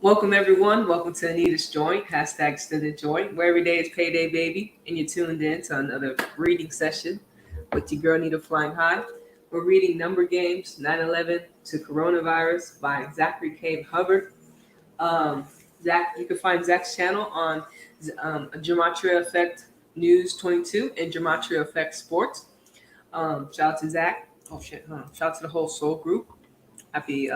Welcome everyone. Welcome to Anita's Joint, hashtag extendAJoint, where every day is payday, baby, and you're tuned in to another reading session with your girl Anita flying high. We're reading Number Games 9/11 to Coronavirus by Zachary K. Hubbard. Zach, you can find Zach's channel on Gematria Effect News 22 and Gematria Effect Sports. Shout out to Zach. Oh shit, huh? Shout out to the whole Soul group. Happy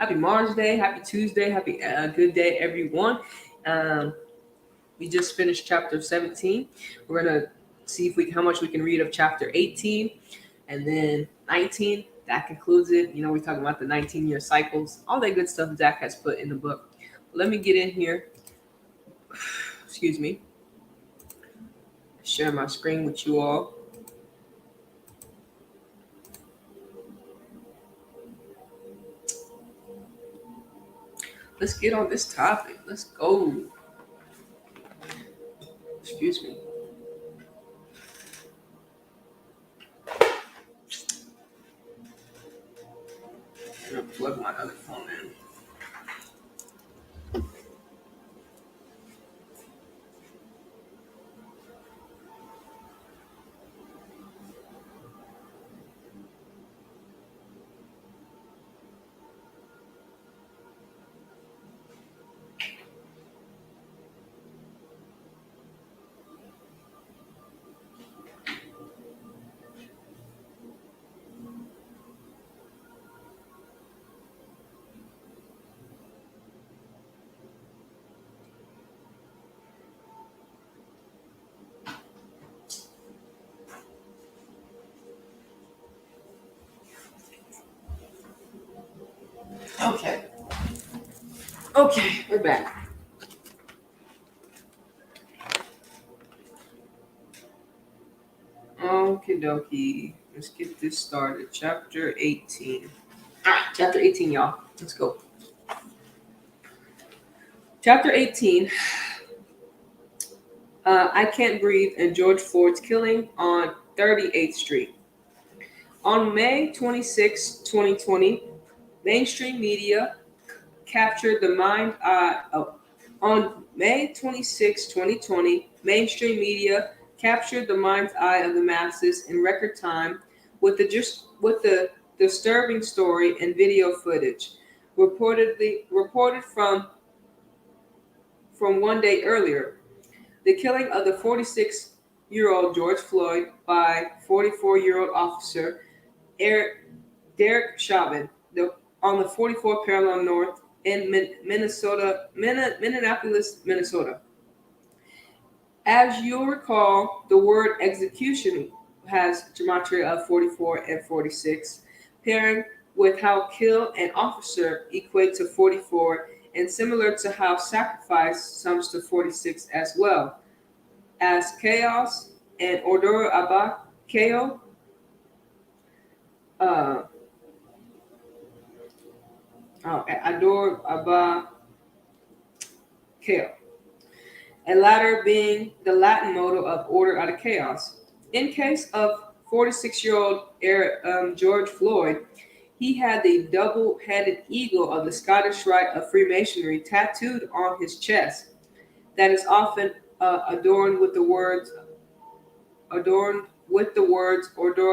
Happy Mars Day, happy Tuesday, happy good day, everyone. We just finished chapter 17. We're gonna see if how much we can read of chapter 18, and then 19. That concludes it. You know, we're talking about the 19-year cycles, all that good stuff Zach has put in the book. Let me get in here. Excuse me. Share my screen with you all. Let's get on this topic. Let's go. Excuse me. I'm gonna plug my other phone in. Okay, we're back. Okie dokie. Let's get this started. Chapter 18. Chapter 18, y'all. Let's go. Chapter 18. I Can't Breathe and George Floyd's killing on 38th Street. On May 26, 2020, mainstream media captured the on May 26, 2020, mainstream media captured the mind's eye of the masses in record time with the disturbing story and video footage reported from one day earlier. The killing of the 46-year-old George Floyd by 44-year-old officer Derek Chauvin on the 44th parallel north in Minneapolis, Minnesota. As you'll recall, the word execution has gematria of 44 and 46, pairing with how kill and officer equate to 44, and similar to how sacrifice sums to 46 as well, as chaos and order abba keo. Ador abba keo. A latter being the Latin motto of order out of chaos. In case of 46-year-old George Floyd, he had the double-headed eagle of the Scottish Rite of Freemasonry tattooed on his chest. That is often adorned with the words Ordor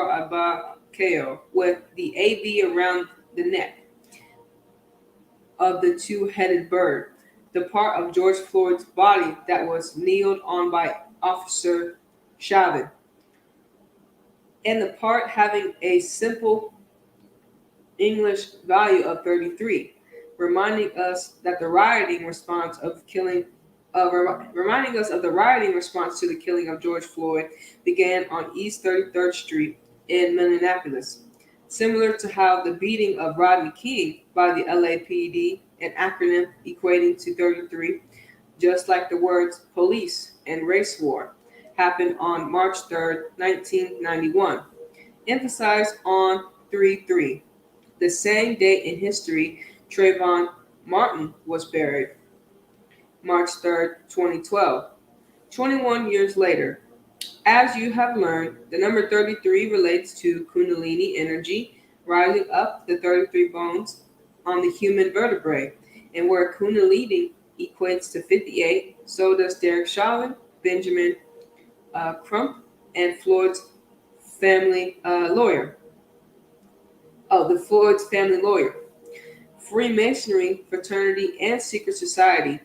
Abba Keo, with the AB around the neck of the two-headed bird, the part of George Floyd's body that was kneeled on by Officer Chauvin, and the part having a simple English value of 33, reminding us of the rioting response to the killing of George Floyd began on East 33rd Street in Minneapolis, similar to how the beating of Rodney King by the LAPD, an acronym equating to 33, just like the words police and race war, happened on March 3rd, 1991, emphasized on 3-3. The same date in history Trayvon Martin was buried, March 3rd, 2012. 21 years later, as you have learned, the number 33 relates to Kundalini energy, rising up the 33 bones on the human vertebrae. And where Kundalini equates to 58, so does Derek Chauvin, Benjamin Crump, and Floyd's family lawyer. Oh, the Floyd's family lawyer. Freemasonry, fraternity, and secret society.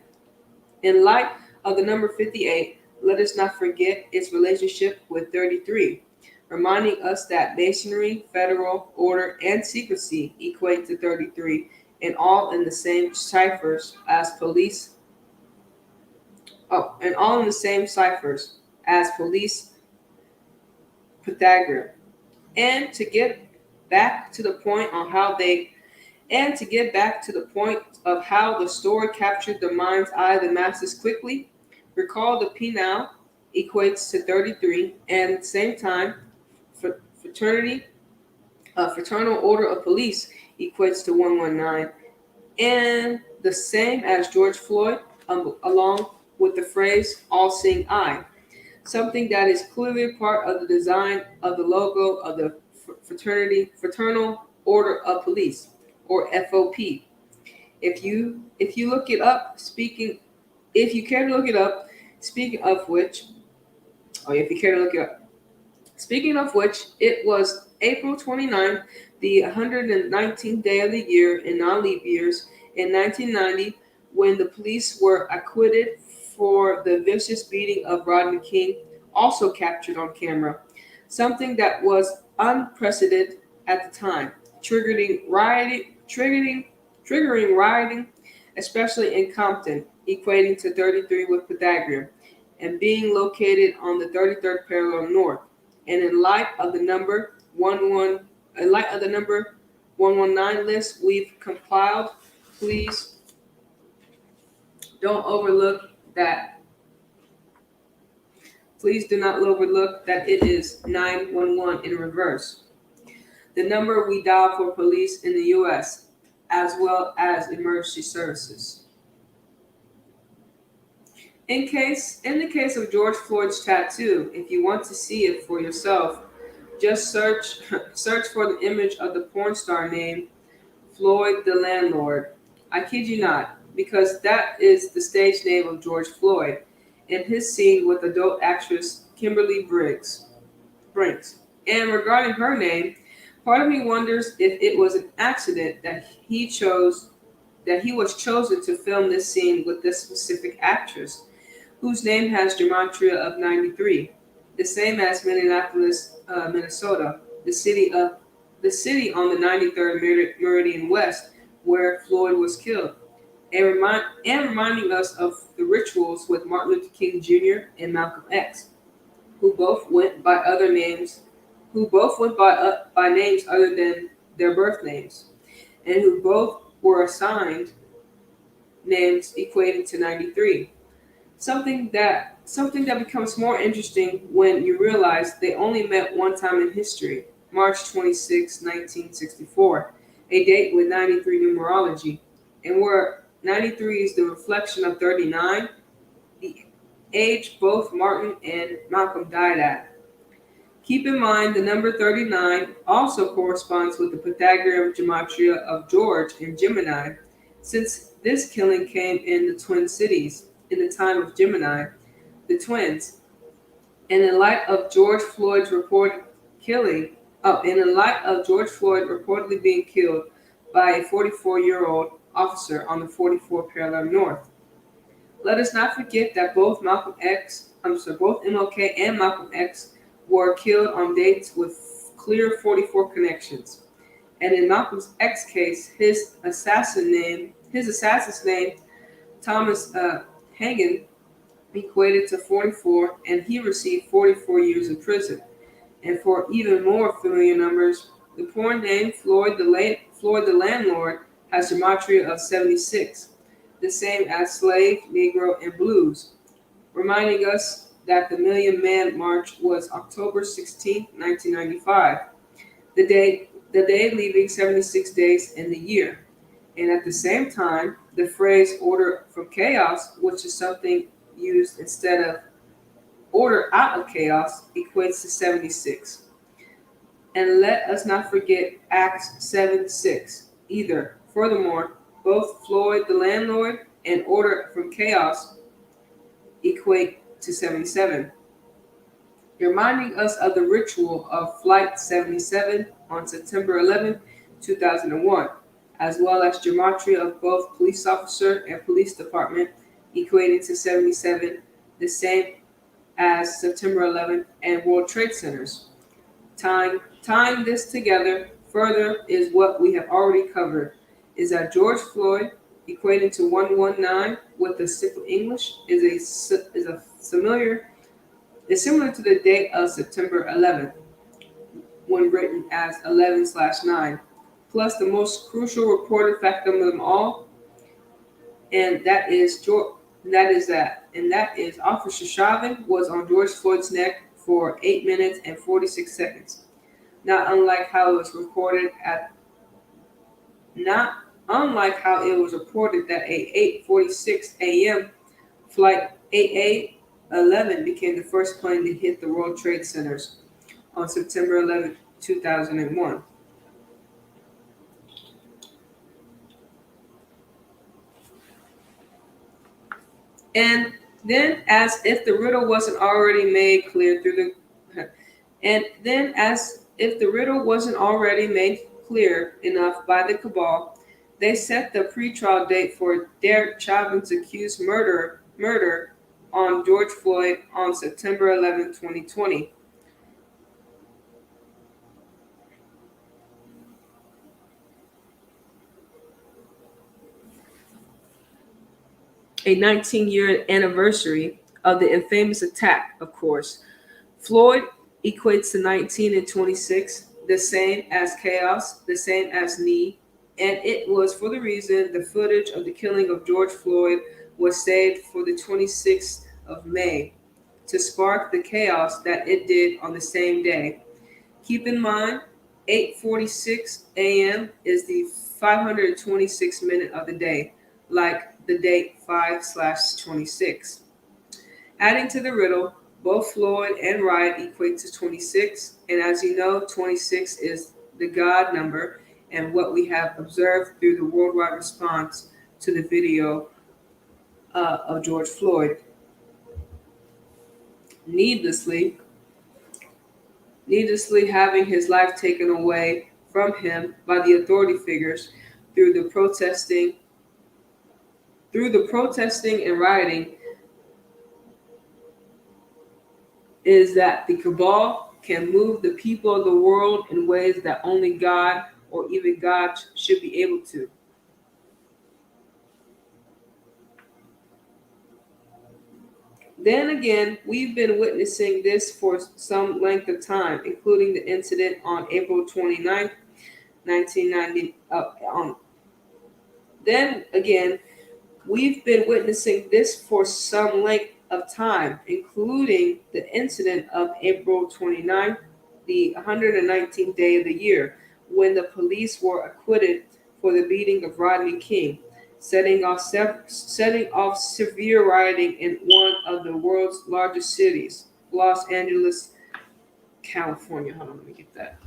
In light of the number 58, let us not forget its relationship with 33, reminding us that Masonry, Federal, Order, and secrecy equate to 33, and all in the same ciphers as police. Oh, and all in the same ciphers as police Pythagorean. And to get back to the point on how they And to get back to the point of how the story captured the mind's eye of the masses quickly, recall the P now equates to 33, and at the same time, fraternal order of police equates to 119, and the same as George Floyd, along with the phrase all-seeing eye, something that is clearly part of the design of the logo of the Fraternal Order of Police, or FOP. If you look it up, if you care to look it up, speaking of which, or if you care to look it up, speaking of which, it was April 29th, the 119th day of the year in non-leap years in 1990, when the police were acquitted for the vicious beating of Rodney King, also captured on camera, something that was unprecedented at the time, triggering rioting, especially in Compton, equating to 33 with Pythagorean, and being located on the 33rd parallel north. And in light of the number 119 list we've compiled, please don't overlook that. Please do not overlook that it is 911 in reverse, the number we dial for police in the U.S., as well as emergency services. In the case of George Floyd's tattoo, if you want to see it for yourself, just search for the image of the porn star named Floyd the Landlord. I kid you not, because that is the stage name of George Floyd, in his scene with adult actress Kimberly Brinks. And regarding her name, part of me wonders if it was an accident that he was chosen to film this scene with this specific actress, whose name has Gematria of 93, the same as Minneapolis, Minnesota, the city on the 93rd Meridian West, where Floyd was killed, and reminding us of the rituals with Martin Luther King Jr. and Malcolm X, who both went by names other than their birth names, and who both were assigned names equating to 93. Something that becomes more interesting when you realize they only met one time in history, March 26, 1964, a date with 93 numerology, and where 93 is the reflection of 39, the age both Martin and Malcolm died at. Keep in mind the number 39 also corresponds with the Pythagorean gematria of George and Gemini, since this killing came in the Twin Cities in the time of Gemini, the twins. And in light of George Floyd reportedly being killed by a 44-year-old officer on the 44 parallel north. Let us not forget that both MLK and Malcolm X were killed on dates with clear 44 connections. And in Malcolm X's case, his assassin's name, Thomas Hagen, equated to 44, and he received 44 years in prison. And for even more familiar numbers, the porn name Floyd the Landlord has gematria of 76, the same as slave, Negro, and blues, reminding us that the Million Man March was October 16, 1995, the day leaving 76 days in the year. And at the same time, the phrase order from chaos, which is something used instead of order out of chaos, equates to 76. And let us not forget Acts 7:6 either. Furthermore, both Floyd the landlord and order from chaos equate to 77, reminding us of the ritual of Flight 77 on September 11, 2001, as well as Gematria of both police officer and police department equating to 77, the same as September 11th and World Trade Centers. Tying this together further is what we have already covered, is that George Floyd, equating to 119 with the simple English, is familiar is similar to the date of September 11th, when written as 11/9, plus the most crucial reported fact of them all, and that is Officer Chauvin was on George Floyd's neck for 8 minutes and 46 seconds. Not unlike how it was reported at not unlike how it was reported that a 8:46 a.m. flight AA-11 became the first plane to hit the World Trade Centers on September 11, 2001. And then, as if the riddle wasn't already made clear through the and then as if the riddle wasn't already made clear enough by the cabal, they set the pretrial date for Derek Chauvin's accused murder on George Floyd on September 11, 2020. A 19-year anniversary of the infamous attack, of course. Floyd equates to 19 and 26, the same as chaos, the same as need, and it was for the reason the footage of the killing of George Floyd was saved for the 26th of May to spark the chaos that it did on the same day. Keep in mind, 8:46 a.m. is the 526th minute of the day, like the date 5/26. Adding to the riddle, both Floyd and Wright equate to 26, and as you know, 26 is the God number and what we have observed through the worldwide response to the video of George Floyd. Needlessly, needlessly having his life taken away from him by the authority figures through the protesting and rioting, is that the cabal can move the people of the world in ways that only God or even God should be able to. Then again, we've been witnessing this for some length of time, including the incident on April 29th, 1990. Then again, we've been witnessing this for some length of time, including the incident of April 29th, the 119th day of the year, when the police were acquitted for the beating of Rodney King, setting off severe rioting in one of the world's largest cities, Los Angeles, California. Hold on, let me get that.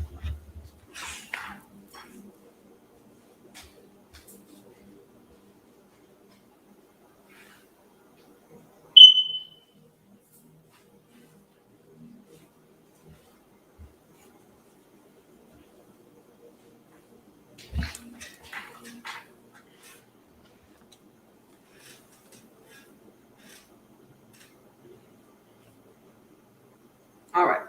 All right.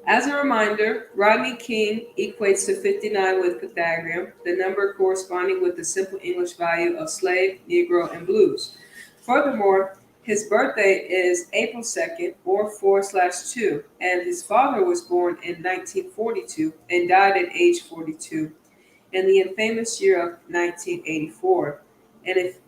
As a reminder, Rodney King equates to 59 with Pythagorean, the number corresponding with the simple English value of slave, Negro, and blues. Furthermore, his birthday is April 2nd, or 4/2, and his father was born in 1942 and died at age 42 in the infamous year of 1984. And if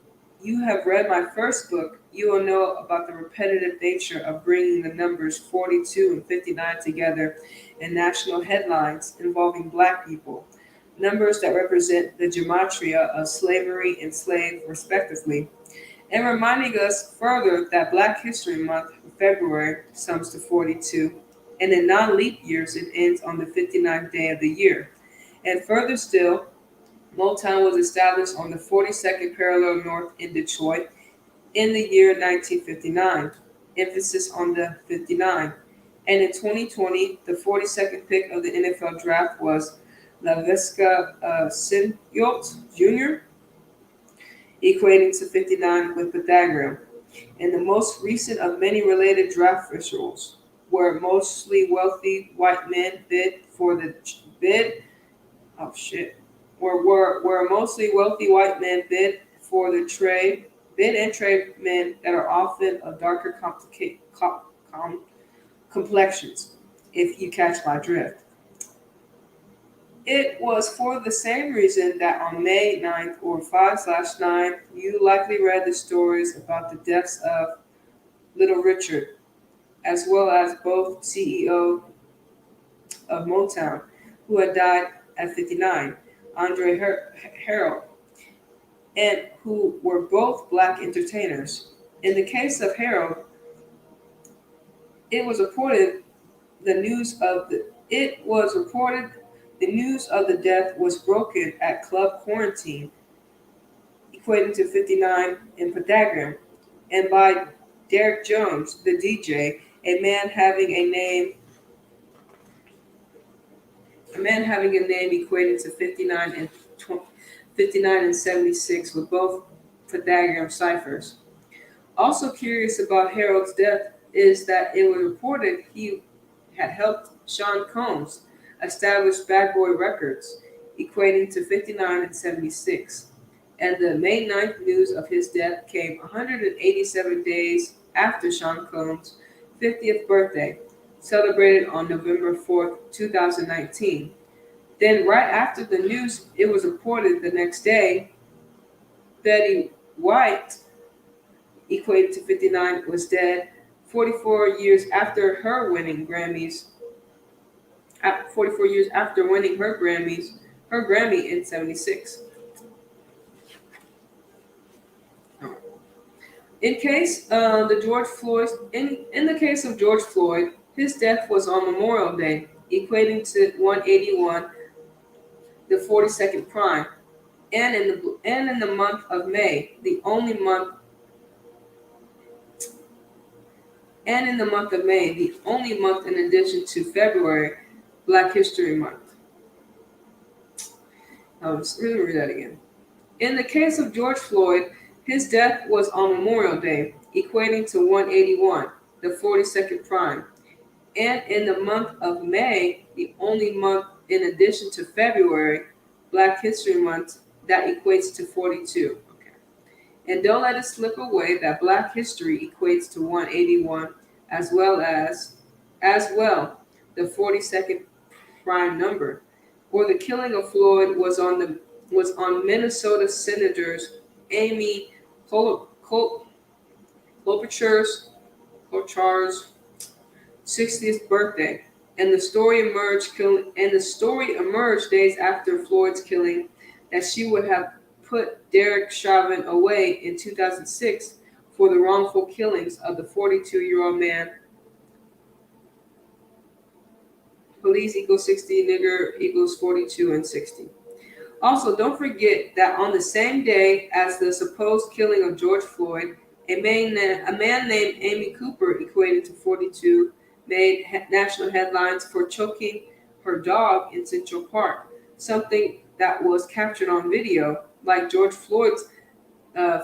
you have read my first book, you will know about the repetitive nature of bringing the numbers 42 and 59 together in national headlines involving Black people, numbers that represent the gematria of slavery and slave, respectively, and reminding us further that Black History Month, February, sums to 42, and in non-leap years, it ends on the 59th day of the year. And further still, Motown was established on the 42nd parallel north in Detroit in the year 1959, emphasis on the 59. And in 2020, the 42nd pick of the NFL draft was Exendajoint Jr., equating to 59 with Pythagorean. And the most recent of many related draft rituals were mostly wealthy white men bid oh shit were mostly wealthy white men bid for the trade bid and trade men that are often of darker complexions, if you catch my drift. It was for the same reason that on May 9th or 5/9, you likely read the stories about the deaths of Little Richard, as well as both CEO of Motown, who had died at 59, Andre Harrell, and who were both black entertainers. In the case of Harrell, it was reported the news of the death was broken at Club Quarantine, equating to 59 in Pythagorean, and by Derek Jones, the DJ, a man having a name equating to 59 and 76 with both Pythagorean ciphers. Also curious about Harold's death is that it was reported he had helped Sean Combs establish Bad Boy Records, equating to 59 and 76. And the May 9th news of his death came 187 days after Sean Combs' 50th birthday, celebrated on November 4th, 2019. Then, right after the news, it was reported the next day Betty White, equated to 59, was dead 44 years after her winning Grammys. 44 years after winning her Grammy in 76. In the case of George Floyd, his death was on Memorial Day, equating to 181, the 42nd prime, and in the month of May, the only month in addition to February, Black History Month. Let me read that again. In the case of George Floyd, his death was on Memorial Day, equating to 181, the 42nd prime, and in the month of May, the only month in addition to February, Black History Month, that equates to 42. Okay. And don't let it slip away that Black history equates to 181 as well, the 42nd prime number. Or the killing of Floyd was on Minnesota Senators Amy Klobuchar's 60th birthday, and the story emerged days after Floyd's killing that she would have put Derek Chauvin away in 2006 for the wrongful killings of the 42-year-old man. Police equals 60, nigger equals 42 and 60. Also, don't forget that on the same day as the supposed killing of George Floyd, a man named Amy Cooper, equated to 42, made national headlines for choking her dog in Central Park, something that was captured on video, like George Floyd's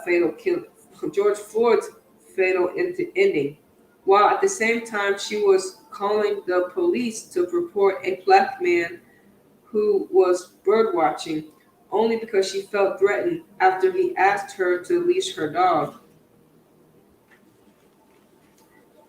fatal ending. While at the same time she was calling the police to report a black man who was bird watching, only because she felt threatened after he asked her to leash her dog.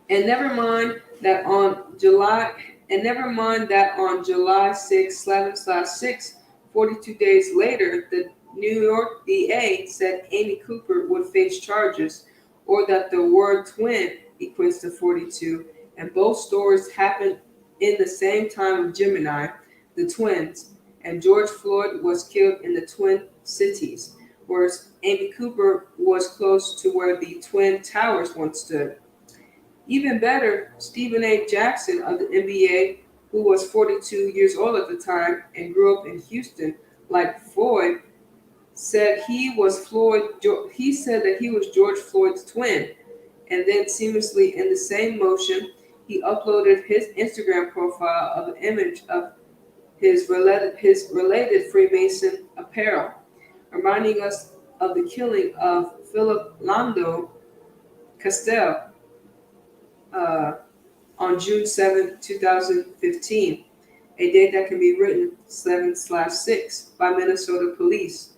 And never mind that on July 6/11/6, 42 days later, the New York DA said Amy Cooper would face charges, or that the word twin equates to 42, and both stories happened in the same time of Gemini, the twins, and George Floyd was killed in the Twin Cities, whereas Amy Cooper was close to where the Twin Towers once stood. Even better, Stephen A. Jackson of the NBA, who was 42 years old at the time and grew up in Houston, like Floyd, said he said that he was George Floyd's twin, and then seamlessly in the same motion, he uploaded his Instagram profile of an image of his related Freemason apparel, reminding us of the killing of Philip Lando Castile uh, on June 7, 2015, a date that can be written 7/6 by Minnesota police,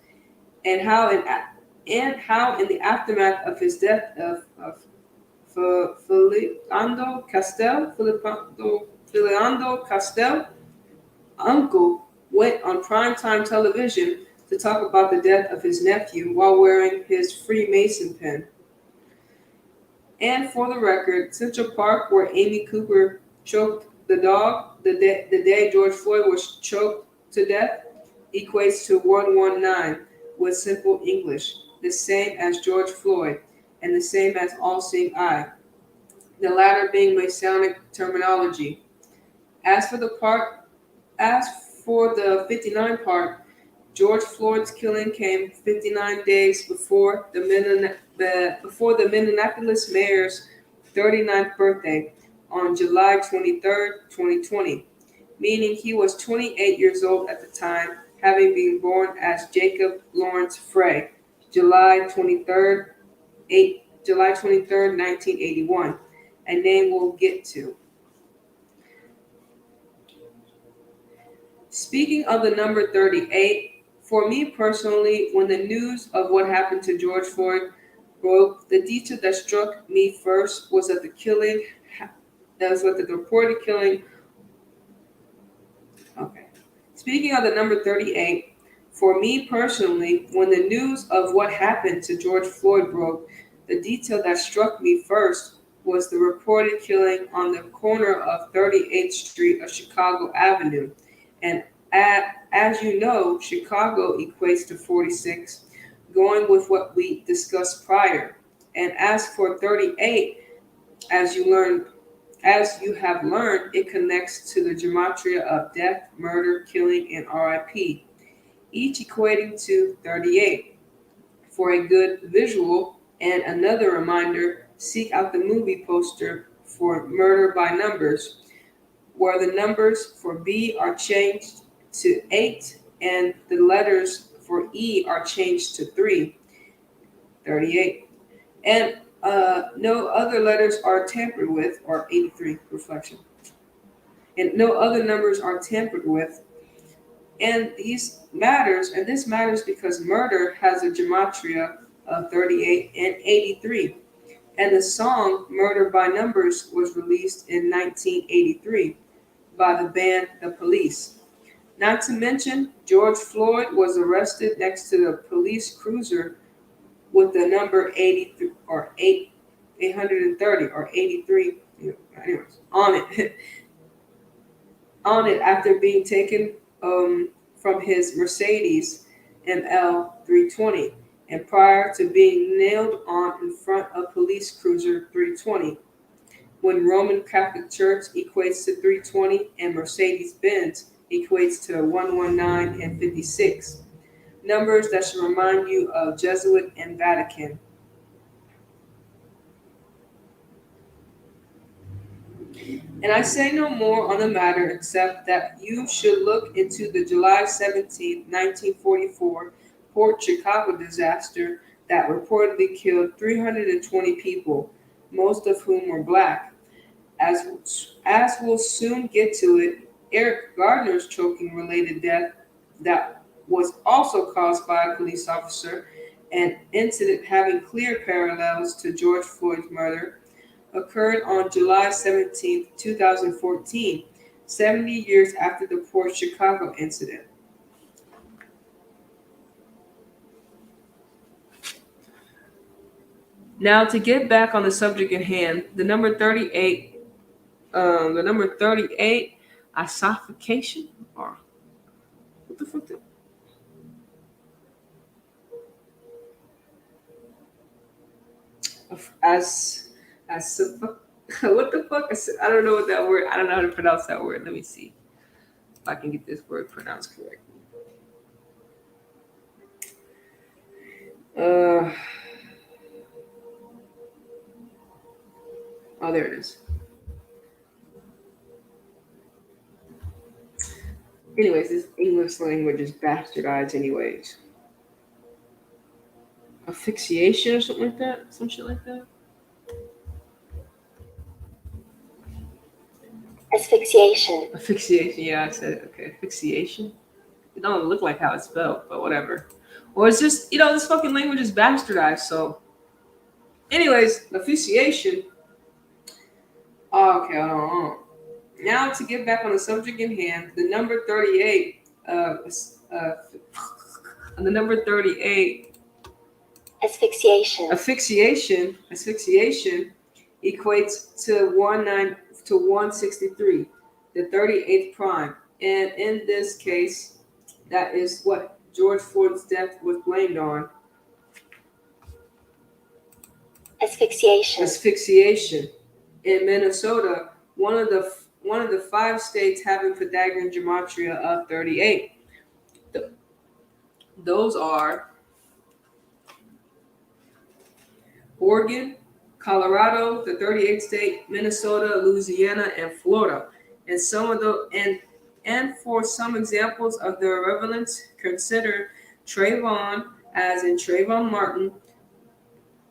and how in the aftermath of his death of Philando Castile, uncle went on primetime television to talk about the death of his nephew while wearing his Freemason pin. And for the record, Central Park, where Amy Cooper choked the dog the day George Floyd was choked to death, equates to 119 with simple English, the same as George Floyd, and the same as all seeing eye, the latter being Masonic terminology. As for the part, as for the 59 part, George Floyd's killing came 59 days before the Minneapolis mayor's 39th birthday on July 23rd, 2020, meaning he was 28 years old at the time, having been born as Jacob Lawrence Frey, July 23rd, 1981, a name we'll get to. Speaking of the number 38, for me personally, when the news of what happened to George Floyd broke, the detail that struck me first was that the reported killing. Okay. Speaking of the number 38, for me personally, when the news of what happened to George Floyd broke, the detail that struck me first was the reported killing on the corner of 38th Street of Chicago Avenue. And as you know, Chicago equates to 46, going with what we discussed prior. And as for 38, as you have learned, it connects to the gematria of death, murder, killing, and RIP, each equating to 38. For a good visual and another reminder, seek out the movie poster for Murder by Numbers, where the numbers for B are changed to 8 and the letters for E are changed to 3, 38. And no other letters are tampered with, or 83, reflection. And no other numbers are tampered with. And this matters because murder has a gematria of 38 and 83. And the song Murder by Numbers was released in 1983 by the band The Police. Not to mention, George Floyd was arrested next to the police cruiser with the number 83 or 830 or 83, anyways, on it, on it after being taken from his Mercedes ML 320 and prior to being nailed on in front of police cruiser 320. When Roman Catholic Church equates to 320 and Mercedes-Benz equates to 119 and 56. Numbers that should remind you of Jesuit and Vatican. And I say no more on the matter except that you should look into the July 17, 1944 Port Chicago disaster that reportedly killed 320 people, most of whom were black. As we'll soon get to it, Eric Gardner's choking related death that was also caused by a police officer, an incident having clear parallels to George Floyd's murder, occurred on July 17, 2014, 70 years after the Port Chicago incident. Now, to get back on the subject at hand, the number 38, ossification, or what the fuck? As What the fuck? I don't know what that word. I don't know how to pronounce that word. Let me see if I can get this word pronounced correctly. Oh, there it is. Anyways, this English language is bastardized. Anyways, asphyxiation or something like that. Some shit like that. Asphyxiation. Asphyxiation. Yeah, I said it. Okay, asphyxiation. It don't look like how it's spelled, but whatever. Or it's just this fucking language is bastardized. So, anyways, asphyxiation. Oh, okay, hold on. Now to get back on the subject in hand, the number 38. The number 38. Asphyxiation. Asphyxiation equates to 163, the 38th prime, and in this case, that is what George Floyd's death was blamed on. Asphyxiation. In Minnesota, one of the 5 states having Pythagorean Gematria of 38. Those are Oregon, Colorado, the 38th state, Minnesota, Louisiana, and Florida. And some of the and for some examples of their relevance, consider Trayvon, as in Trayvon Martin,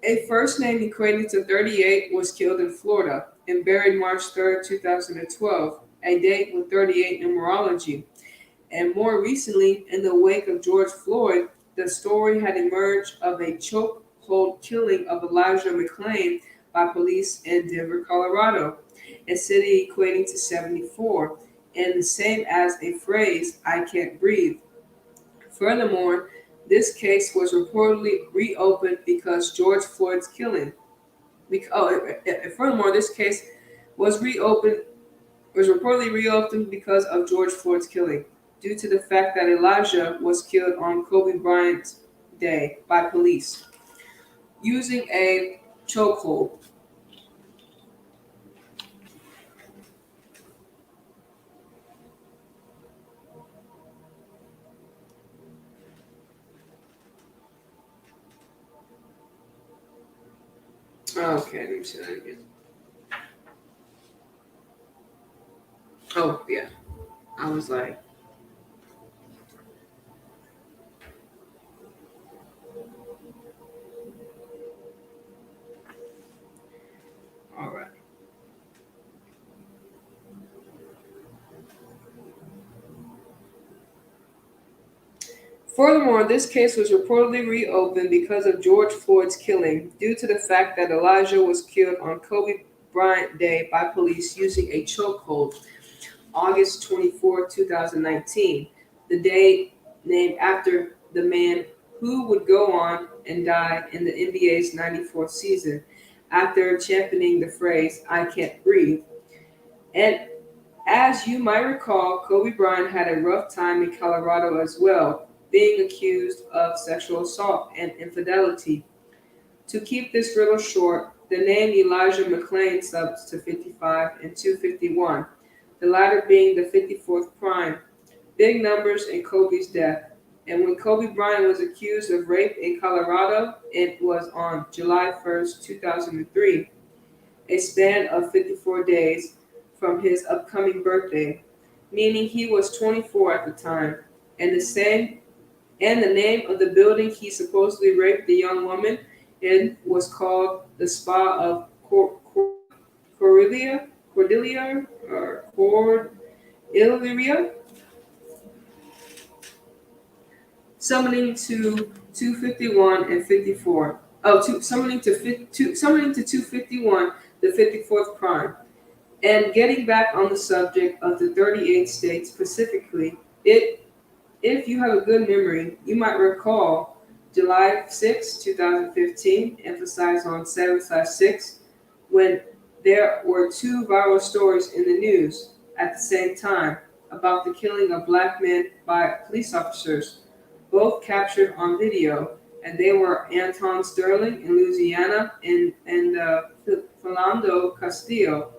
a first name equating to 38, was killed in Florida and buried March 3rd, 2012, a date with 38 numerology. And more recently, in the wake of George Floyd, the story had emerged of a chokehold killing of Elijah McClain by police in Denver, Colorado, a city equating to 74, and the same as a phrase, "I can't breathe." Furthermore, this case was reportedly reopened because George Floyd's killing. Furthermore, this case was reportedly reopened because of George Floyd's killing, due to the fact that Elijah was killed on Kobe Bryant's day by police using a chokehold. Okay, let me see that again. Oh, yeah. I was like, all right. Furthermore, this case was reportedly reopened because of George Floyd's killing, due to the fact that Elijah was killed on Kobe Bryant Day by police using a chokehold, August 24, 2019, the day named after the man who would go on and die in the NBA's 94th season after championing the phrase, "I can't breathe." And as you might recall, Kobe Bryant had a rough time in Colorado as well, being accused of sexual assault and infidelity. To keep this riddle short, the name Elijah McClain subs to 55 and 251, the latter being the 54th prime, big numbers in Kobe's death. And when Kobe Bryant was accused of rape in Colorado, it was on July 1st, 2003, a span of 54 days from his upcoming birthday, meaning he was 24 at the time, and the name of the building he supposedly raped the young woman in was called the Spa of Cordelia, or Cordelia, summoning to 251 and 54. Summoning to 251, the 54th prime. And getting back on the subject of the 38 states specifically, if you have a good memory, you might recall July 6, 2015, emphasized on 7/6, when there were 2 viral stories in the news at the same time about the killing of black men by police officers, both captured on video, and they were Anton Sterling in Louisiana and Philando Castillo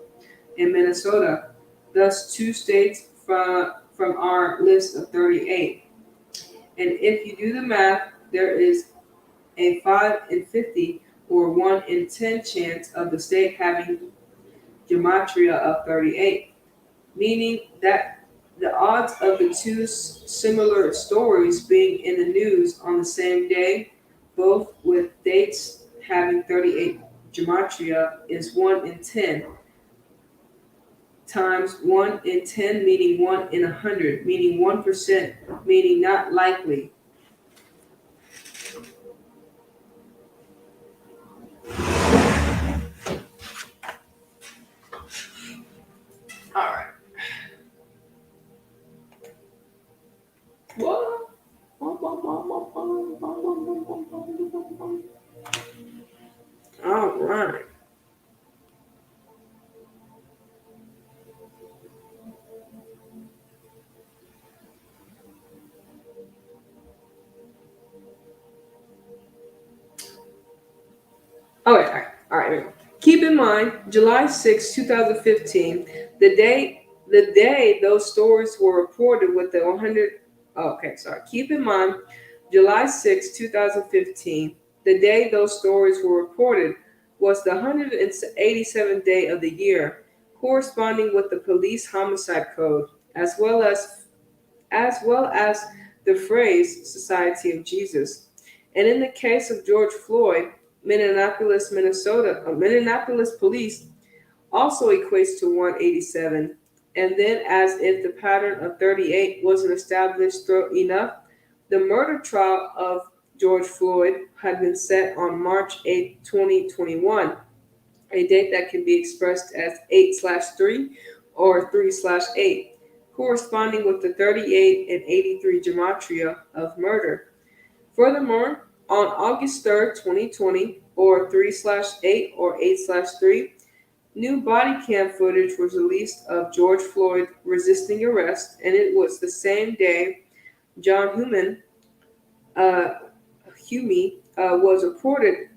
in Minnesota, thus two states from our list of 38. And if you do the math, there is a 5 in 50 or 1 in 10 chance of the state having Gematria of 38, meaning that the odds of the two similar stories being in the news on the same day, both with dates having 38 Gematria, is 1 in 10 times 1 in 10, meaning 1 in 100, meaning 1%, meaning not likely. All right. What? All right. Okay, all right, here we go. Keep in mind, July 6, 2015, the day those stories were reported with the 100. Oh, okay, sorry. Keep in mind, July 6, 2015, the day those stories were reported was the 187th day of the year, corresponding with the police homicide code, as well as the phrase Society of Jesus. And in the case of George Floyd, Minneapolis police also equates to 187. And then, as if the pattern of 38 wasn't established through enough, the murder trial of George Floyd had been set on March 8, 2021, a date that can be expressed as 8/3 or 3/8, corresponding with the 38 and 83 gematria of murder. Furthermore, on August 3rd, 2020, or 3/8 or 8/3, new body cam footage was released of George Floyd resisting arrest, and it was the same day John uh, Hume, was reported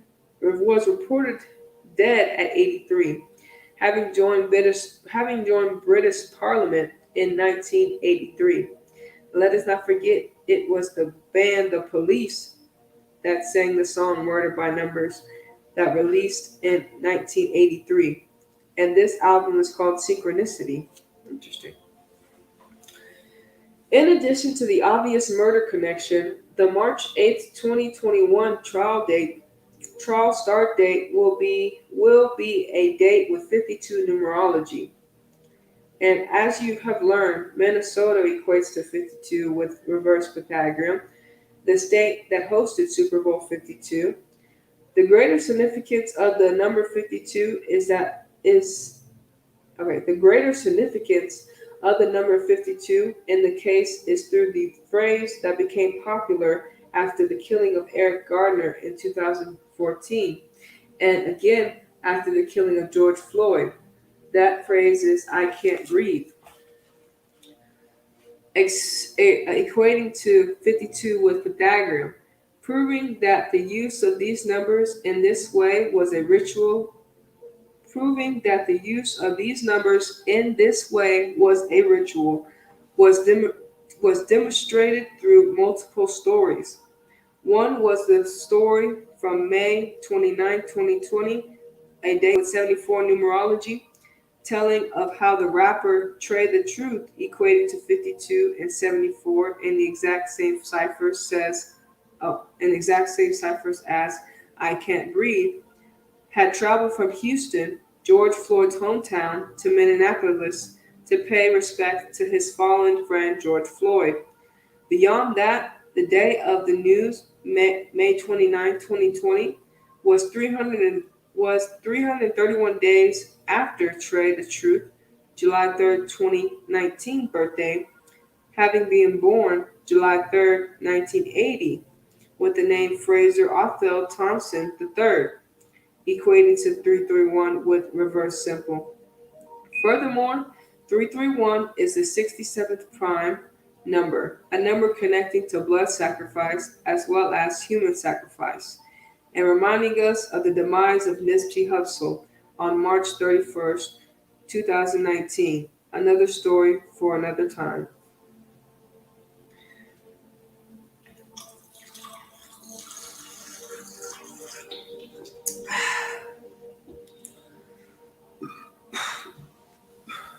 dead at 83, having joined British Parliament in 1983. Let us not forget it was the band The Police that sang the song Murder by Numbers that released in 1983. And this album is called Synchronicity. Interesting. In addition to the obvious murder connection, the March 8th, 2021 trial start date will be a date with 52 numerology. And as you have learned, Minnesota equates to 52 with reverse Pythagorean, the state that hosted Super Bowl 52. The greater significance of the number 52 the greater significance of the number 52 in the case is through the phrase that became popular after the killing of Eric Gardner in 2014, and again after the killing of George Floyd. That phrase is "I can't breathe," equating to 52 with Pythagorean, proving that the use of these numbers in this way was a ritual. Proving that the use of these numbers in this way was a ritual was demonstrated through multiple stories. One was the story from May 29, 2020, a day with 74 numerology, telling of how the rapper Trey the Truth equated to 52 and 74 in the exact same ciphers as "I Can't Breathe," had traveled from Houston, George Floyd's hometown, to Minneapolis to pay respect to his fallen friend George Floyd. Beyond that, the day of the news, May 29, 2020, was 331 days after Trey the Truth, July 3rd, 2019 birthday, having been born July 3rd, 1980, with the name Fraser Othell Thompson III, equating to 331 with reverse simple. Furthermore, 331 is the 67th prime number, a number connecting to blood sacrifice as well as human sacrifice, and reminding us of the demise of Nipsey Hussle, on March 31st, 2019. Another story for another time.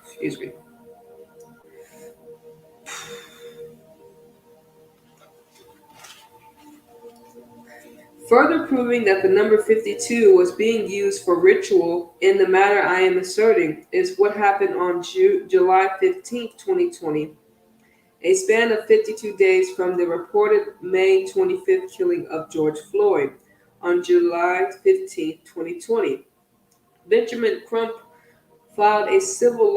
Excuse me. Further proving that the number 52 was being used for ritual in the manner I am asserting is what happened on July 15th, 2020, a span of 52 days from the reported May 25th killing of George Floyd. On July 15th, 2020, Benjamin Crump filed a civil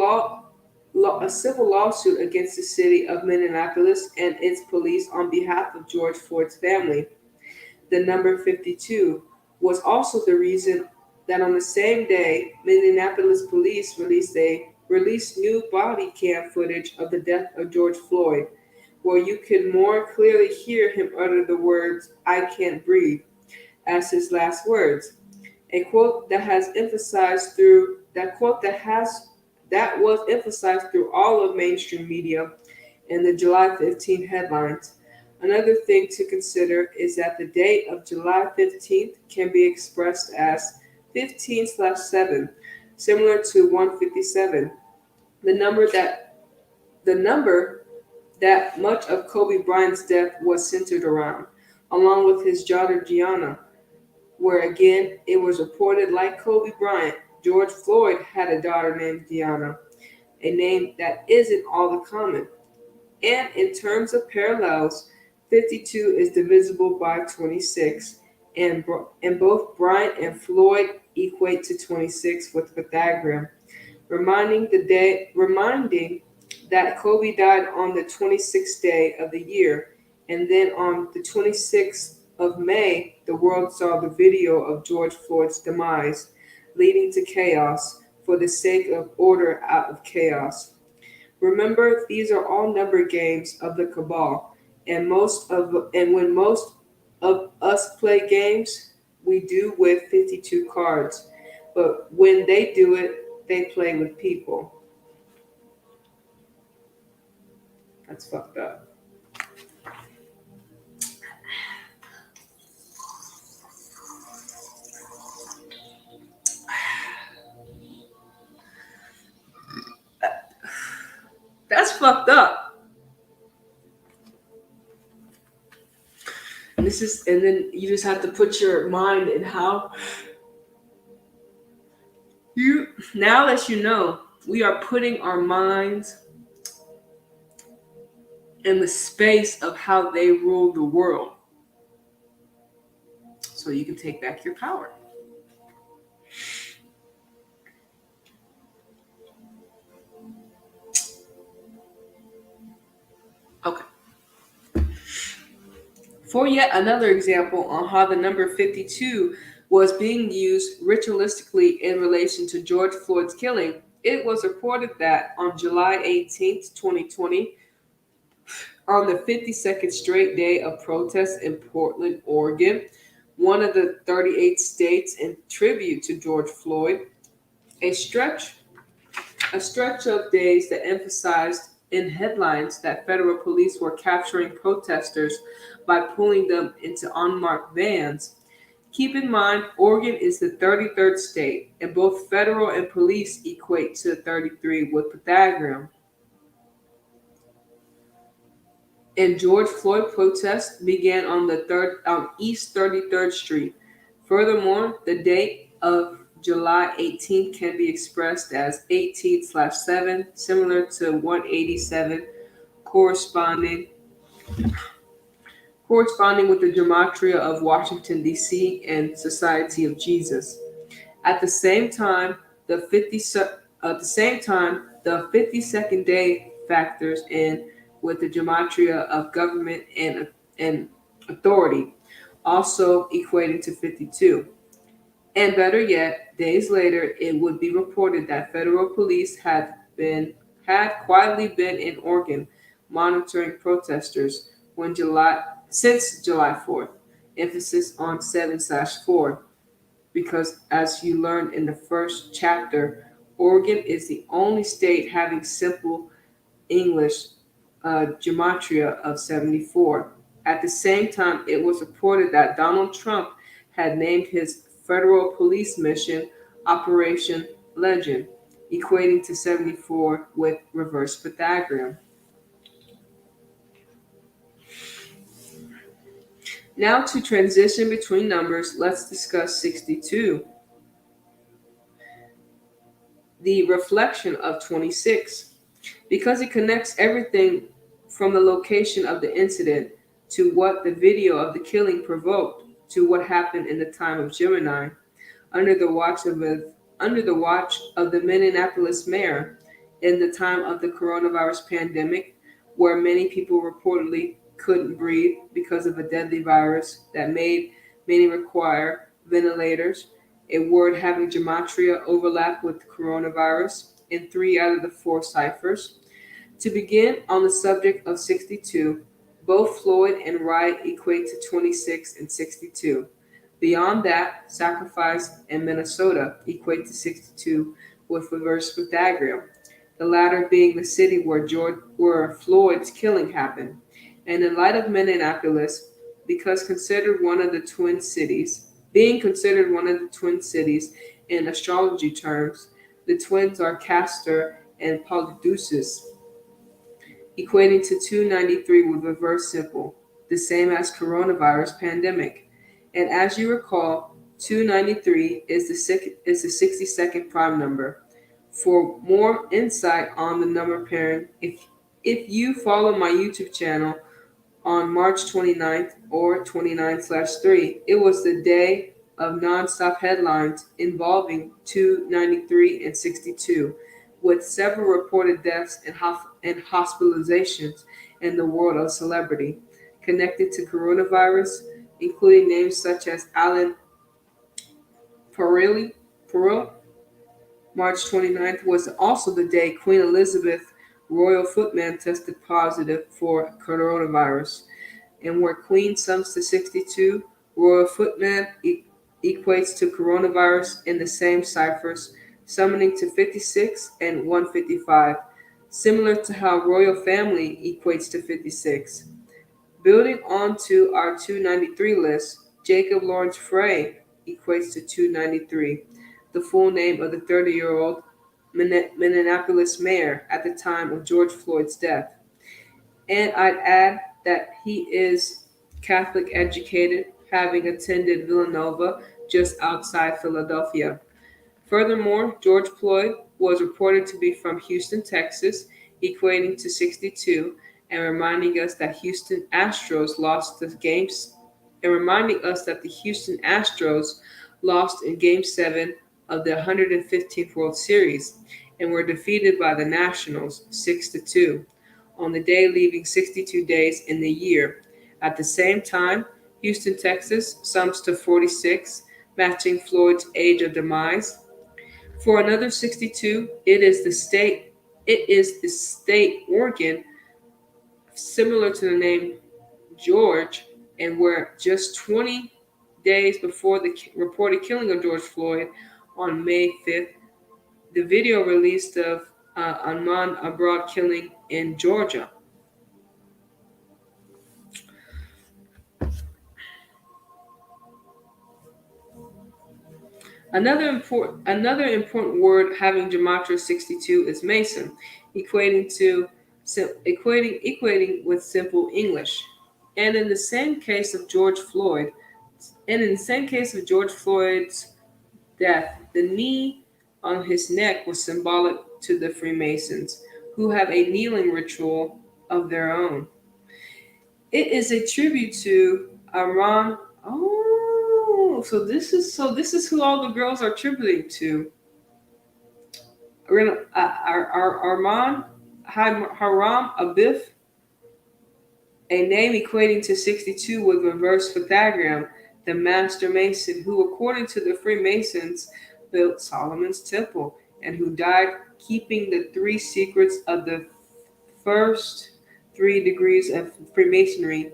lawsuit against the city of Minneapolis and its police on behalf of George Floyd's family. The number 52 was also the reason that on the same day, Minneapolis police released new body cam footage of the death of George Floyd, where you could more clearly hear him utter the words, "I can't breathe," as his last words. A quote that has emphasized through that quote that was emphasized through all of mainstream media in the July 15 headlines. Another thing to consider is that the date of July 15th can be expressed as 15/7, similar to 157, the number that much of Kobe Bryant's death was centered around, along with his daughter Gianna, where again it was reported like Kobe Bryant, George Floyd had a daughter named Gianna, a name that isn't all that common. And in terms of parallels, 52 is divisible by 26, and both Bryant and Floyd equate to 26 with Pythagorean, reminding that Kobe died on the 26th day of the year, and then on the 26th of May, the world saw the video of George Floyd's demise, leading to chaos for the sake of order out of chaos. Remember, these are all number games of the cabal, and when most of us play games, we do with 52 cards. But when they do it, they play with people. That's fucked up. That's fucked up. And then you just have to put your mind in how now that you know, we are putting our minds in the space of how they rule the world. So you can take back your power. Okay. For yet another example on how the number 52 was being used ritualistically in relation to George Floyd's killing, it was reported that on July 18th, 2020, on the 52nd straight day of protests in Portland, Oregon, one of the 38 states in tribute to George Floyd, a stretch of days that emphasized in headlines that federal police were capturing protesters by pulling them into unmarked vans. Keep in mind, Oregon is the 33rd state, and both federal and police equate to 33 with Pythagorean. And George Floyd protests began on East 33rd Street. Furthermore, the date of July 18th can be expressed as 18/7, similar to 187, corresponding with the Gematria of Washington, D.C. and Society of Jesus. At the same time, the 52nd day factors in with the Gematria of government and authority, also equating to 52. And better yet, days later, it would be reported that federal police had quietly been in Oregon monitoring protesters since July 4th. Emphasis on 7/4. because, as you learned in the first chapter, Oregon is the only state having simple English Gematria of 74. At the same time, it was reported that Donald Trump had named his federal police mission Operation Legend, equating to 74 with reverse Pythagorean. Now to transition between numbers, let's discuss 62, the reflection of 26. Because it connects everything from the location of the incident to what the video of the killing provoked to what happened in the time of Gemini under the watch of the Minneapolis mayor in the time of the coronavirus pandemic, where many people reportedly couldn't breathe because of a deadly virus that made many require ventilators, a word having gematria overlap with coronavirus in 3 out of the 4 ciphers. To begin on the subject of 62, both Floyd and Wright equate to 26 and 62. Beyond that, Sacrifice and Minnesota equate to 62 with reverse Pythagorean, the latter being the city where Floyd's killing happened. And in light of Minneapolis, because considered one of the twin cities, being considered one of the twin cities in astrology terms, the twins are Castor and Polydeuces, equating to 293 with reverse simple, the same as coronavirus pandemic. And as you recall, 293 is the 62nd prime number. For more insight on the number pairing, if you follow my YouTube channel on March 29th or 29/3, it was the day of nonstop headlines involving 293 and 62, with several reported deaths and hospitalizations in the world of celebrity connected to coronavirus, including names such as Alan Perrill. March 29th was also the day Queen Elizabeth royal footman tested positive for coronavirus, and where Queen sums to 62, royal footman equates to coronavirus in the same ciphers, summoning to 56 and 155, similar to how royal family equates to 56. Building onto our 293 list, Jacob Lawrence Frey equates to 293, the full name of the 30-year-old Minneapolis mayor at the time of George Floyd's death. And I'd add that he is Catholic educated, having attended Villanova just outside Philadelphia. Furthermore, George Floyd was reported to be from Houston, Texas, equating to 62, and reminding us that the Houston Astros lost in Game 7 of the 115th World Series and were defeated by the Nationals 6-2 on the day leaving 62 days in the year. At the same time, Houston, Texas sums to 46, matching Floyd's age of demise. For another 62, it is the state Oregon, similar to the name George, and where just 20 days before the reported killing of George Floyd on May 5th, the video released of Ahmaud Arbery killing in Georgia. Another important word having gematria 62 is Mason, equating with simple English. And in the same case of George Floyd, and in the same case of George Floyd's death, the knee on his neck was symbolic to the Freemasons, who have a kneeling ritual of their own. It is a tribute to Aram. Oh, so this is who all the girls are tributing to. We're gonna Arman Haram Abif, a name equating to 62 with reverse Pythagorean, the master mason who, according to the Freemasons, built Solomon's temple and who died keeping the 3 secrets of the first 3 degrees of Freemasonry.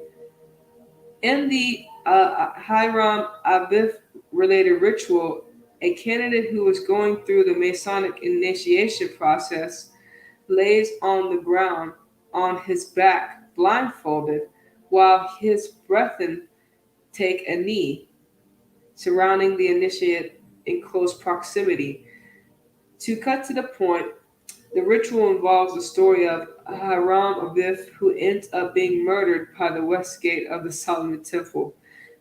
In the Hiram Abif related ritual, a candidate who is going through the Masonic initiation process lays on the ground on his back, blindfolded, while his brethren take a knee, surrounding the initiate in close proximity. To cut to the point, the ritual involves the story of Hiram Abiff, who ends up being murdered by the west gate of the Solomon Temple.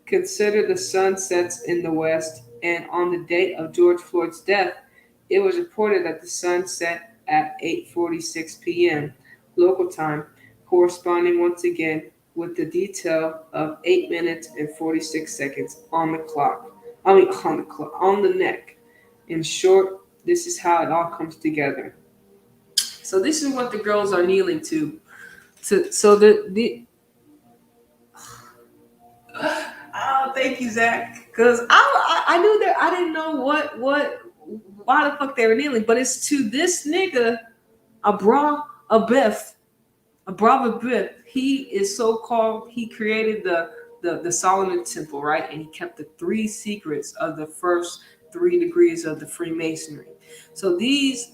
Consider the sun sets in the west, and on the date of George Floyd's death, it was reported that the sun set at 8:46 p.m. local time, corresponding once again with the detail of 8 minutes and 46 seconds on the clock. On the neck. In short, this is how it all comes together. So this is what the girls are kneeling to. So the oh, thank you, Zach. Because I knew that I didn't know why the fuck they were kneeling, but it's to this nigga, Abra Abiff. He is so called. He created the Solomon Temple, right? And he kept the 3 secrets of the first 3 degrees of the Freemasonry. So these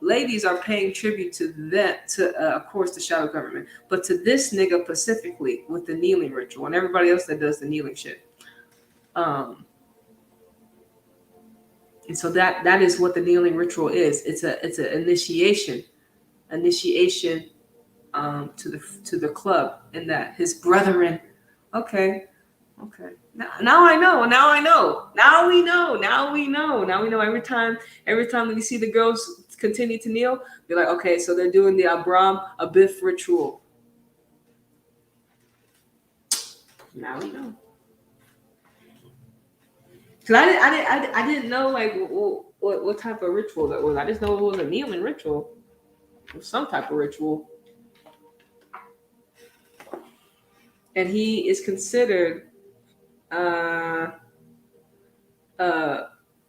ladies are paying tribute to that, to of course the shadow government, but to this nigga specifically with the kneeling ritual and everybody else that does the kneeling shit. And so that is what the kneeling ritual is. It's an initiation to the club, and that his brethren. Okay. Now I know. Now we know. Every time that you see the girls continue to kneel, you're like, okay, so they're doing the Abram Abiff ritual. Now we know. Cause I didn't know like what type of ritual that was. I just know it was a kneeling ritual. It was some type of ritual. And he is considered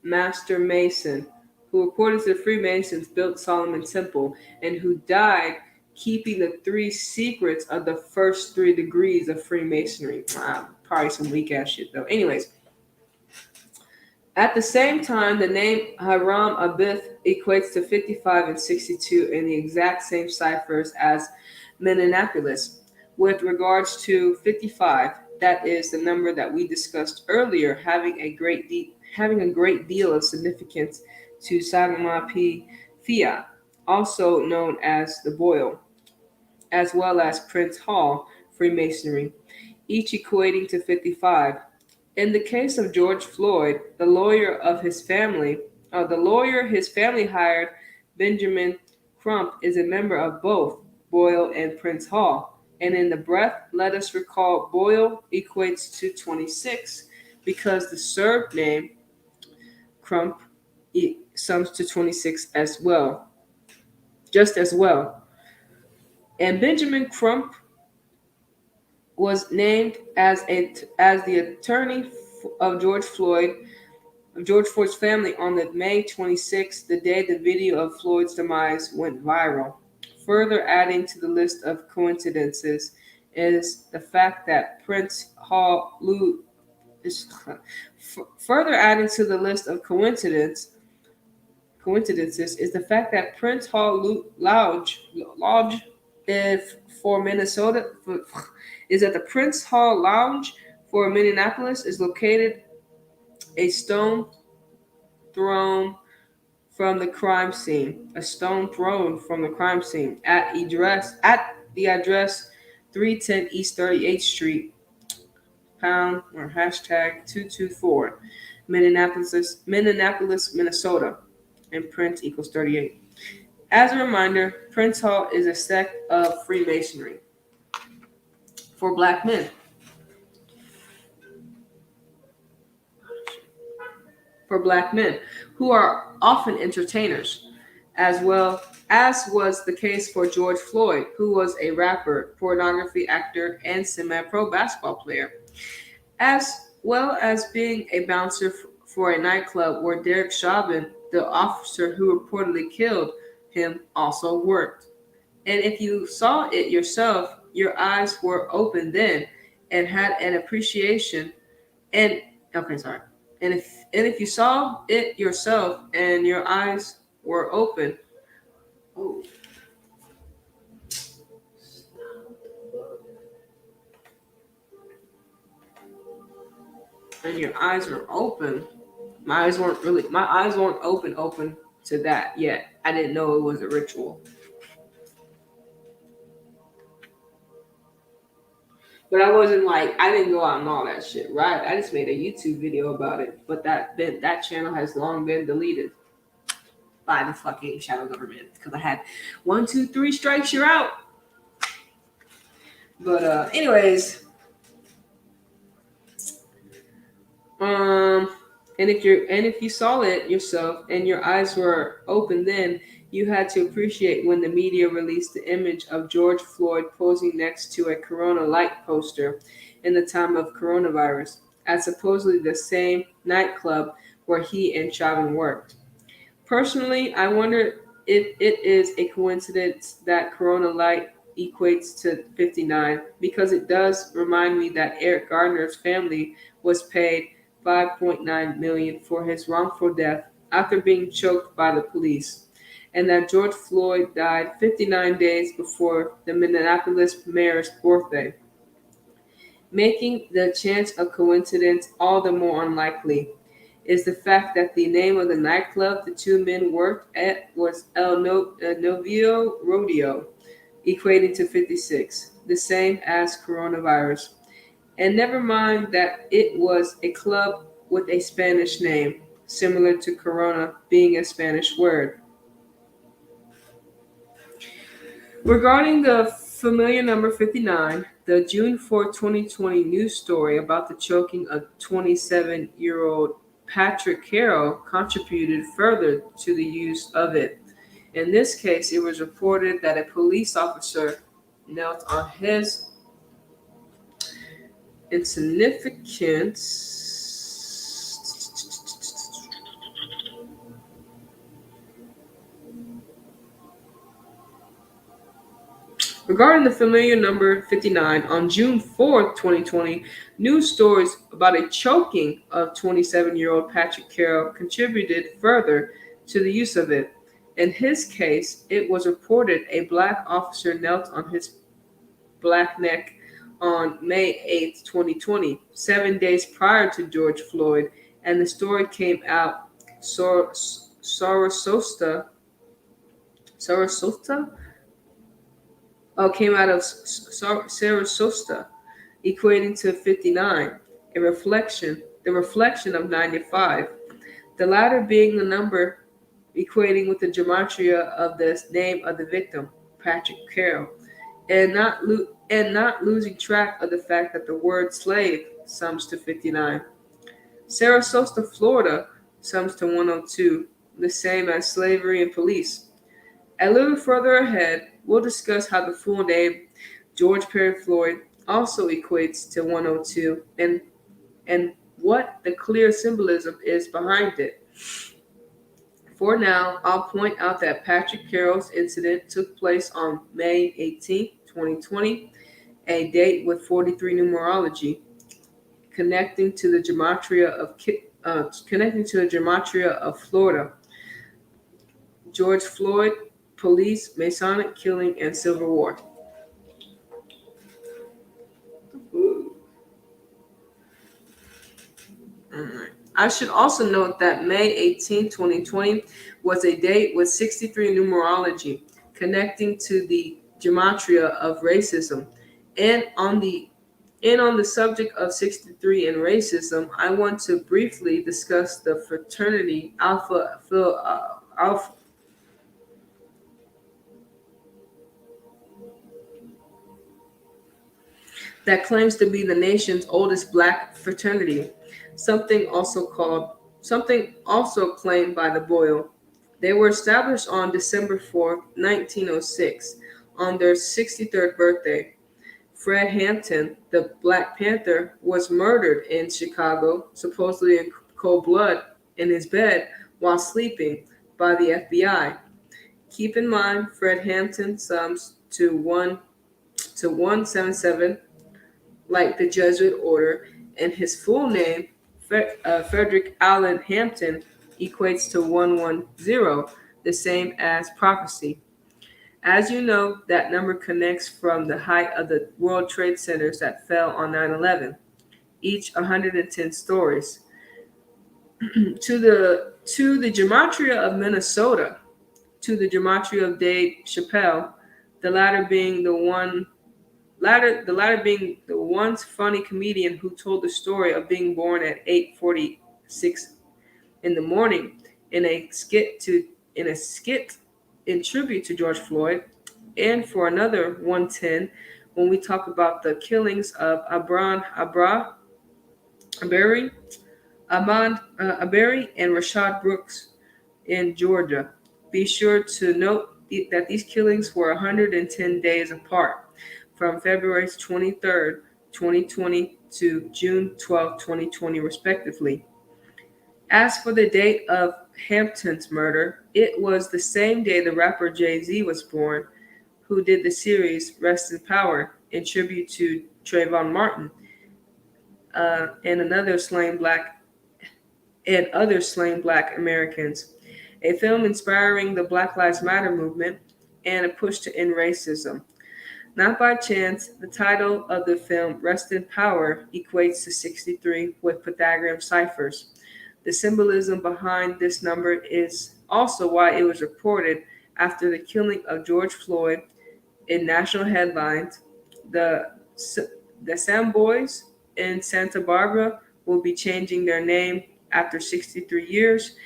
Master Mason, who according to the Freemasons built Solomon Temple and who died keeping the 3 secrets of the first 3 degrees of Freemasonry. Probably some weak ass shit though. Anyways, at the same time, the name Hiram Abiff equates to 55 and 62 in the exact same ciphers as Minneapolis. With regards to 55, that is the number that we discussed earlier, having a great deal of significance to Sagama P. Fia, also known as the Boyle, as well as Prince Hall Freemasonry, each equating to 55. In the case of George Floyd, the lawyer his family hired, Benjamin Crump, is a member of both Boyle and Prince Hall. And in the breath, let us recall Boyle equates to 26 because the served name Crump sums to 26 as well, just as well. And Benjamin Crump was named as the attorney of George Floyd's family on the May 26th, the day the video of Floyd's demise went viral. Further adding to the list of coincidences is the fact that Prince Hall Further adding to the list of coincidences is the fact that Prince Hall Lodge for Minnesota is that the Prince Hall Lounge for Minneapolis is located a stone thrown from the crime scene. At the address 310 East 38th Street, pound or hashtag 224, Minneapolis, Minnesota, and Prince equals 38. As a reminder, Prince Hall is a sect of Freemasonry for black men. Who are often entertainers, as well as was the case for George Floyd, who was a rapper, pornography actor, and semi-pro basketball player, as well as being a bouncer for a nightclub where Derek Chauvin, the officer who reportedly killed him, also worked. And if you saw it yourself, your eyes were open then and had an appreciation. And if you saw it yourself and your eyes were open, oh, and your eyes were open, my eyes weren't open to that yet. I didn't know it was a ritual. But I wasn't like, I didn't go out and all that shit, right? I just made a YouTube video about it. But that channel has long been deleted by the fucking shadow government because I had 1, 2, 3 strikes, you're out. But anyways, um, and if you saw it yourself and your eyes were open, then you had to appreciate when the media released the image of George Floyd posing next to a Corona Light poster in the time of coronavirus at supposedly the same nightclub where he and Chauvin worked. Personally, I wonder if it is a coincidence that Corona Light equates to 59 because it does remind me that Eric Gardner's family was paid 5.9 million for his wrongful death after being choked by the police, and that George Floyd died 59 days before the Minneapolis mayor's birthday, making the chance of coincidence all the more unlikely is the fact that the name of the nightclub the two men worked at was Novio Rodeo, equating to 56, the same as coronavirus. And never mind that it was a club with a Spanish name, similar to Corona being a Spanish word. Regarding the familiar number 59, the June 4, 2020 news story about the choking of 27-year-old Patrick Carroll contributed further to the use of it. In this case, it was reported that a police officer knelt on his insignificance. Regarding the familiar number 59, on June 4th, 2020, news stories about a choking of 27-year-old Patrick Carroll contributed further to the use of it. In his case, it was reported a black officer knelt on his black neck on May 8th, 2020, 7 days prior to George Floyd, and the story came out Sarasota? Oh, came out of Sarasota, equating to 59, the reflection of 95, the latter being the number equating with the gematria of the name of the victim, Patrick Carroll, and not losing track of the fact that the word slave sums to 59. Sarasota, Florida sums to 102, the same as slavery and police. A little further ahead, we'll discuss how the full name, George Perry Floyd, also equates to 102 and what the clear symbolism is behind it. For now, I'll point out that Patrick Carroll's incident took place on May 18, 2020, a date with 43 numerology, connecting to the gematria of Florida. George Floyd, police, Masonic killing, and Civil War. Ooh. All right. I should also note that May 18, 2020 was a date with 63 numerology, connecting to the gematria of racism. And on the subject of 63 and racism, I want to briefly discuss the fraternity Alpha that claims to be the nation's oldest black fraternity, something also claimed by the Boyle. They were established on December 4, 1906, on their 63rd birthday. Fred Hampton, the Black Panther, was murdered in Chicago, supposedly in cold blood, in his bed while sleeping by the FBI. Keep in mind, Fred Hampton sums to 177, like the Jesuit order, and his full name, Frederick Allen Hampton equates to 110, the same as prophecy. As you know, that number connects from the height of the World Trade Centers that fell on 9/11, each 110 stories, to the Gematria of Minnesota, to the Gematria of Dave Chappelle, the latter being the latter being the once funny comedian who told the story of being born at 8:46 in the morning in a skit in tribute to George Floyd, and for another 110 when we talk about the killings of Abari, Abari and Rashad Brooks in Georgia. Be sure to note that these killings were 110 days apart, from February 23rd, 2020 to June 12, 2020, respectively. As for the date of Hampton's murder, it was the same day the rapper Jay-Z was born, who did the series Rest in Power in tribute to Trayvon Martin and other slain black Americans. A film inspiring the Black Lives Matter movement and a push to end racism. Not by chance, the title of the film, Rest in Power, equates to 63 with Pythagorean ciphers. The symbolism behind this number is also why it was reported after the killing of George Floyd in national headlines. The, the Sam Boys in Santa Barbara will be changing their name after 63 years,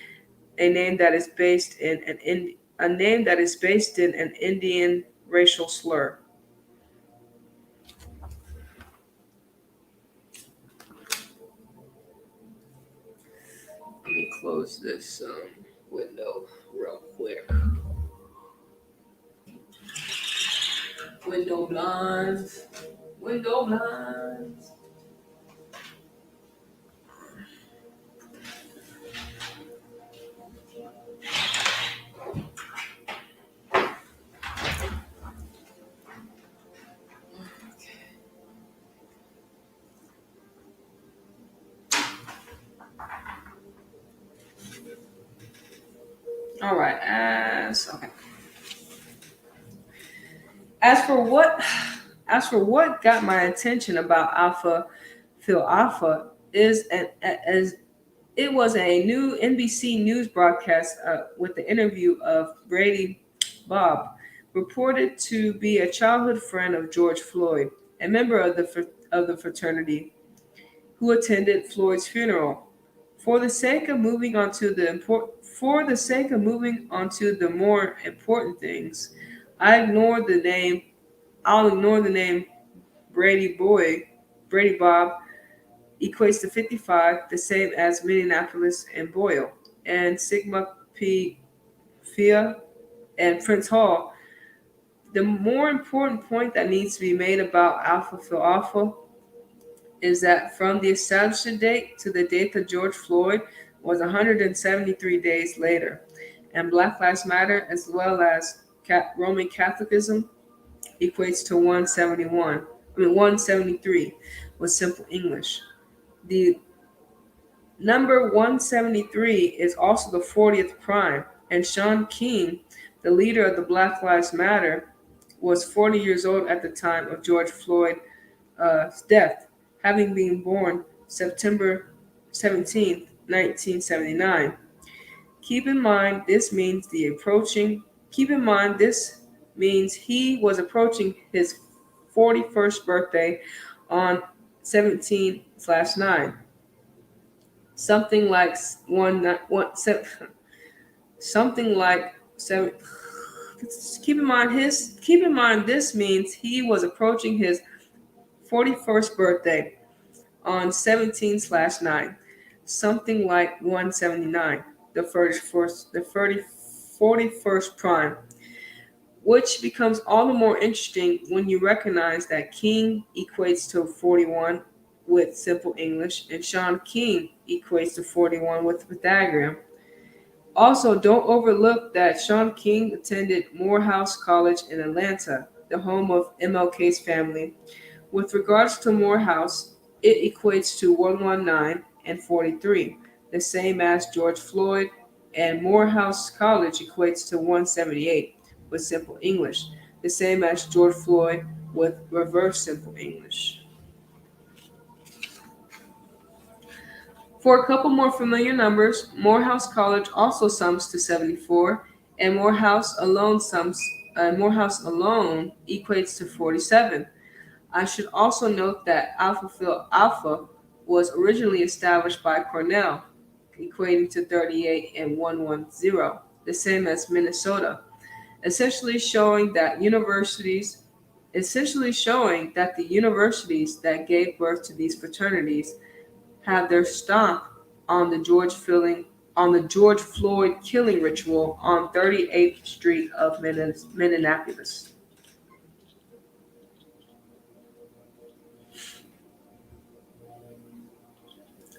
a name that is based in an Indian racial slur. Let me close this window real quick. Window blinds. Window blinds. All right. As for what got my attention about Alpha Phil Alpha as it was a new NBC News broadcast with the interview of Brady Bob, reported to be a childhood friend of George Floyd, a member of the fraternity, who attended Floyd's funeral. For the sake of moving on to the more important things, I'll ignore the name Brady Bob equates to 55, the same as Minneapolis and Boyle, and Sigma P Phia and Prince Hall. The more important point that needs to be made about Alpha Phi Alpha is that from the establishment date to the date of George Floyd was 173 days later, and Black Lives Matter, as well as Roman Catholicism, equates to 173 with simple English. The number 173 is also the 40th prime, and Shaun King, the leader of the Black Lives Matter, was 40 years old at the time of George Floyd's death, having been born September 17, 1979. Keep in mind this means he was approaching his 41st birthday on 17/9. Something like something like seven. Keep in mind this means he was approaching his 41st birthday on 17/9, something like 179, the 41st prime, which becomes all the more interesting when you recognize that King equates to 41 with simple English, and Shaun King equates to 41 with Pythagorean. Also, don't overlook that Shaun King attended Morehouse College in Atlanta, the home of MLK's family. With regards to Morehouse, it equates to 119, and 43, the same as George Floyd, and Morehouse College equates to 178 with simple English, the same as George Floyd with reverse simple English. For a couple more familiar numbers, Morehouse College also sums to 74, and Morehouse alone equates to 47. I should also note that Alpha Phi Alpha was originally established by Cornell, equating to 38 and 110, the same as Minnesota, essentially showing that the universities that gave birth to these fraternities have their stop on the George Floyd killing ritual on 38th Street of Minneapolis.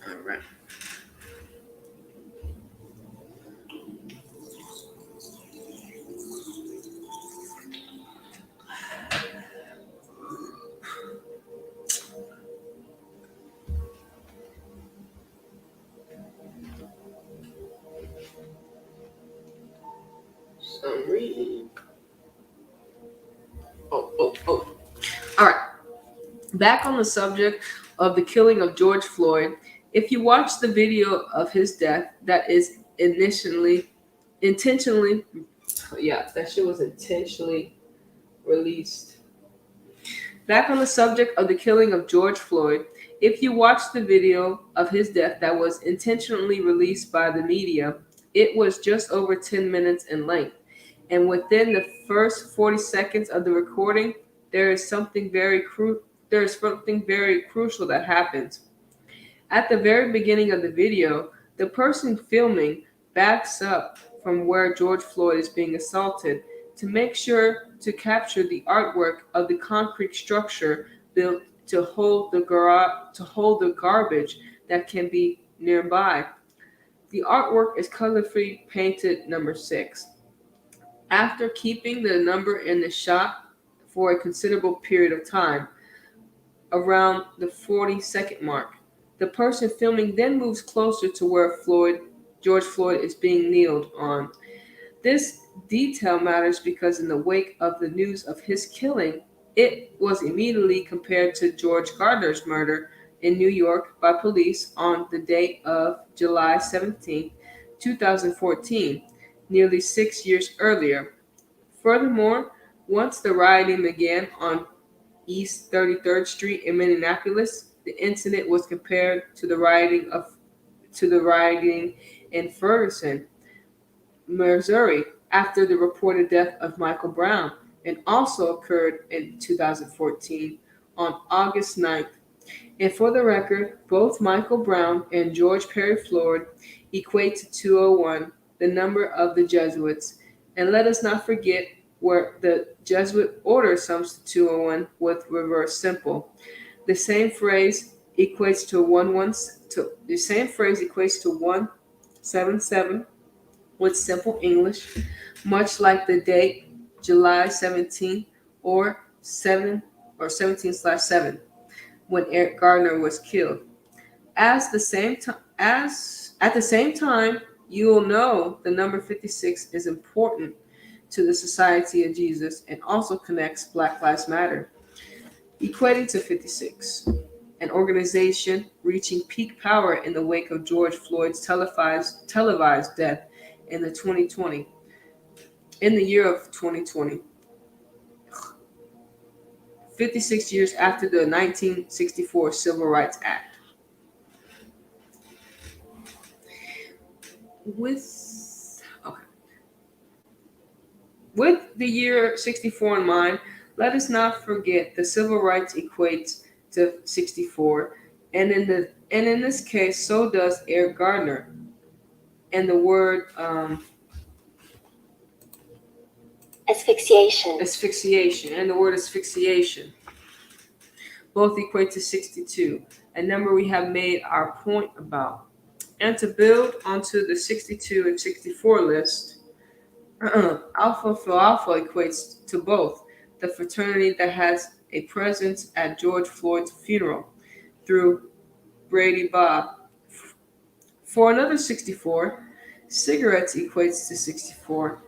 All right. So I'm reading. Oh. All right. Back on the subject of the killing of George Floyd, if you watch the video of his death that is intentionally, yeah, that shit was intentionally released. Back on the subject of the killing of George Floyd, if you watch the video of his death that was intentionally released by the media, it was just over 10 minutes in length. And within the first 40 seconds of the recording, there is something very crucial that happens. At the very beginning of the video, the person filming backs up from where George Floyd is being assaulted to make sure to capture the artwork of the concrete structure built to hold the garbage that can be nearby. The artwork is colorfully painted number 6. After keeping the number in the shot for a considerable period of time, around the 40-second mark, the person filming then moves closer to where George Floyd is being kneeled on. This detail matters because in the wake of the news of his killing, it was immediately compared to George Gardner's murder in New York by police on the date of July 17, 2014, nearly 6 years earlier. Furthermore, once the rioting began on East 33rd Street in Minneapolis, the incident was compared to the rioting in Ferguson, Missouri, after the reported death of Michael Brown, and also occurred in 2014 on August 9th. And for the record, both Michael Brown and George Perry Floyd equate to 201, the number of the Jesuits. And let us not forget where the Jesuit order sums to 201 with reverse simple. The same phrase equates to 177 with simple English, much like the date July 17 or 17/7 when Eric Gardner was killed. At the same time, you will know the number 56 is important to the Society of Jesus and also connects Black Lives Matter, equating to 56, an organization reaching peak power in the wake of George Floyd's televised death in the year of 2020. 56 years after the 1964 Civil Rights Act. With the year 64 in mind, let us not forget the civil rights equates to 64, and in this case, so does Eric Gardner. And the word asphyxiation, and the word asphyxiation both equate to 62, a number we have made our point about. And to build onto the 62 and 64 list, Alpha Phi Alpha equates to both, the fraternity that has a presence at George Floyd's funeral, through Brady Bob For another 64, cigarettes equates to 64.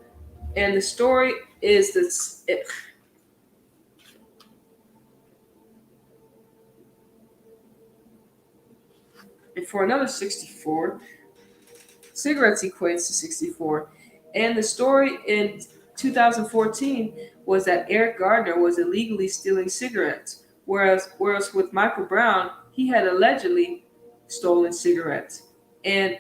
And the story is that for another 64, cigarettes equates to 64. And the story in 2014 was that Eric Gardner was illegally stealing cigarettes, whereas with Michael Brown, he had allegedly stolen cigarettes. And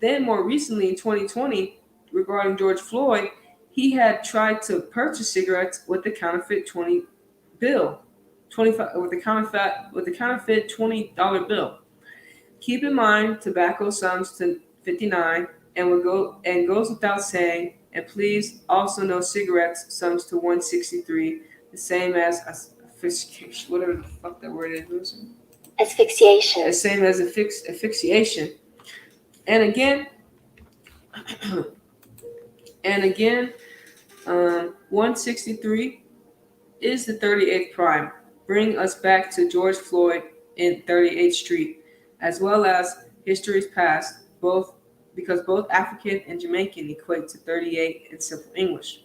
then more recently in 2020, regarding George Floyd, he had tried to purchase cigarettes with the counterfeit 20 bill, 25 with the counterfeit $20 bill. Keep in mind, tobacco sums to 59 and goes without saying. And please also know cigarettes sums to 163, the same as asphyxiation, whatever the fuck that word is. Asphyxiation. The same as asphyxiation. And again, 163 is the 38th prime. Bring us back to George Floyd in 38th Street, as well as history's past, because both African and Jamaican equate to 38 in simple English.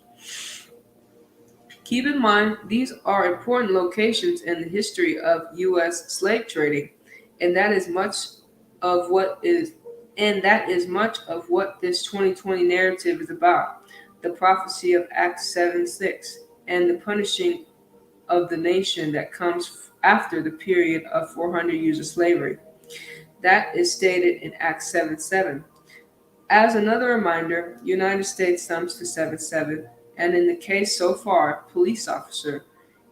Keep in mind, these are important locations in the history of U.S. slave trading, and that is much of what this 2020 narrative is about. The prophecy of Acts 7:6 and the punishing of the nation that comes after the period of 400 years of slavery. That is stated in Acts 7:7. As another reminder, United States sums to 77, and in the case so far, police officer.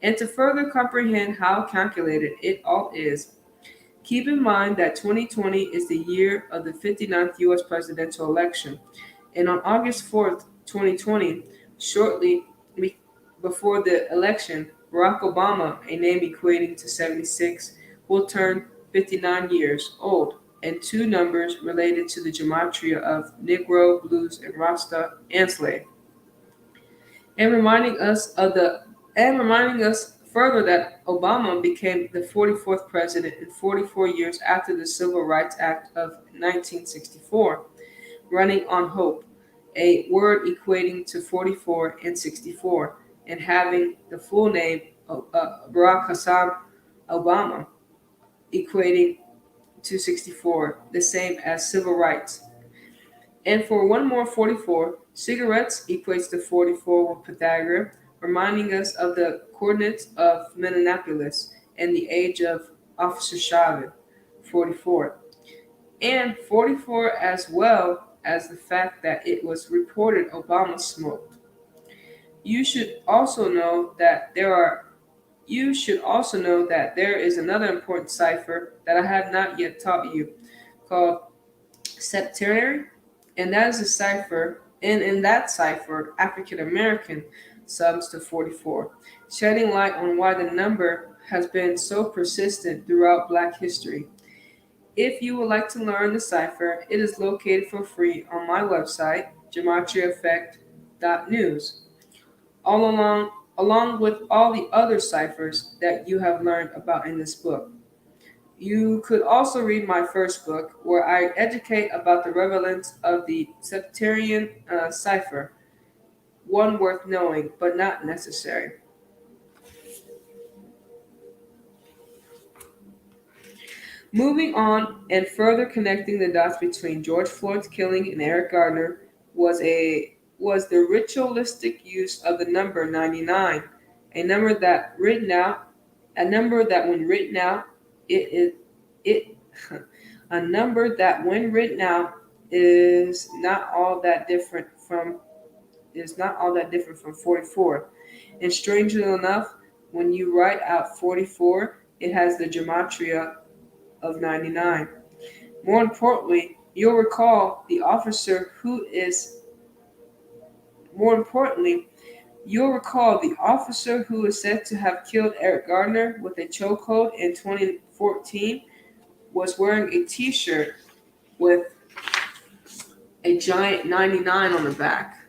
And to further comprehend how calculated it all is, keep in mind that 2020 is the year of the 59th U.S. presidential election. And on August 4th, 2020, shortly before the election, Barack Obama, a name equating to 76, will turn 59 years old, and two numbers related to the Gematria of Negro, Blues, and Rasta and Slave. And reminding us further that Obama became the 44th president in 44 years after the Civil Rights Act of 1964, running on hope, a word equating to 44 and 64, and having the full name of Barack Hussein Obama, equating to 64, the same as civil rights. And for one more 44, cigarettes equates to 44 with Pythagoras, reminding us of the coordinates of Minneapolis and the age of Officer Chavez, 44. And 44 as well as the fact that it was reported Obama smoked. You should also know that there is another important cipher that I have not yet taught you, called septenary, and that is a cipher, and in that cipher, African American sums to 44, shedding light on why the number has been so persistent throughout Black history. If you would like to learn the cipher, it is located for free on my website, gematriaeffect.news. Along with all the other ciphers that you have learned about in this book. You could also read my first book, where I educate about the relevance of the septenarian cipher, one worth knowing, but not necessary. Moving on and further connecting the dots between George Floyd's killing and Eric Gardner was the ritualistic use of the number 99, a number that when written out it a number that when written out is not all that different from 44. And strangely enough, when you write out 44, it has the gematria of 99. More importantly, you'll recall the officer who is said to have killed Eric Gardner with a chokehold in 2014 was wearing a t-shirt with a giant 99 on the back.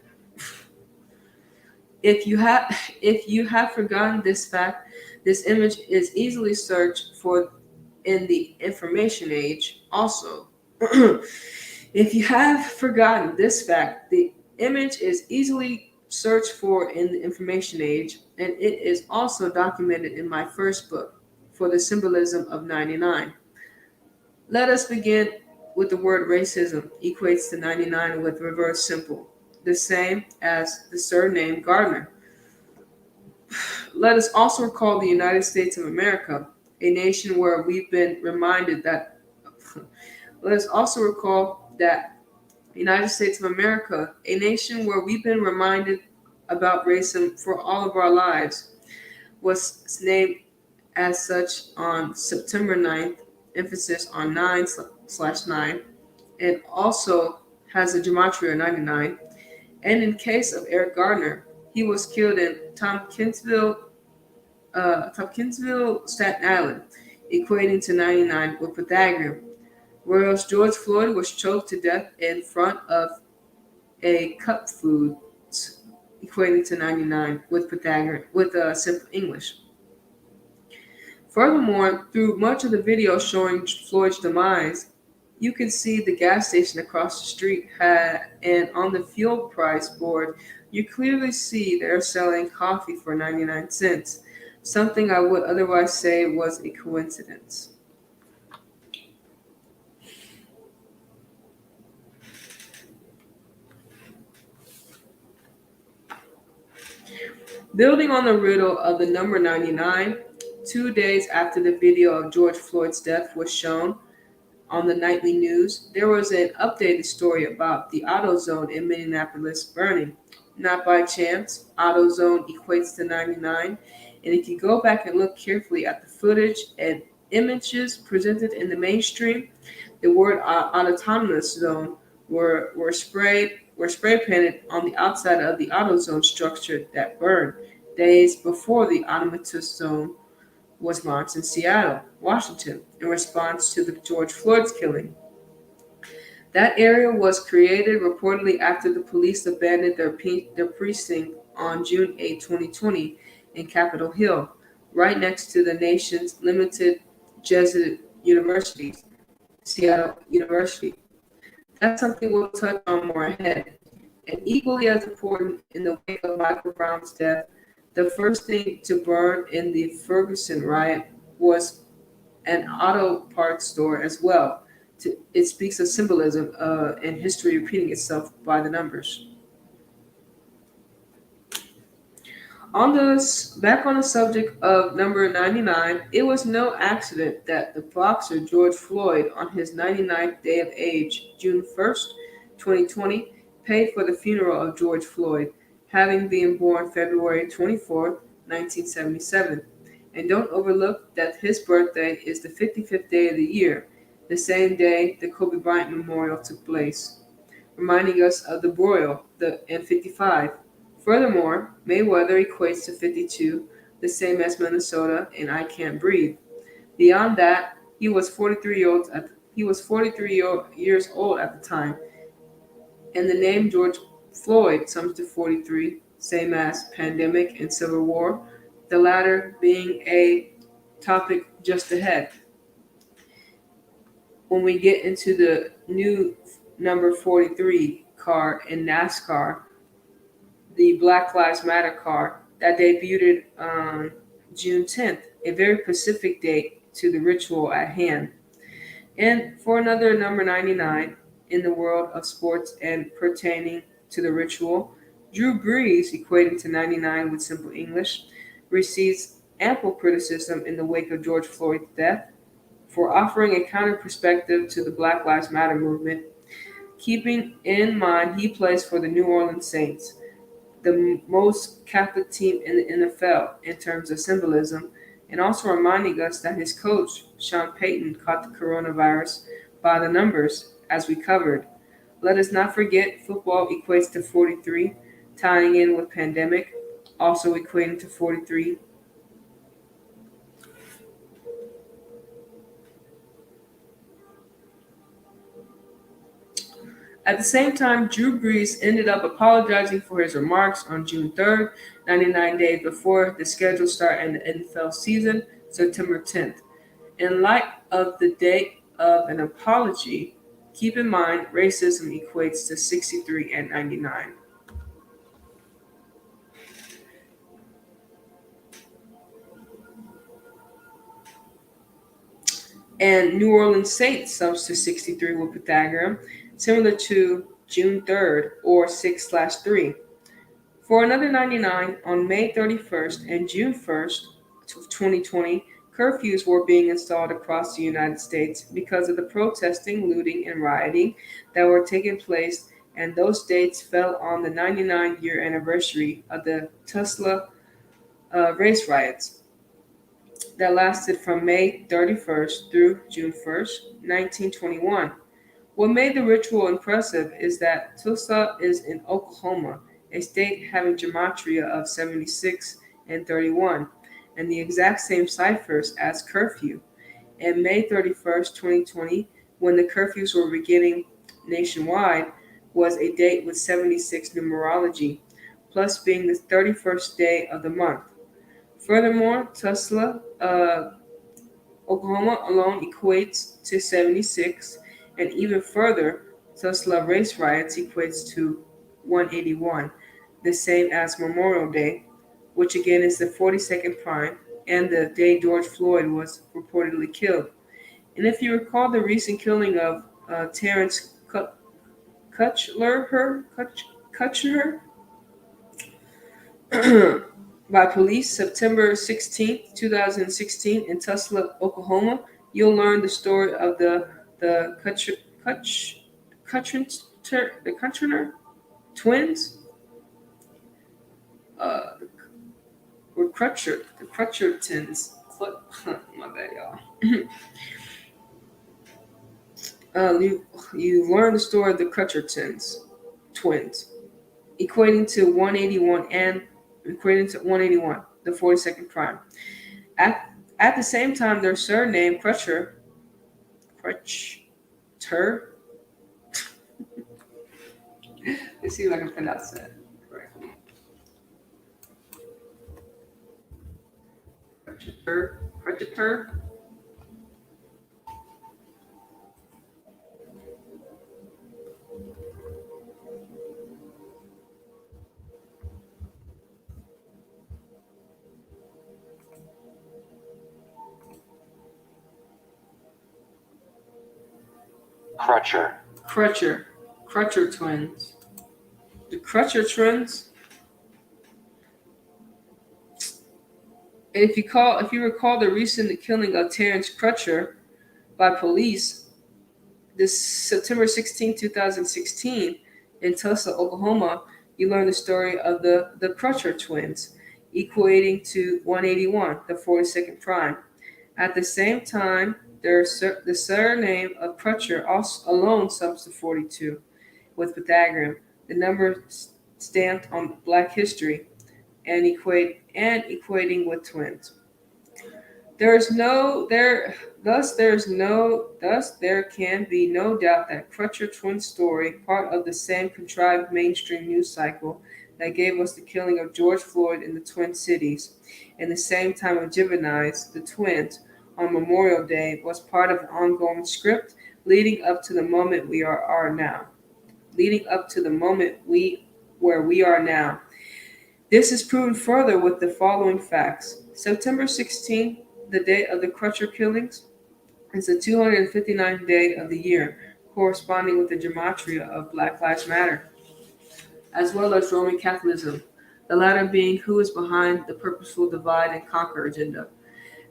If you have forgotten this fact, this image is easily searched for in the information age also. If you have forgotten this fact, the image is easily searched for in the information age, and it is also documented in my first book, For the Symbolism of 99. Let us begin with the word racism equates to 99 with reverse simple, the same as the surname Gardner. Let us also recall the United States of America, a nation where we've been reminded that. Let us also recall that the United States of America, a nation where we've been reminded about racism for all of our lives, was named as such on September 9th, emphasis on 9/9, and also has a Gematria 99. And in case of Eric Gardner, he was killed in Tompkinsville, Staten Island, equating to 99 with Pythagorean, whereas George Floyd was choked to death in front of a cup food, equating to 99 with Pythagorean with simple English. Furthermore, through much of the video showing Floyd's demise, you can see the gas station across the street and on the fuel price board, you clearly see they're selling coffee for 99 cents, something I would otherwise say was a coincidence. Building on the riddle of the number 99, 2 days after the video of George Floyd's death was shown on the nightly news, there was an updated story about the AutoZone in Minneapolis burning. Not by chance, AutoZone equates to 99, and if you go back and look carefully at the footage and images presented in the mainstream, the word autonomous zone were spray painted on the outside of the AutoZone structure that burned days before the Anitas zone was launched in Seattle, Washington, in response to the George Floyd's killing. That area was created reportedly after the police abandoned their precinct on June 8, 2020, in Capitol Hill, right next to the nation's limited Jesuit universities, Seattle University. That's something we'll touch on more ahead. And equally as important, in the wake of Michael Brown's death, the first thing to burn in the Ferguson riot was an auto parts store as well. It speaks of symbolism and history repeating itself by the numbers. Back on the subject of number 99, it was no accident that the boxer George Floyd, on his 99th day of age, June 1st, 2020, paid for the funeral of George Floyd, having been born February 24th, 1977. And don't overlook that his birthday is the 55th day of the year, the same day the Kobe Bryant Memorial took place, reminding us of the Broil, and 55. Furthermore, Mayweather equates to 52, the same as Minnesota and I Can't Breathe. Beyond that, he was 43 years old at the time, and the name George Floyd sums to 43, same as pandemic and civil war, the latter being a topic just ahead. When we get into the new number 43 car in NASCAR, the Black Lives Matter car that debuted on June 10th, a very specific date to the ritual at hand. And for another number 99 in the world of sports and pertaining to the ritual, Drew Brees, equating to 99 with simple English, receives ample criticism in the wake of George Floyd's death for offering a counter perspective to the Black Lives Matter movement, keeping in mind he plays for the New Orleans Saints, the most Catholic team in the NFL in terms of symbolism, and also reminding us that his coach, Sean Payton, caught the coronavirus by the numbers, as we covered. Let us not forget football equates to 43, tying in with pandemic, also equating to 43. At the same time, Drew Brees ended up apologizing for his remarks on June 3rd, 99 days before the scheduled start in the NFL season, September 10th. In light of the date of an apology, Keep in mind, racism equates to 63 and 99. And New Orleans Saint sums to 63 with Pythagorean, similar to June 3rd or 6/3. For another 99, on May 31st and June 1st, 2020, curfews were being installed across the United States because of the protesting, looting, and rioting that were taking place, and those dates fell on the 99-year anniversary of the Tulsa race riots that lasted from May 31st through June 1st, 1921. What made the ritual impressive is that Tulsa is in Oklahoma, a state having gematria of 76 and 31, and the exact same ciphers as curfew. And May 31st, 2020, when the curfews were beginning nationwide, was a date with 76 numerology, plus being the 31st day of the month. Furthermore, Tulsa, Oklahoma alone equates to 76, and even further, Tulsa race riots equates to 181, the same as Memorial Day, which again is the 42nd prime, and the day George Floyd was reportedly killed. And if you recall the recent killing of Terrence Kutcher by police September 16, 2016 in Tulsa, Oklahoma, you'll learn the story of the Kutcher twins, uh, or the Crutchertons. My bad, y'all. You learn the story of the Crutchertons twins, equating to 181 and equating to 181, the 42nd prime. At the same time, their surname Crutcher, let's see if I can pronounce that correctly. Crutcher. Crutcher twins. The Crutcher twins. And if you recall the recent killing of Terrence Crutcher by police, this September 16, 2016, in Tulsa, Oklahoma, you learn the story of the Crutcher twins, equating to 181, the 42nd prime. At the same time, the surname of Crutcher also alone sums to 42, with Pythagorean, the number stamped on Black history, and equating with twins. There is no there thus there can be no doubt that Crutcher twin story, part of the same contrived mainstream news cycle that gave us the killing of George Floyd in the Twin Cities, and the same time of Gemini's, the twins, on Memorial Day, was part of an ongoing script leading up to the moment are now. Leading up to the moment where we are now. This is proven further with the following facts. September 16th, the day of the Crutcher killings, is the 259th day of the year, corresponding with the gematria of Black Lives Matter, as well as Roman Catholicism, the latter being who is behind the purposeful divide and conquer agenda.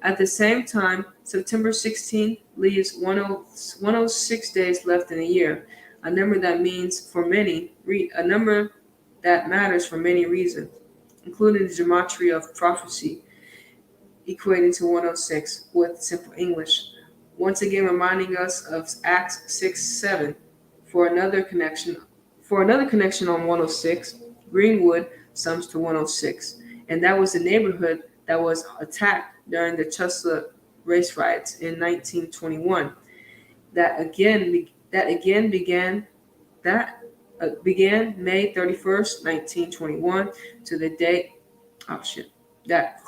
At the same time, September 16th leaves 106 days left in a year, a number that a number that matters for many reasons, including the gematria of prophecy, equating to 106 with simple English. Once again reminding us of Acts 6:7 for another connection. For another connection on 106, Greenwood sums to 106, and that was the neighborhood that was attacked during the Tulsa race riots in 1921. That began May 31st, 1921, to the day. Oh shit! That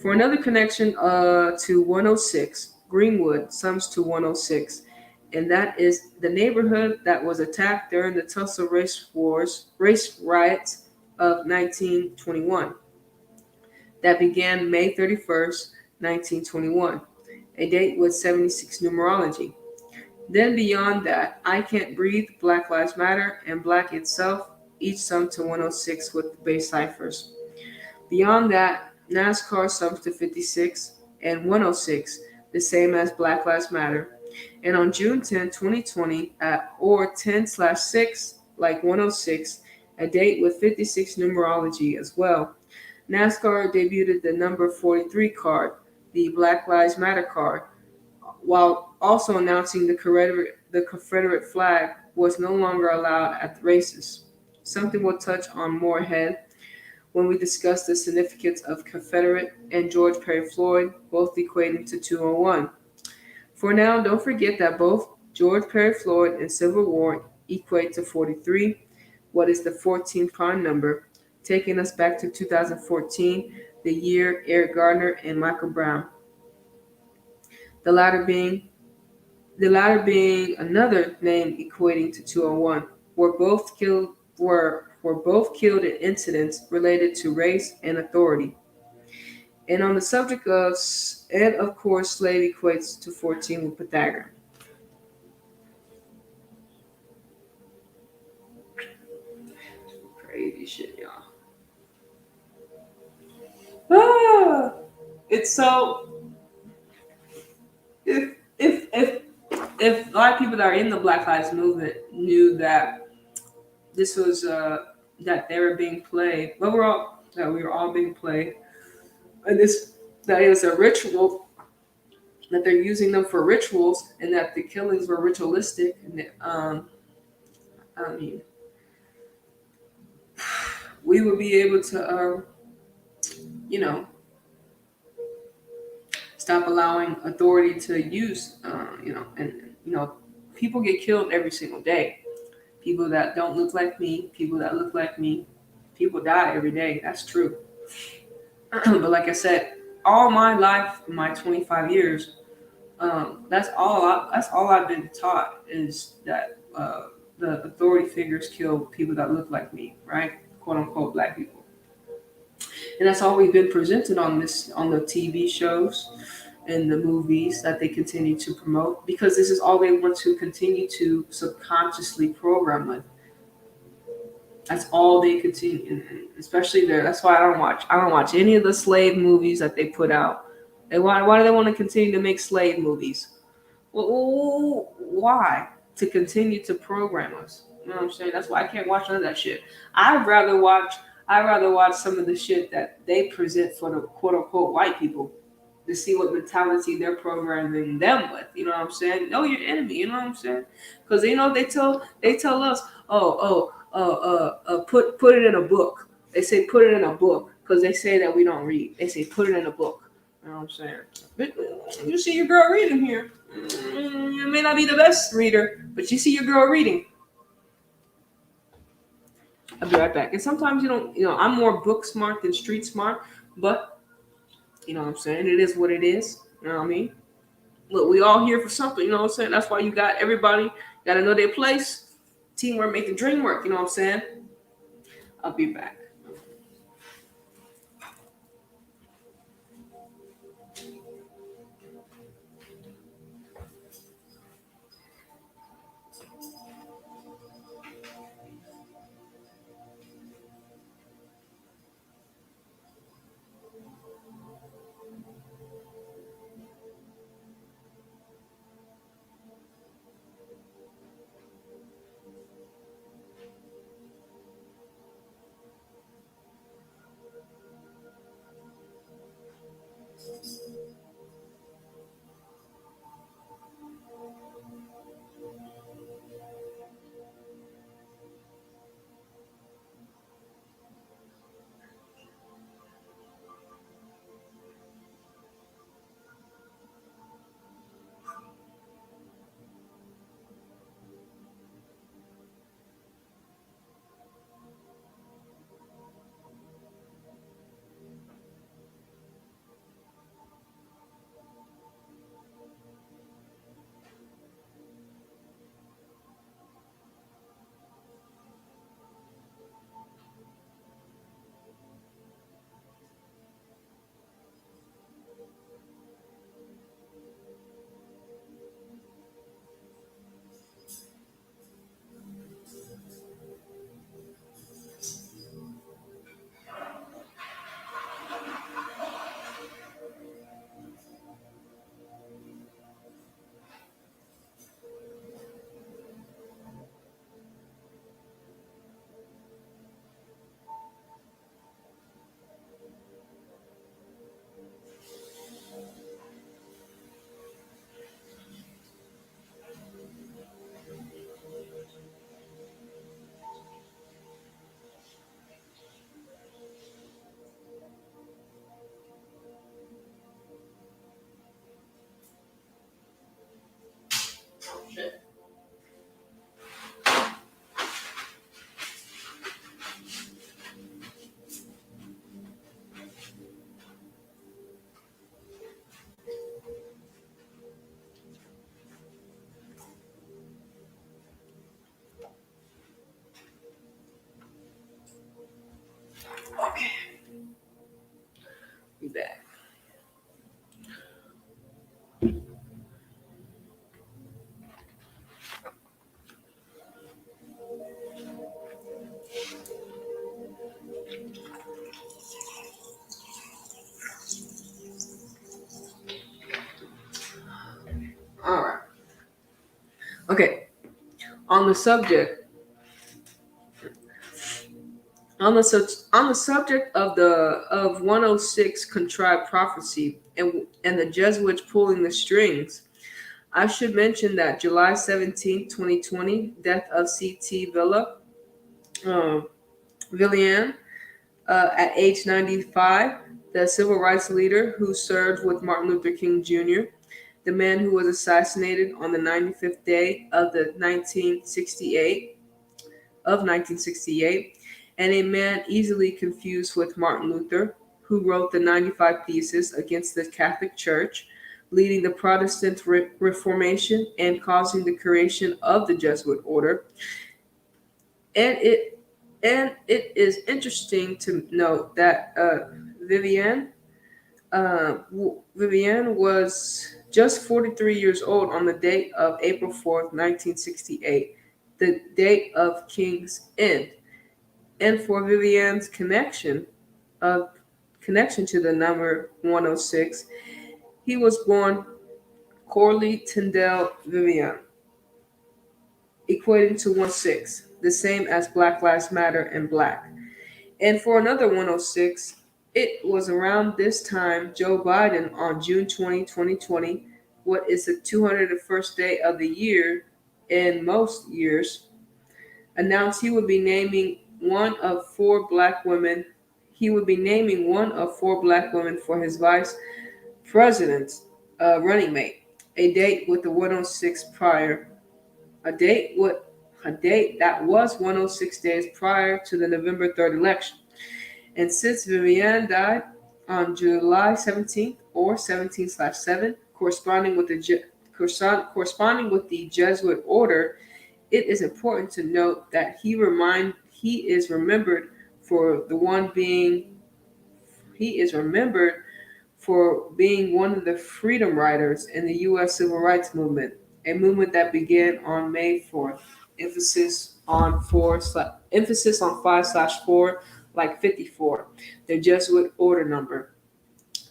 For another connection to 106, Greenwood sums to 106, and that is the neighborhood that was attacked during the Tulsa race riots of 1921 that began May 31st, 1921, a date with 76 numerology. Then beyond that, I Can't Breathe, Black Lives Matter, and Black Itself each sum to 106 with the base ciphers. Beyond that, NASCAR sums to 56 and 106, the same as Black Lives Matter. And on June 10, 2020, at or 10/6, like 106, a date with 56 numerology as well. NASCAR debuted the number 43 card, the Black Lives Matter card, while also announcing the Confederate flag was no longer allowed at the races. Something we'll touch on more ahead when we discuss the significance of Confederate and George Perry Floyd, both equating to 201. For now, don't forget that both George Perry Floyd and Civil War equate to 43, what is the 14th prime number, taking us back to 2014, the year Eric Gardner and Michael Brown. The latter being another name equating to 201, were both killed in incidents related to race and authority. And on the subject and of course, slave equates to 14 with Pythagoras. Crazy shit, y'all. It's so if a lot of people that are in the Black Lives Movement knew that this was that they were being played, but we were all being played, and that it was a ritual, that they're using them for rituals, and that the killings were ritualistic, and I mean, we would be able to you know stop allowing authority to use and people get killed every single day. People that don't look like me, people that look like me, people die every day. That's true. But like I said, all my life, my 25 years, that's all I've been taught is that the authority figures kill people that look like me, right? Quote unquote black people. And that's all we've been presented on the TV shows and the movies that they continue to promote, because this is all they want to continue to subconsciously program with. That's all they continue, and especially there. That's why I don't watch any of the slave movies that they put out. Why do they want to continue to make slave movies? Well, why? To continue to program us. You know what I'm saying? That's why I can't watch none of that shit. I'd rather watch some of the shit that they present for the quote unquote white people, to see what mentality they're programming them with. You know what I'm saying? Know your enemy. You know what I'm saying? Because they tell us, put it in a book. They say put it in a book because they say that we don't read. They say put it in a book. You know what I'm saying? But you see your girl reading here. You may not be the best reader, but you see your girl reading. I'll be right back. And sometimes I'm more book smart than street smart, but you know what I'm saying? It is what it is. You know what I mean? Look, we all here for something, you know what I'm saying? That's why you got everybody got to know their place. Teamwork make the dream work, you know what I'm saying? I'll be back. Okay, on the subject on the subject of the of 106 contrived prophecy and the Jesuits pulling the strings, I should mention that July 17th, 2020, death of C.T. uh, Villian at age 95, the civil rights leader who served with Martin Luther King Jr., the man who was assassinated on the 95th day of 1968, and a man easily confused with Martin Luther, who wrote the 95 Theses against the Catholic Church, leading the Protestant Reformation and causing the creation of the Jesuit order. And it is interesting to note that Vivian Vivian was just 43 years old on the date of April 4th, 1968, the date of King's End. And for Vivian's of connection to the number 106, he was born Corley Tyndale Vivian, equating to 106, the same as Black Lives Matter and Black. And for another 106, it was around this time Joe Biden on June 20, 2020, what is the 201st day of the year in most years, announced he would be naming one of four black women. He would be naming one of four black women for his vice president's running mate. A date with the 106 prior, a date with a date that was 106 days prior to the November 3rd election. And since Vivian died on July 17th or 17/7, corresponding with the Jesuit order, it is important to note that he is remembered for the one being he is remembered for being one of the freedom riders in the U.S. Civil Rights Movement, a movement that began on May 4th. Emphasis on 5/4, like 54, the Jesuit order number.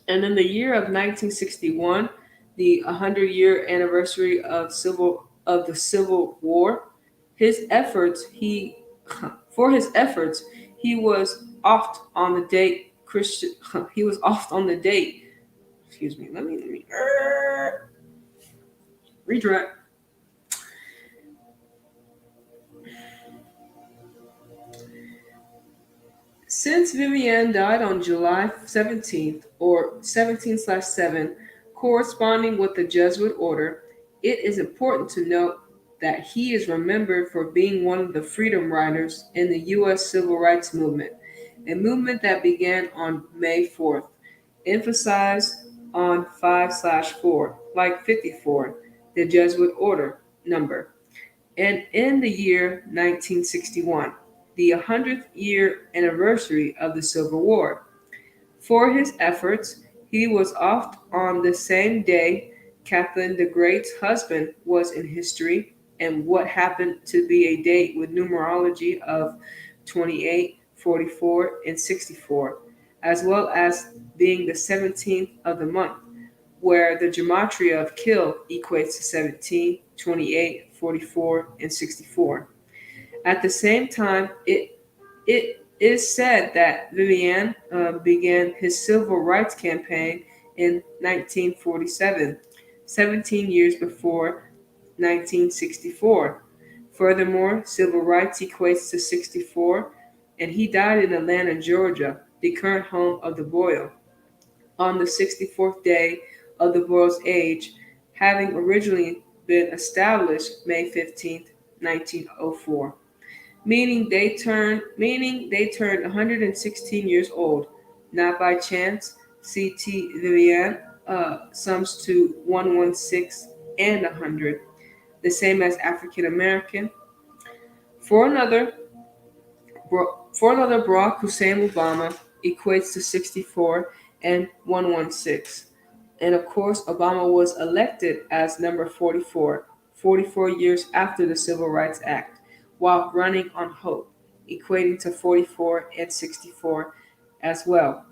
And in the year of 1961, the 100-year anniversary of the Civil War, his efforts he for his efforts he was oft on the date Christian he was oft on the date. Excuse me. Let me redirect. Since Vivian died on July 17th or 17/7, corresponding with the Jesuit order, it is important to note that he is remembered for being one of the freedom riders in the U.S. Civil Rights Movement, a movement that began on May 4th, emphasized on 5/4, like 54, the Jesuit order number. And in the year 1961, the 100th year anniversary of the Civil War. For his efforts, he was oft on the same day Catherine the Great's husband was in history, and what happened to be a date with numerology of 28, 44, and 64, as well as being the 17th of the month, where the Gematria of kill equates to 17, 28, 44, and 64. At the same time, it is said that Vivian began his civil rights campaign in 1947, 17 years before 1964. Furthermore, civil rights equates to 64, and he died in Atlanta, Georgia, the current home of the Boyle, on the 64th day of the Boyle's age, having originally been established May 15th, 1904. Meaning they turned 116 years old. Not by chance, CT Vivian sums to 116 and 100, the same as African American. For another, Barack Hussein Obama equates to 64 and 116. And of course, Obama was elected as number 44, 44 years after the Civil Rights Act, while running on hope, equating to 44 and 64 as well.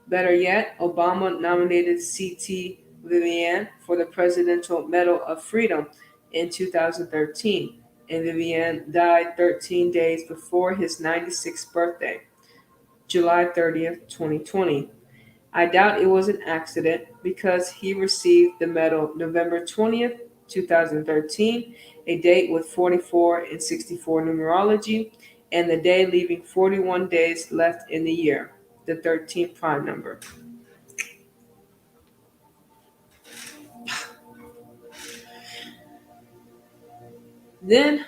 Better yet, Obama nominated C.T. Vivian for the Presidential Medal of Freedom in 2013, and Vivian died 13 days before his 96th birthday, July 30th, 2020. I doubt it was an accident because he received the medal November 20th, 2013, a date with 44 and 64 numerology, and the day leaving 41 days left in the year, the 13th prime number. Then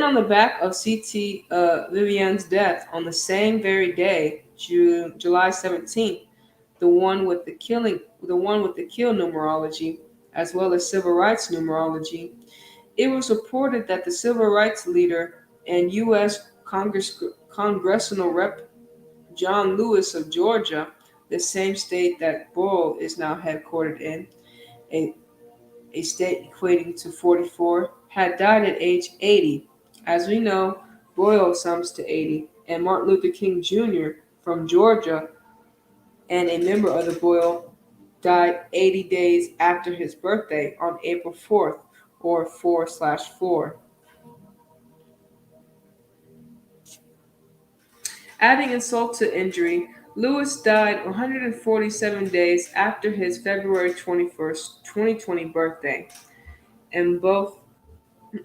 on the back of CT Vivian's death on the same very day, July 17th, the one with the kill numerology, as well as civil rights numerology, it was reported that the civil rights leader and U.S. Congressional Rep. John Lewis of Georgia, the same state that Boyle is now headquartered in, a, a state equating to 44, had died at age 80. As we know, Boyle sums to 80, and Martin Luther King Jr. from Georgia and a member of the Boyle died 80 days after his birthday on April 4th, or 4/4. Adding insult to injury, Lewis died 147 days after his February 21st, 2020 birthday, and both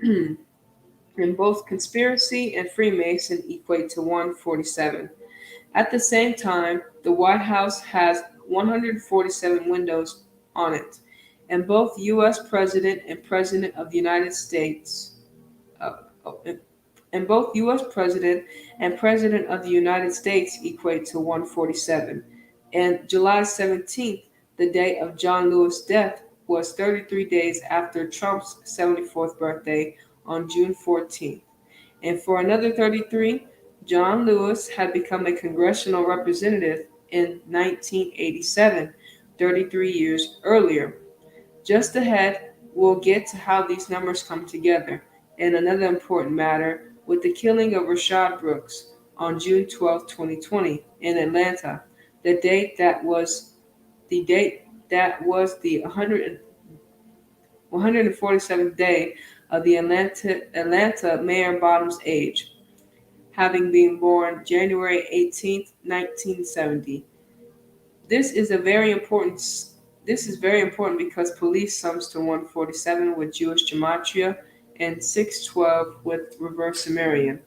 and both conspiracy and Freemason equate to 147. At the same time, the White House has 147 windows on it, and both U.S. President and President of the United States, uh, oh, and both U.S. President and President of the United States equate to 147. And July 17th, the day of John Lewis' death, was 33 days after Trump's 74th birthday on June 14th. And for another 33, John Lewis had become a congressional representative in 1987, 33 years earlier. Just ahead, we'll get to how these numbers come together. And another important matter with the killing of Rashad Brooks on June 12, 2020, in Atlanta, the date that was the 147th day of the Atlanta Mayor Bottom's age, having been born January 18th, 1970. This is a very important. This is very important because police sums to 147 with Jewish Gematria and 612 with reverse Sumerian,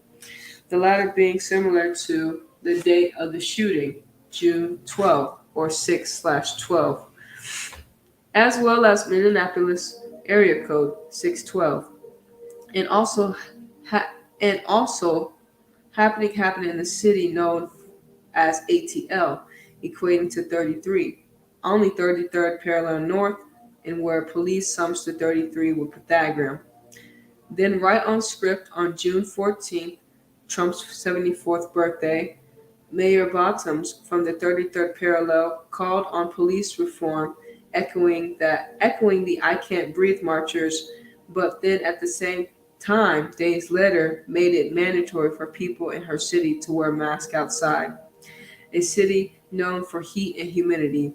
the latter being similar to the date of the shooting, June 12, or 6/12, as well as Minneapolis area code 612, and also happening in the city known as ATL, equating to 33, only 33rd parallel north, and where police sums to 33 with Pythagorean. Then, right on script on June 14th, Trump's 74th birthday, Mayor Bottoms from the 33rd parallel called on police reform, echoing the I Can't Breathe marchers, but then at the same time, days later, made it mandatory for people in her city to wear masks outside, a city known for heat and humidity.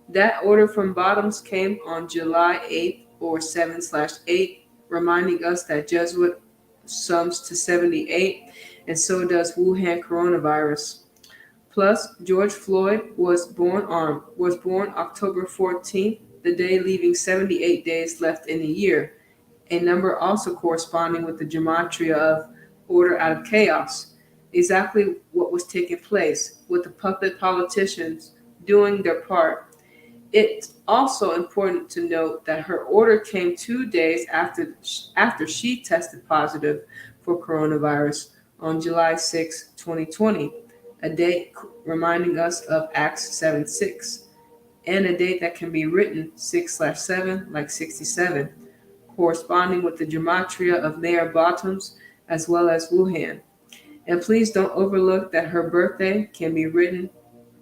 That order from Bottoms came on July 8th, or 7/8, reminding us that Jesuit sums to 78, and so does Wuhan coronavirus. Plus, George Floyd was born October 14th, the day leaving 78 days left in the year, a number also corresponding with the gematria of order out of chaos. Exactly what was taking place, with the puppet politicians doing their part. It's also important to note that her order came 2 days after she tested positive for coronavirus on July 6, 2020, a date reminding us of Acts 7:6, and a date that can be written 6/7 like 67, corresponding with the gematria of Mayor Bottoms as well as Wuhan. And please don't overlook that her birthday can be written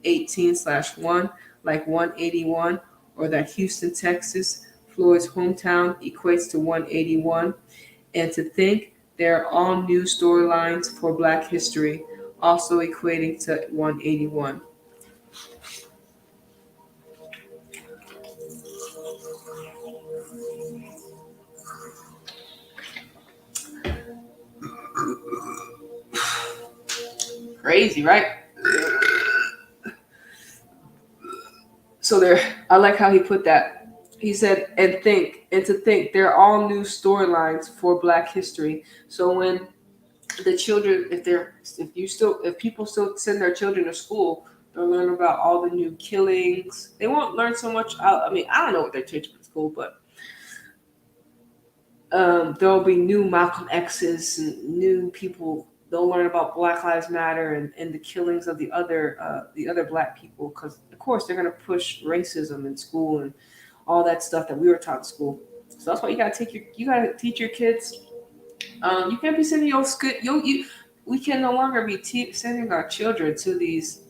18/1 like 181, or that Houston, Texas, Floyd's hometown, equates to 181. And to think there are all new storylines for Black history, also equating to 181. crazy, right? So there, I like how he put that. He said, and to think, they're all new storylines for Black history. So when the children, if people still send their children to school, they'll learn about all the new killings. They won't learn so much. I mean, I don't know what they're teaching in school, but there'll be new Malcolm X's and new people. They'll learn about Black Lives Matter and the killings of the other Black people, because of course they're gonna push racism in school and all that stuff that we were taught in school. So that's why you gotta teach your kids. You can't be sending we can no longer be sending our children to these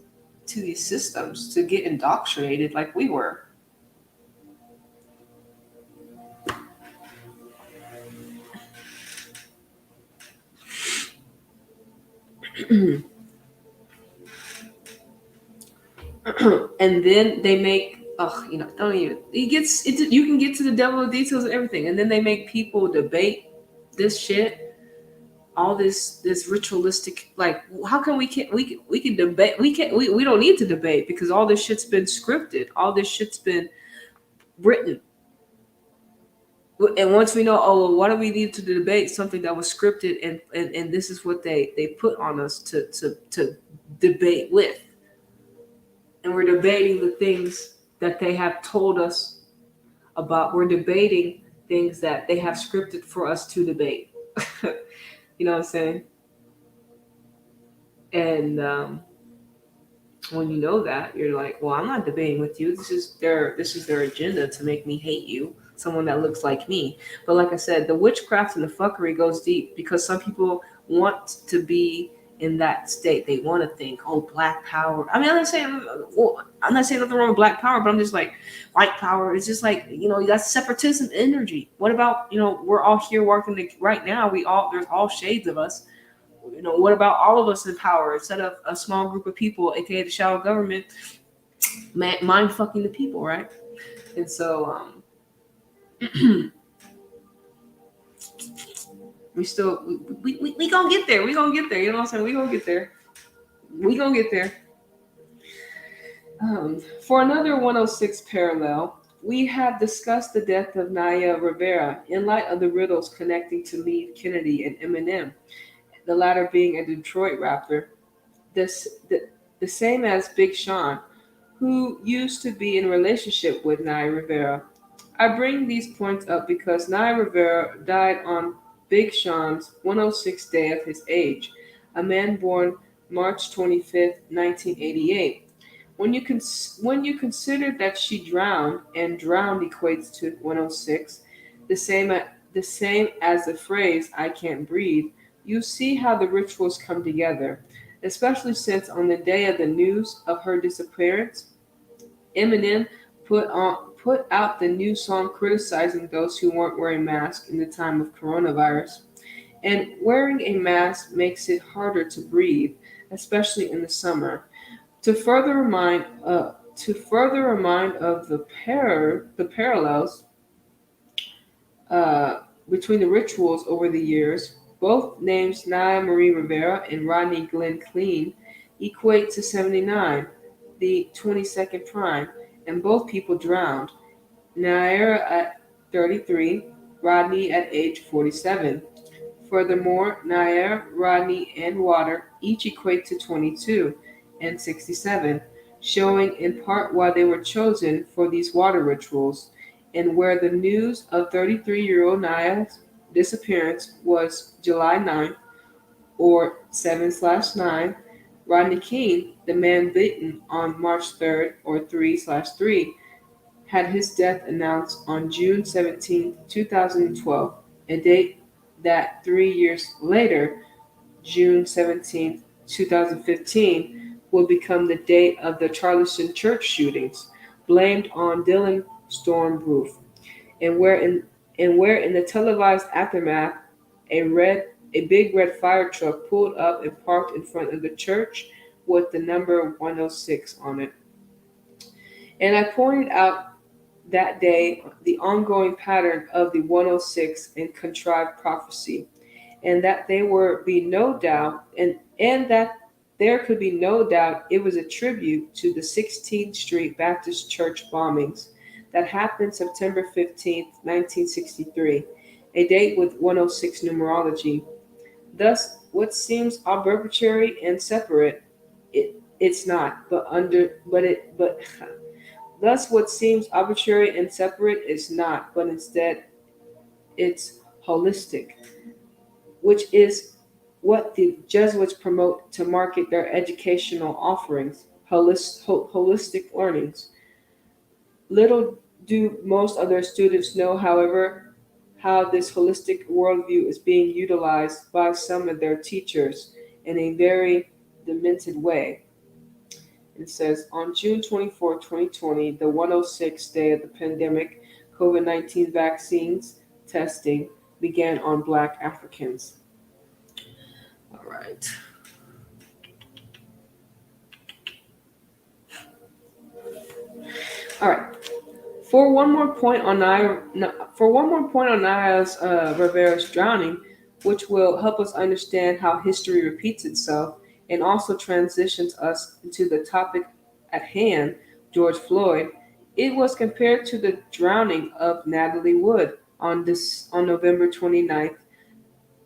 systems to get indoctrinated like we were. And then they make don't even you can get to the devil of details and everything, and then they make people debate this shit, all this ritualistic, like how can we can debate, we don't need to debate because all this shit's been scripted, all this shit's been written. And once we know, oh well, what do we need to debate something that was scripted, and this is what they put on us to debate with, and we're debating the things that they have told us about. We're debating things that they have scripted for us to debate. You know what I'm saying? And when you know that, you're like, well, I'm not debating with you. This is their agenda to make me hate you, someone that looks like me. But like I said, the witchcraft and the fuckery goes deep because some people want to be in that state. They want to think, oh, Black power. I mean, I'm not saying nothing wrong with Black power, but I'm just like, white power. It's just like, that's separatism energy. What about, we're all here working right now. There's all shades of us. What about all of us in power instead of a small group of people, aka the shadow government, mind fucking the people, right? And so, we gonna get there. We gonna get there. You know what I'm saying? We gonna get there. We gonna get there. For another 106 parallel, we have discussed the death of Naya Rivera in light of the riddles connecting to Lee Kennedy and Eminem, the latter being a Detroit rapper, the same as Big Sean, who used to be in a relationship with Naya Rivera. I bring these points up because Naya Rivera died on Big Sean's 106th day of his age, a man born March 25th, 1988. When you consider that she drowned, and drowned equates to 106, the same as the phrase "I can't breathe," you see how the rituals come together. Especially since on the day of the news of her disappearance, Eminem put out the new song criticizing those who weren't wearing masks in the time of coronavirus. And wearing a mask makes it harder to breathe, especially in the summer. To further remind of the parallels between the rituals over the years, both names Naya Marie Rivera and Rodney Glenn Clean equate to 79, the 22nd prime, and both people drowned. Naya at 33, Rodney at age 47. Furthermore, Naya, Rodney, and water each equate to 22 and 67, showing in part why they were chosen for these water rituals, and where the news of 33-year-old Naya's disappearance was July 9th, or 7/9, Rodney King, the man beaten on March 3rd, or 3/3, had his death announced on June 17, 2012, a date that 3 years later, June 17, 2015, will become the date of the Charleston church shootings, blamed on Dylan Stormbrook, and where in the televised aftermath, a big red fire truck pulled up and parked in front of the church with the number 106 on it. And I pointed out that day the ongoing pattern of the 106 and contrived prophecy, and that there would be no doubt, and that There could be no doubt it was a tribute to the 16th Street Baptist Church bombings that happened September 15th, 1963, a date with 106 numerology. Thus, what seems arbitrary and separate, it's not, but under, but it, but thus what seems arbitrary and separate is not, but instead it's holistic, which is what the Jesuits promote to market their educational offerings, holistic learnings. Little do most of their students know, however, how this holistic worldview is being utilized by some of their teachers in a very demented way. It says on June 24, 2020, the 106th day of the pandemic, COVID 19 vaccines testing began on Black Africans. All right. All right. For one more point on Naya's Rivera's drowning, which will help us understand how history repeats itself and also transitions us into the topic at hand, George Floyd, it was compared to the drowning of Natalie Wood on November 29th,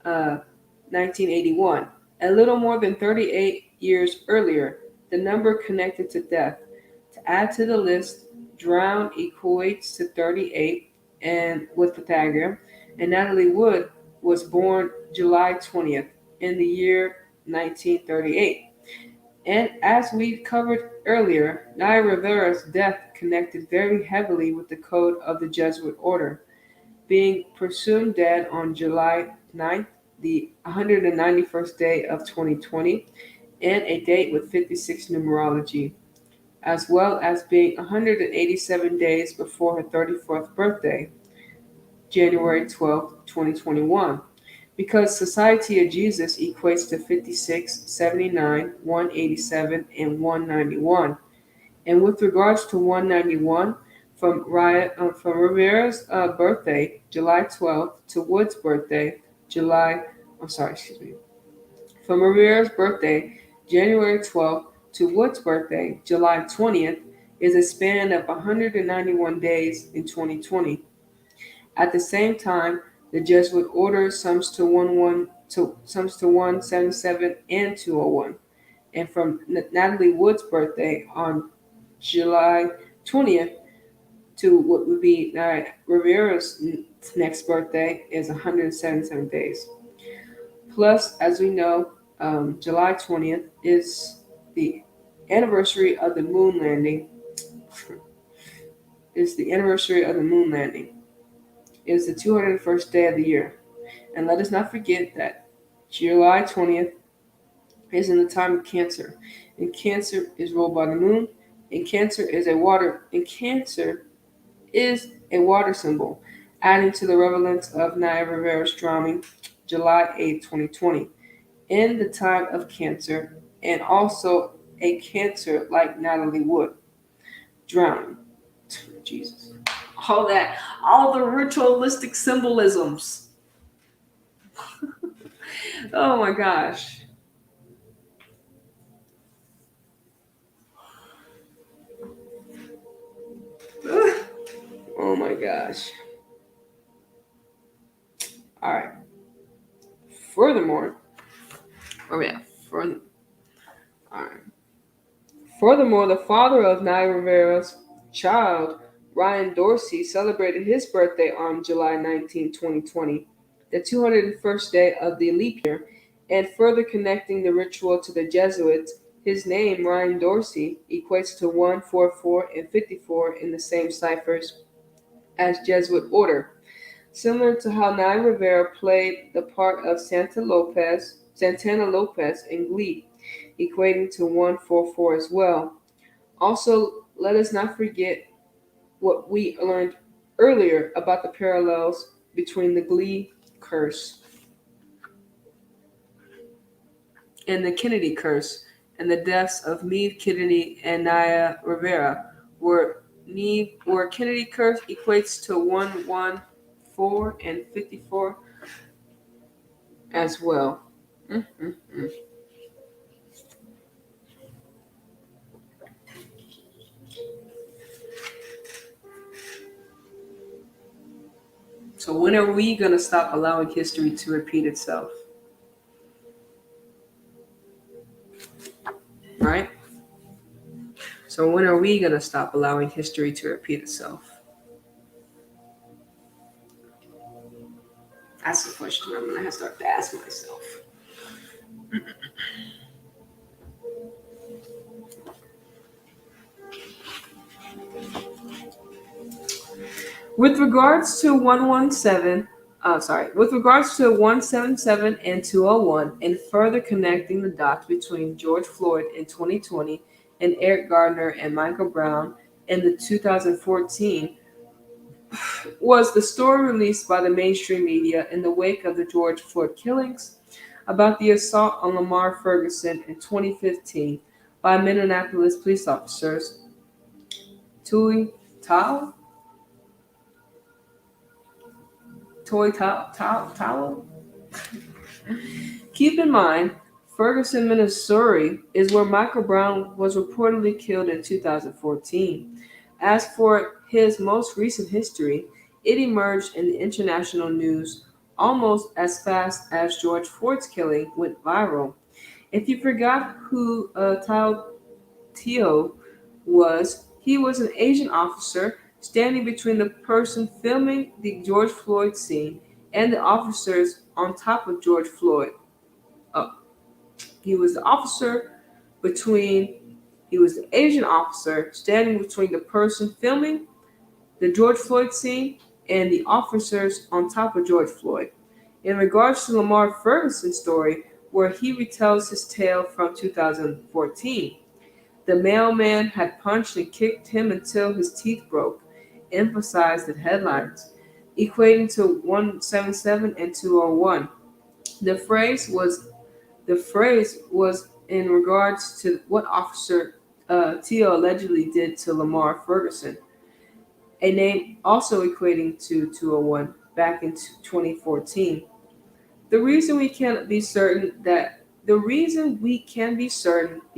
1981, a little more than 38 years earlier. The number connected to death. To add to the list, drown equates to 38 and with Pythagorean, and Natalie Wood was born July 20th in the year 1938. And as we covered earlier, Naya Rivera's death connected very heavily with the code of the Jesuit order, being presumed dead on July 9th, the 191st day of 2020, and a date with 56 numerology, as well as being 187 days before her 34th birthday, January 12th, 2021. Because Society of Jesus equates to 56, 79, 187, and 191. And with regards to 191, from Rivera's birthday, July 12th, to Wood's birthday, from Rivera's birthday, January 12th, to Wood's birthday, July 20th, is a span of 191 days in 2020. At the same time, the Jesuit order sums to 177 and 201. And from Natalie Wood's birthday on July 20th to what would be Rivera's next birthday is 177 days. Plus, as we know, July 20th is the anniversary of the moon landing. Is the anniversary of the moon landing. Is the 201st day of the year. And let us not forget that July 20th is in the time of Cancer. And Cancer is ruled by the moon. And Cancer is a water symbol, adding to the relevance of Naya Rivera's drowning July 8, 2020, in the time of Cancer, and also a Cancer like Natalie Wood drowning. Jesus. All the ritualistic symbolisms. Oh my gosh. Oh my gosh. All right. Furthermore, oh yeah. All right. Furthermore, the father of Naya Rivera's child, Ryan Dorsey, celebrated his birthday on July 19, 2020, the 201st day of the leap year, and further connecting the ritual to the Jesuits. His name, Ryan Dorsey, equates to 144 and 54 in the same ciphers as Jesuit order, similar to how Naya Rivera played the part of Santana Lopez in Glee, equating to 144 as well. Also, let us not forget what we learned earlier about the parallels between the Glee curse and the Kennedy curse and the deaths of Neve Kennedy and Naya Rivera, where Kennedy curse equates to 114 and 54 as well. Mm-hmm. So when are we gonna stop allowing history to repeat itself? Right? So when are we gonna stop allowing history to repeat itself? That's the question I'm gonna have to start to ask myself. With regards to 177 and 201, and further connecting the dots between George Floyd in 2020 and Eric Gardner and Michael Brown in the 2014, was the story released by the mainstream media in the wake of the George Floyd killings about the assault on Lamar Ferguson in 2015 by Minneapolis police officers Tui Tao, Tao. Keep in mind, Ferguson, Missouri is where Michael Brown was reportedly killed in 2014. As for his most recent history, it emerged in the international news almost as fast as George Floyd's killing went viral. If you forgot who Tao Tio was, he was an Asian officer standing between the person filming the George Floyd scene and the officers on top of George Floyd. Uh, he was the officer between, he was the Asian officer standing between the person filming the George Floyd scene and the officers on top of George Floyd. In regards to Lamar Ferguson's story, where he retells his tale from 2014, the mailman had punched and kicked him until his teeth broke, emphasized the headlines, equating to 177 and 201. The phrase was in regards to what Officer Teo allegedly did to Lamar Ferguson, a name also equating to 201 back in 2014. The reason we can be certain the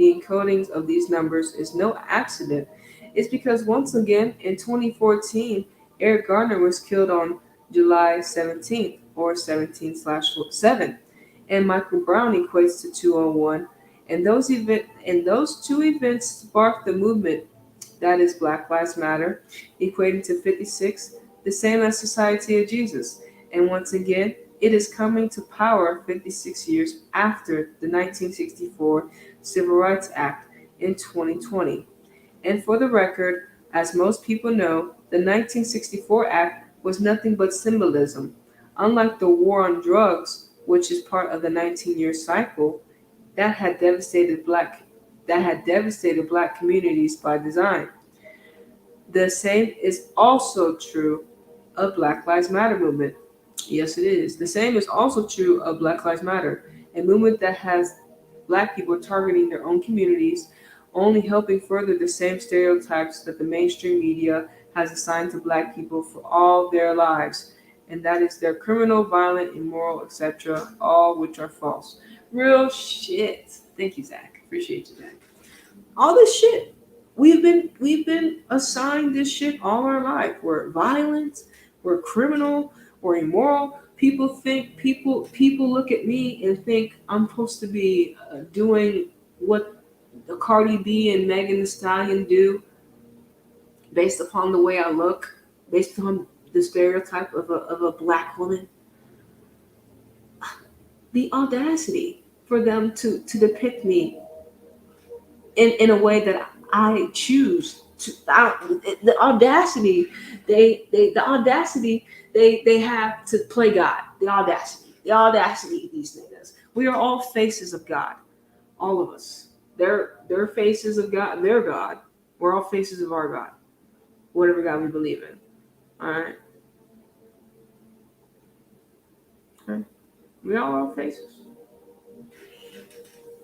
encodings of these numbers is no accident is because once again in 2014, Eric Gardner was killed on July 17th or 17/7, and Michael Brown equates to 201, and those two events sparked the movement that is Black Lives Matter, equating to 56, the same as Society of Jesus. And once again, it is coming to power 56 years after the 1964 Civil Rights Act in 2020. And for the record, as most people know, the 1964 Act was nothing but symbolism. Unlike the war on drugs, which is part of the 19-year cycle that had devastated black communities by design. The same is also true of Black Lives Matter movement. Yes, it is. The same is also true of Black Lives Matter, a movement that has black people targeting their own communities, only helping further the same stereotypes that the mainstream media has assigned to black people for all their lives, and that is their criminal, violent, immoral, etc., all which are false. Real shit. Thank you, Zach. Appreciate you, Zach. All this shit. We've been assigned this shit all our life. We're violent, we're criminal, we're immoral. People look at me and think I'm supposed to be doing what the Cardi B and Megan Thee Stallion do, based upon the way I look, based on the stereotype of a black woman. The audacity for them to depict me in a way that I choose to. The audacity they have to play God. The audacity of these niggas. We are all faces of God, all of us. They're faces of God. Their God. We're all faces of our God, whatever God we believe in. All right. Okay. We all are faces,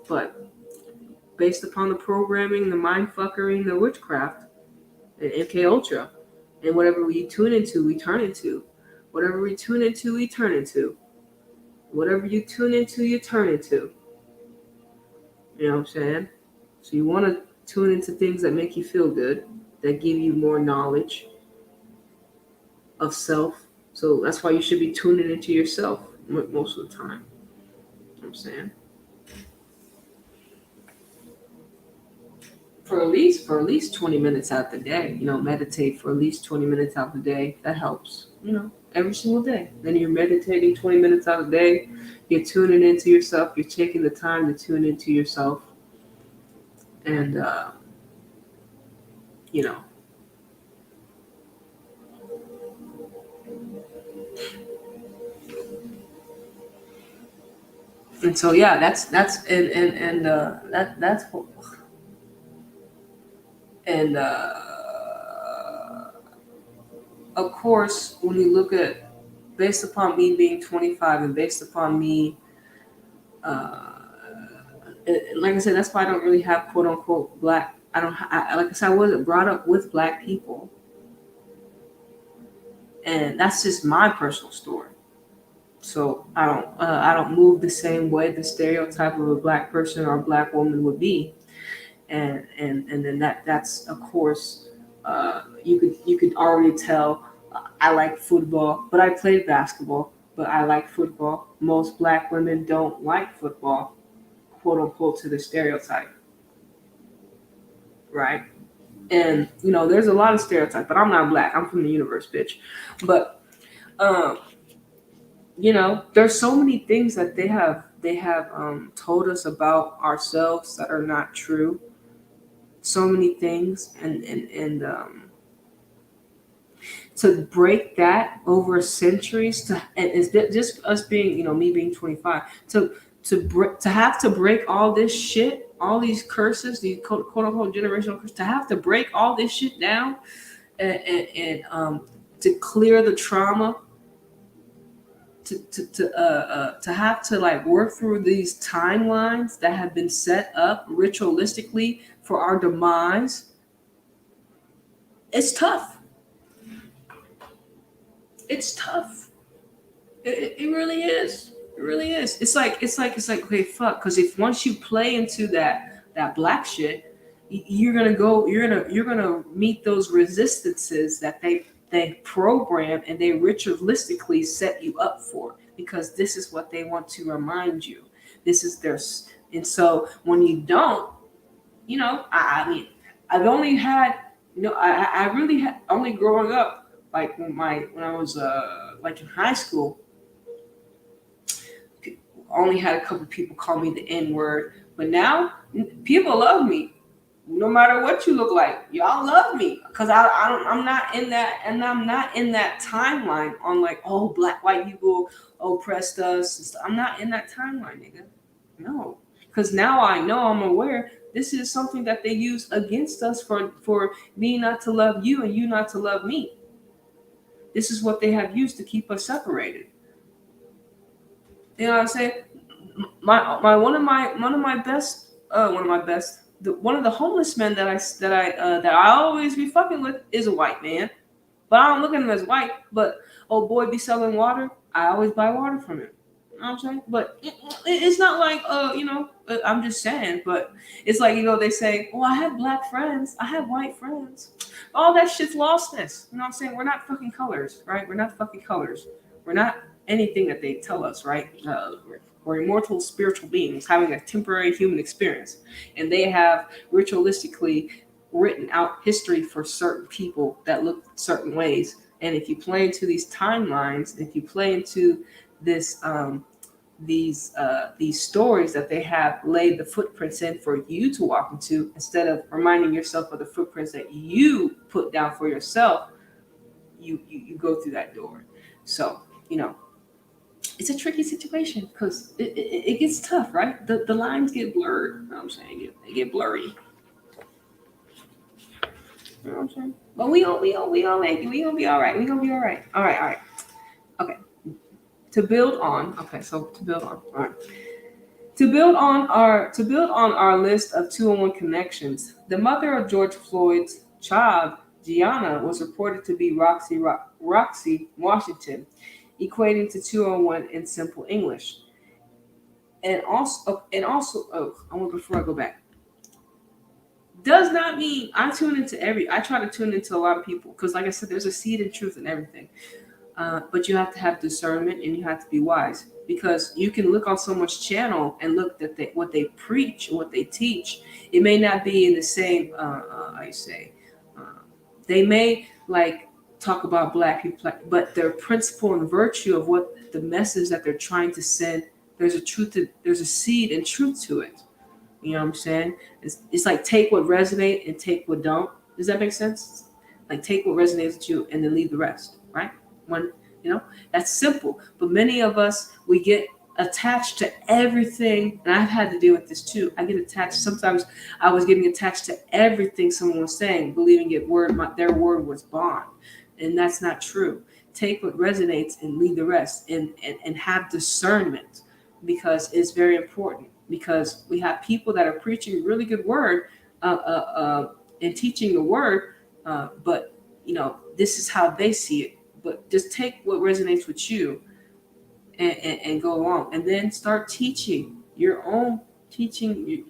but based upon the programming, the mind fuckery, the witchcraft, and MK Ultra, and whatever we tune into, we turn into. Whatever we tune into, we turn into. Whatever you tune into, you turn into. You know what I'm saying? So you want to tune into things that make you feel good, that give you more knowledge of self, So that's why you should be tuning into yourself most of the time. You know what I'm saying? For at least 20 minutes out the day, meditate for at least 20 minutes out the day. That helps, every single day. Then you're meditating 20 minutes out of the day. You're tuning into yourself. You're taking the time to tune into yourself. And, you know, and so, yeah, and of course, when you look at, based upon me being 25 and based upon me, uh, like I said, that's why I don't really have quote unquote black. Like I said, I wasn't brought up with black people, and that's just my personal story. So I don't move the same way the stereotype of a black person or a black woman would be, and then that's of course, you could already tell. I like football, but I played basketball. But I like football. Most black women don't like football, quote unquote, to the stereotype, right? And there's a lot of stereotypes, but I'm not black. I'm from the universe, bitch. But um, there's so many things that they have told us about ourselves that are not true. So many things, and to break that over centuries, and it's just us being, me being 25, to have to break all this shit, all these curses, these quote unquote generational curses, to have to break all this shit down, and to clear the trauma, to have to like work through these timelines that have been set up ritualistically for our demise. It's tough. It's tough. It really is. It really is. It's like okay, fuck. Because if once you play into that black shit, you're gonna meet those resistances that they program and they ritualistically set you up for, because this is what they want to remind you. This is their. And so when you don't, I mean, I've only had, I really had only growing up, like when I was like in high school, only had a couple people call me the N word. But now people love me, no matter what you look like. Y'all love me because I'm not in that, and I'm not in that timeline on like, oh, black white people oppressed us. I'm not in that timeline, nigga. No, because now I know, I'm aware. This is something that they use against us for me not to love you and you not to love me. This is what they have used to keep us separated. You know what I'm saying? One of my best one of the homeless men that I always be fucking with is a white man, but I don't look at him as white. But oh boy, be selling water. I always buy water from him. You know what I'm saying? But it's not like I'm just saying. But it's like, they say, oh, I have black friends, I have white friends. All that shit's lostness. You know what I'm saying? We're not fucking colors, right? We're not fucking colors. We're not anything that they tell us, right? We're immortal spiritual beings having a temporary human experience, and they have ritualistically written out history for certain people that look certain ways. And if you play into these timelines, if you play into this these stories that they have laid the footprints in for you to walk into, instead of reminding yourself of the footprints that you put down for yourself, you go through that door. So it's a tricky situation because it gets tough, right? The lines get blurred. You know what I'm saying? They get blurry. You know what I'm saying? But we gonna make it. We gonna be all right. We gonna be all right. All right. Okay. To build on. Okay. So to build on. All right. To build on our list of 201 connections, the mother of George Floyd's child, Gianna, was reported to be Roxy Washington, equating to 201 in simple English. And also, before I go back, does not mean I try to tune into a lot of people, because like I said, there's a seed in truth in everything. But you have to have discernment and you have to be wise, because you can look on someone's channel and look at what they preach, what they teach. It may not be in the same. Uh, they may like talk about black people, but their principle and virtue of what the message that they're trying to send. There's a seed and truth to it. You know what I'm saying? It's like take what resonate and take what don't. Does that make sense? Like take what resonates with you and then leave the rest, right? When you know that's simple. But many of us we get attached to everything, and I've had to deal with this too. I get attached. Sometimes I was getting attached to everything someone was saying, believing their word was bond, and that's not true. Take what resonates and leave the rest, and have discernment, because it's very important. Because we have people that are preaching really good word, and teaching the word, but this is how they see it. But just take what resonates with you, and go along, and then start teaching your own teaching,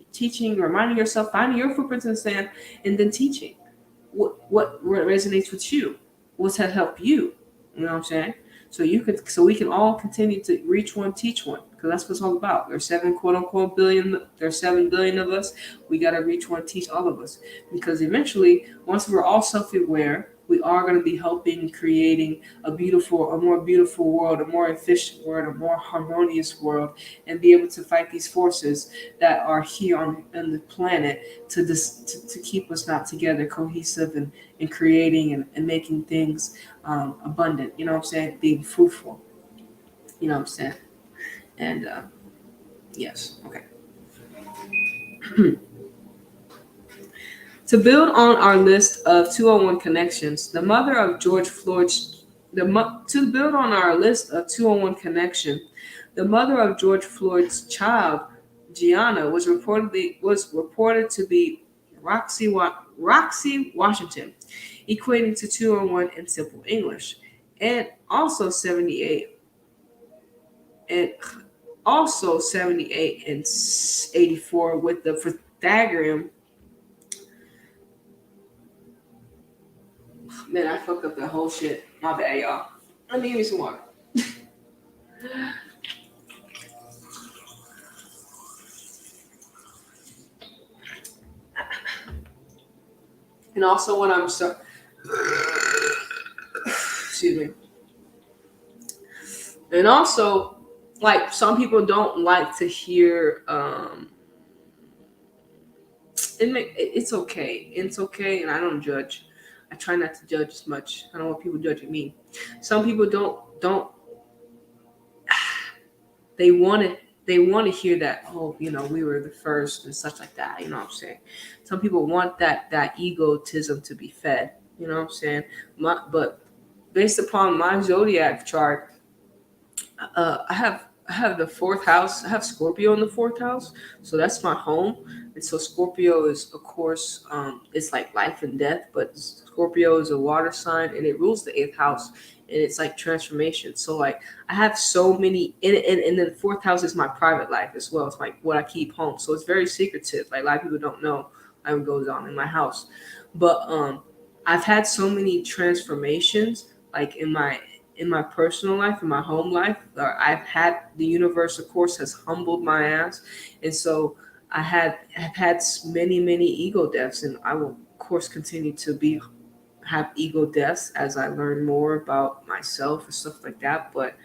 reminding yourself, finding your footprints in the sand, and then teaching what resonates with you, what's to help you. You know what I'm saying? So we can all continue to reach one, teach one, because that's what it's all about. There's 7 quote unquote billion. There's 7 billion of us. We got to reach one, teach all of us, because eventually, once we're all self-aware, we are going to be helping and creating a more beautiful world, a more efficient world, a more harmonious world, and be able to fight these forces that are here on the planet to keep us not together, cohesive, and creating and making things abundant. You know what I'm saying? Being fruitful. You know what I'm saying? And yes, okay. To build on our list of 201 connections, the mother of George Floyd's to build on our list of 201 connection, the mother of George Floyd's child, Gianna, was reported to be Roxy Washington, equating to 201 in simple English, and also 78 and 84 with the Pythagorean. Man, I fucked up that whole shit. My bad, y'all. Let me give me some water. And also when I'm excuse me. And also, like, some people don't like to hear it's okay. It's okay, and I don't judge. I try not to judge as much. I don't want people judging me. Some people don't they want to hear that, oh, we were the first and such like that. You know what I'm saying? Some people want that egotism to be fed. You know what I'm saying? But based upon my zodiac chart, I have the fourth house. I have Scorpio in the fourth house, so that's my home. And so Scorpio is, of course, it's like life and death. But Scorpio is a water sign, and it rules the eighth house, and it's like transformation. So like I have so many, and then the fourth house is my private life as well. It's like what I keep home, so it's very secretive. Like a lot of people don't know what goes on in my house, but I've had so many transformations, like in my personal life, in my home life. I've had, the universe, of course, has humbled my ass, and so have had many ego deaths, and I will, of course, continue to have ego deaths as I learn more about myself and stuff like that. But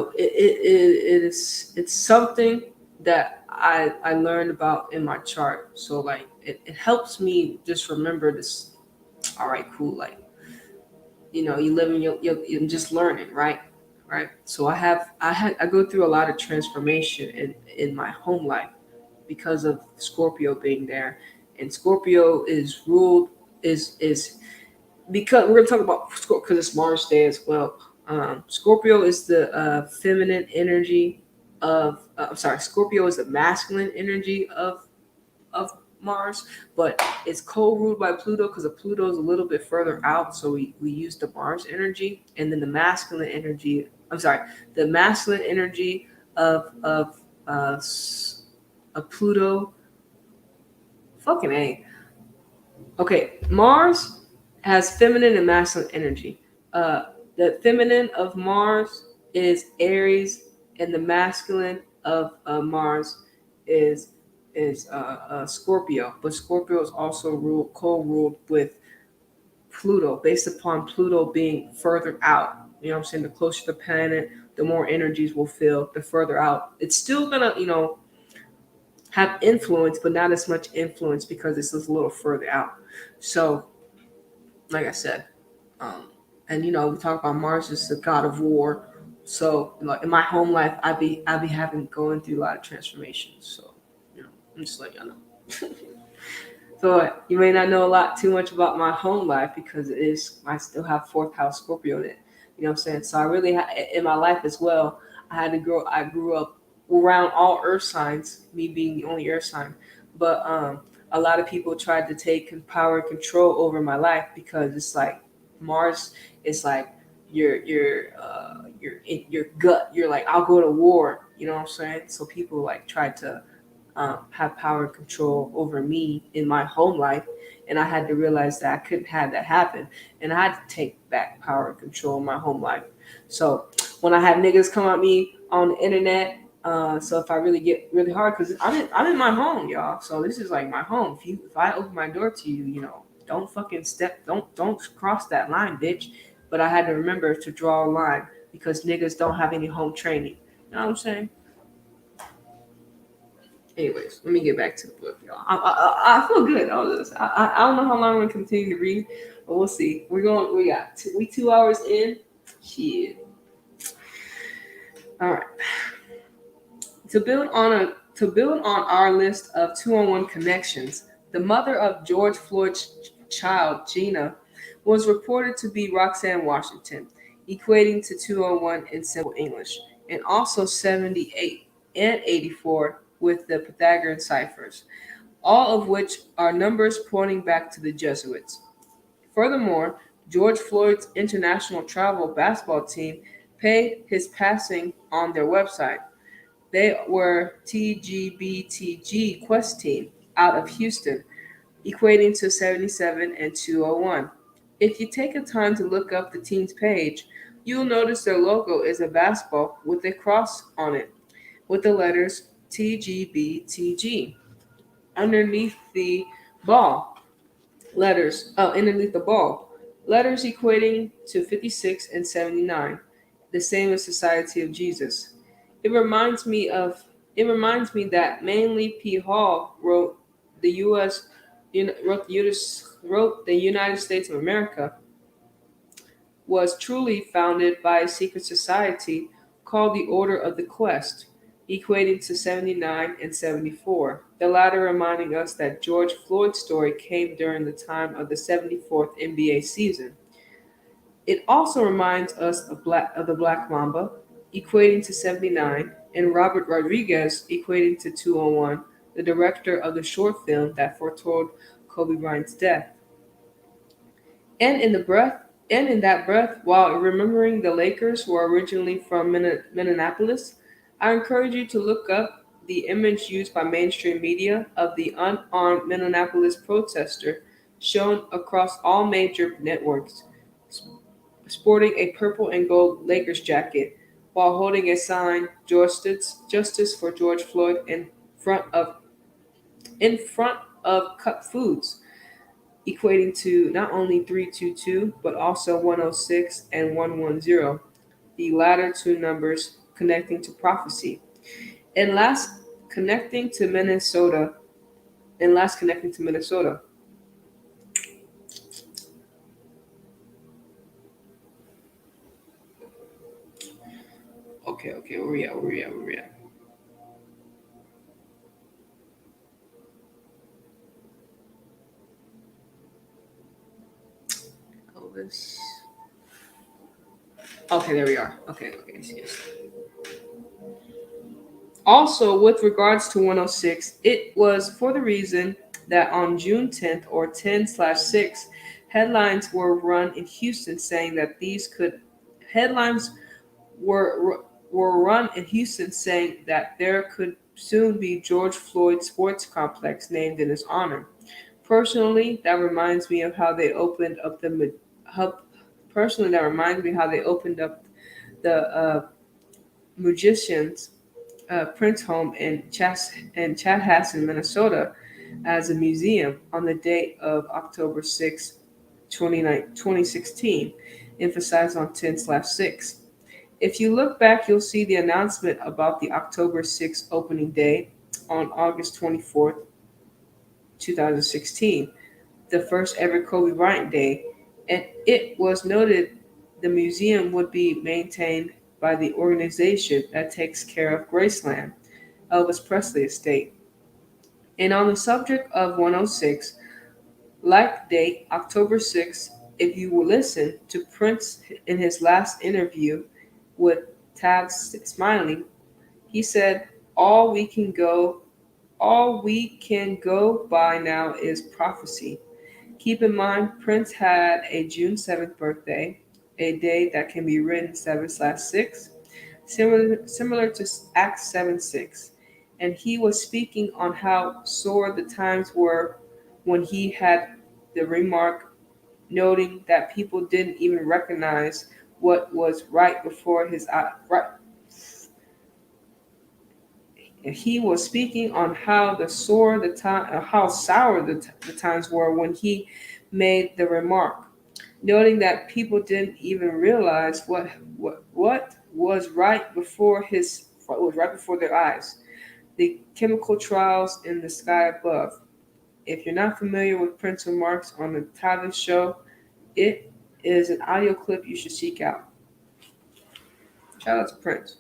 it's something that I learned about in my chart. So like it helps me just remember this. All right, cool. Like, you live in you're just learning, right? Right. So I go through a lot of transformation in my home life because of Scorpio being there. And Scorpio is ruled is because we're gonna talk about Scorpio because it's Mars Day as well. Scorpio is the feminine energy of. I'm sorry, Scorpio is the masculine energy of Mars, but it's co-ruled by Pluto because Pluto is a little bit further out. So we use the Mars energy, and then the masculine energy. I'm sorry, the masculine energy of Pluto. Fucking A. Okay, Mars has feminine and masculine energy. Uh, the feminine of Mars is Aries, and the masculine of Mars is Scorpio. But Scorpio is also co-ruled with Pluto, based upon Pluto being further out. You know what I'm saying? The closer the planet, the more energies will feel. The further out, it's still gonna have influence, but not as much influence because it's a little further out. So, like I said, um, and we talk about Mars is the god of war. So, like in my home life, I be having going through a lot of transformations. So, I'm just letting y'all know. So you may not know a lot too much about my home life because I still have fourth house Scorpio in it. You know what I'm saying? So I really in my life as well. I grew up around all earth signs, me being the only earth sign. But a lot of people tried to take power and control over my life because it's like Mars is like your gut. You're like, I'll go to war. You know what I'm saying? So people like tried to have power and control over me in my home life. And I had to realize that I couldn't have that happen. And I had to take back power and control in my home life. So when I have niggas come at me on the internet, so if I really get really hard, because I'm in my home, y'all. So this is like my home. If I open my door to you, don't fucking don't cross that line, bitch. But I had to remember to draw a line because niggas don't have any home training. You know what I'm saying? Anyways, let me get back to the book, y'all. I feel good. I don't know how long I'm gonna continue to read, but we'll see. We got 2 hours in. Shit. All right. To build on our list of 201 connections, the mother of George Floyd's child, Gina, was reported to be Roxanne Washington, equating to 201 in simple English, and also 78 and 84 with the Pythagorean ciphers, all of which are numbers pointing back to the Jesuits. Furthermore, George Floyd's international travel basketball team paid his passing on their website. They were TGBTG Quest Team out of Houston, equating to 77 and 201. If you take a time to look up the team's page, you'll notice their logo is a basketball with a cross on it, with the letters TGBTG underneath the ball. Underneath the ball. Letters equating to 56 and 79, the same as Society of Jesus. It reminds me of it reminds me that mainly P. Hall the U.S. Wrote the United States of America was truly founded by a secret society called the Order of the Quest, equating to 79 and 74, the latter reminding us that George Floyd's story came during the time of the 74th NBA season. It also reminds us of the Black Mamba, equating to 79, and Robert Rodriguez, equating to 201, the director of the short film that foretold Kobe Bryant's death. And in the breath, and in that breath, while remembering the Lakers were originally from Minneapolis, I encourage you to look up the image used by mainstream media of the unarmed Minneapolis protester shown across all major networks, sporting a purple and gold Lakers jacket while holding a sign "Justice for George Floyd" front of in front of Cup Foods, equating to not only 322 but also 106 and 110, the latter two numbers connecting to prophecy. And connecting to Minnesota, last connecting to Minnesota. Okay, where we at? Elvis. Okay, there we are. Okay, yes. Also, with regards to 106, it was for the reason that on June 10th or 10/6, headlines were run in Houston saying that headlines were run in Houston saying that there could soon be George Floyd Sports Complex named in his honor, Personally, that reminds me of how they opened up the hub. Personally, that reminds me how they opened up the magicians Prince home in Chanhassen, Minnesota, as a museum on the date of October 6, 2016, emphasized on 10/6. If you look back, you'll see the announcement about the October 6th opening day on August 24th, 2016, the first ever Kobe Bryant Day, and it was noted the museum would be maintained by the organization that takes care of Graceland, Elvis Presley estate. And on the subject of 106, like date October 6th, if you will listen to Prince in his last interview with Tabs Smiling, he said, all we can go by now is prophecy. Keep in mind, Prince had a June 7th birthday, a day that can be written 7/6, similar to Acts 7:6. And he was speaking on how sore the times were when he had the remark, noting that people didn't even recognize what was right before his eye. Right. He was speaking on how sour the times were when he made the remark, noting that people didn't even realize what was right before their eyes. The chemical trials in the sky above. If you're not familiar with Prince's remarks on the Tyler show, it is an audio clip you should seek out. Shout out to Prince.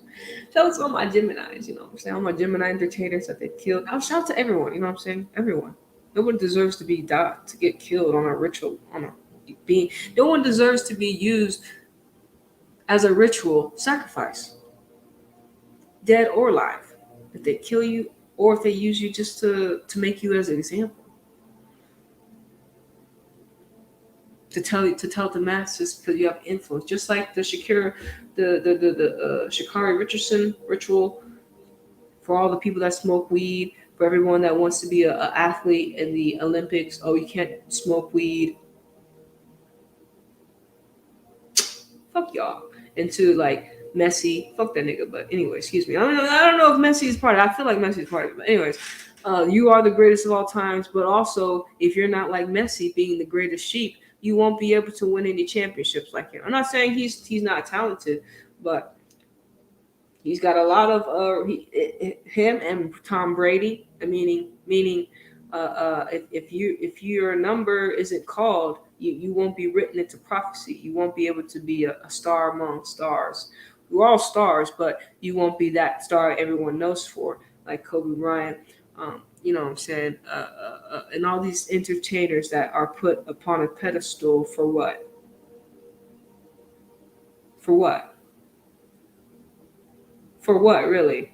Shout out to all my Geminis, you know what I'm saying? All my Gemini entertainers that they killed. I'll shout out to everyone, you know what I'm saying? Everyone. No one deserves to to get killed on a ritual, on a being. No one deserves to be used as a ritual sacrifice, dead or alive. If they kill you, or if they use you just to make you as an example, to tell the masses because you have influence, just like the Shakari Richardson ritual for all the people that smoke weed, for everyone that wants to be an athlete in the Olympics. Oh, you can't smoke weed. Fuck y'all. And to like Messi, fuck that nigga. But anyway, excuse me. I don't know if Messi is part of it. I feel like Messi is part of it. But anyways, you are the greatest of all times. But also, if you're not like Messi, being the greatest sheep, you won't be able to win any championships like him. I'm not saying he's not talented, but he's got a lot of him and Tom Brady. Meaning, if your number isn't called, you won't be written into prophecy. You won't be able to be a star among stars. We're all stars, but you won't be that star everyone knows for, like Kobe Bryant. You know what I'm saying? And all these entertainers that are put upon a pedestal for what? For what? For what, really?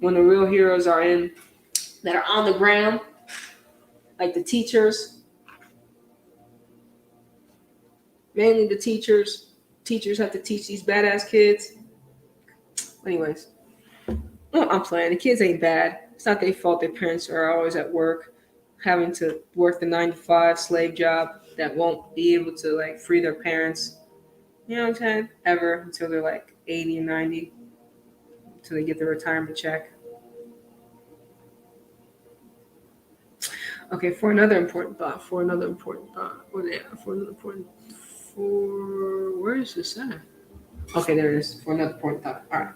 When the real heroes are that are on the ground, like the teachers, mainly the teachers. Teachers have to teach these badass kids. Anyways, I'm playing. The kids ain't bad. It's not their fault. Their parents are always at work, having to work the 9 to 5 slave job that won't be able to like free their parents. You know what I'm saying? Ever until they're like 80 and 90, until they get their retirement check. Okay, for another important thought. Where is this at? Okay, there it is. For another important thought. All right.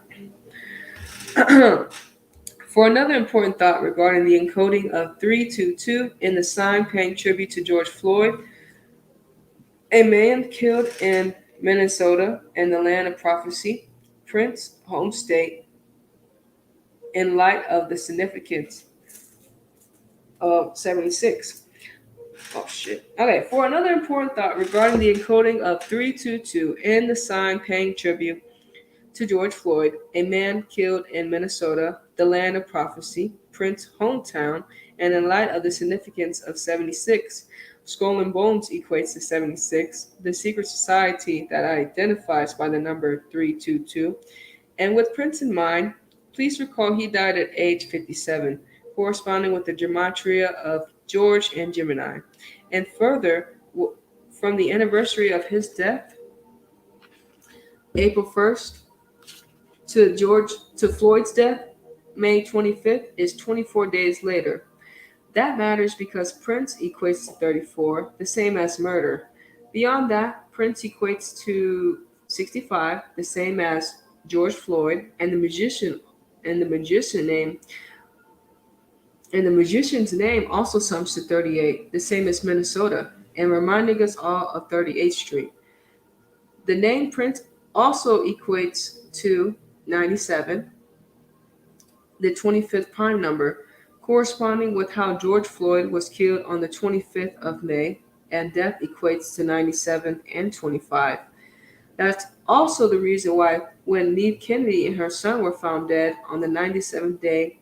For another important thought regarding the encoding of 322 in the sign paying tribute to George Floyd, a man killed in Minnesota in the land of prophecy, Prince's home state, in light of the significance of 76. Oh, shit. Okay, for another important thought regarding the encoding of 322 in the sign paying tribute to George Floyd, a man killed in Minnesota, the land of prophecy, Prince's hometown, and in light of the significance of 76, Skull and Bones equates to 76, the secret society that identifies by the number 322. And with Prince in mind, please recall he died at age 57, corresponding with the Gematria of George, and Gemini. And further, from the anniversary of his death, April 1st, to Floyd's death, May 25th, is 24 days later. That matters because Prince equates to 34, the same as murder. Beyond that, Prince equates to 65, the same as George Floyd, and the magician name and the magician's name also sums to 38, the same as Minnesota, and reminding us all of 38th Street. The name Prince also equates to 97, the 25th prime number, corresponding with how George Floyd was killed on the 25th of May, and death equates to 97 and 25. That's also the reason why when Neve Kennedy and her son were found dead on the 97th day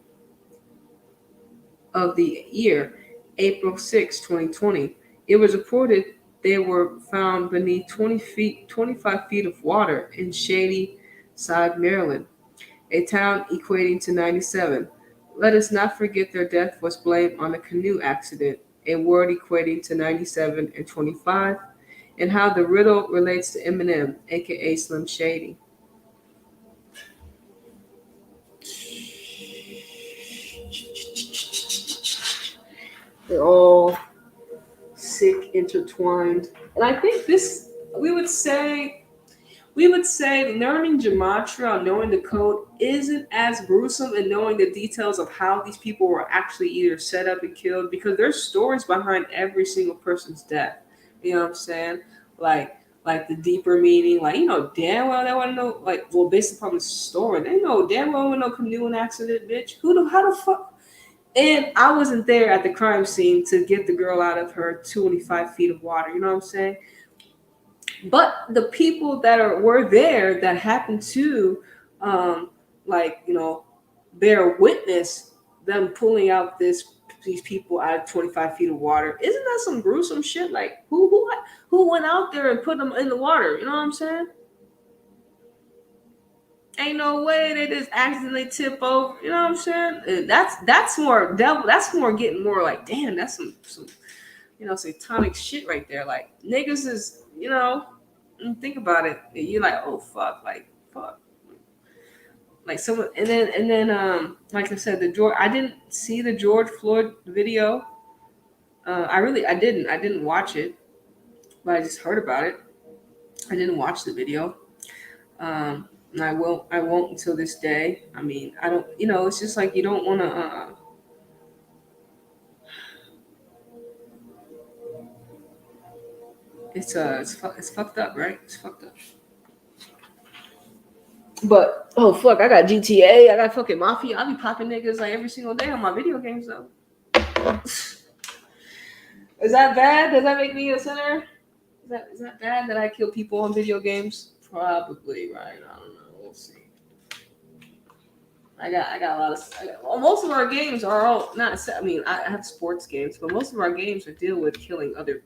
of the year, April 6, 2020, it was reported they were found beneath 25 feet of water in Shady Side, Maryland, a town equating to 97. Let us not forget their death was blamed on a canoe accident, a word equating to 97 and 25, and how the riddle relates to Eminem, aka Slim Shady. They're all sick, intertwined. And I think this, we would say learning Gematria, knowing the code, isn't as gruesome and knowing the details of how these people were actually either set up and killed, because there's stories behind every single person's death. You know what I'm saying? Like the deeper meaning, like, damn well they want to know, like, well, based upon the story, they know damn well no canoeing accident, bitch. How the fuck? And I wasn't there at the crime scene to get the girl out of her 25 feet of water. You know what I'm saying? But the people that were there that happened to, um, like, bear witness them pulling out these people out of 25 feet of water. Isn't that some gruesome shit? Like, who went out there and put them in the water? You know what I'm saying? Ain't no way they just accidentally tip over. You know what I'm saying? And that's more devil. That's more getting more like, damn, that's some satanic shit right there. Like, niggas is, think about it. You're like, oh fuck, like fuck. Like someone, and then like I said, I didn't see the George Floyd video. I didn't watch it, but I just heard about it. I didn't watch the video. And I won't until this day. I mean, I don't, it's just like you don't want to. It's fucked up, right? It's fucked up. But oh fuck, I got GTA, I got fucking Mafia. I be popping niggas like every single day on my video games though. Is that bad? Does that make me a sinner? Is that bad that I kill people on video games? Probably, right? I don't know. We'll see. I got a lot of. Most of our games are all not. I mean, I have sports games, but most of our games are deal with killing other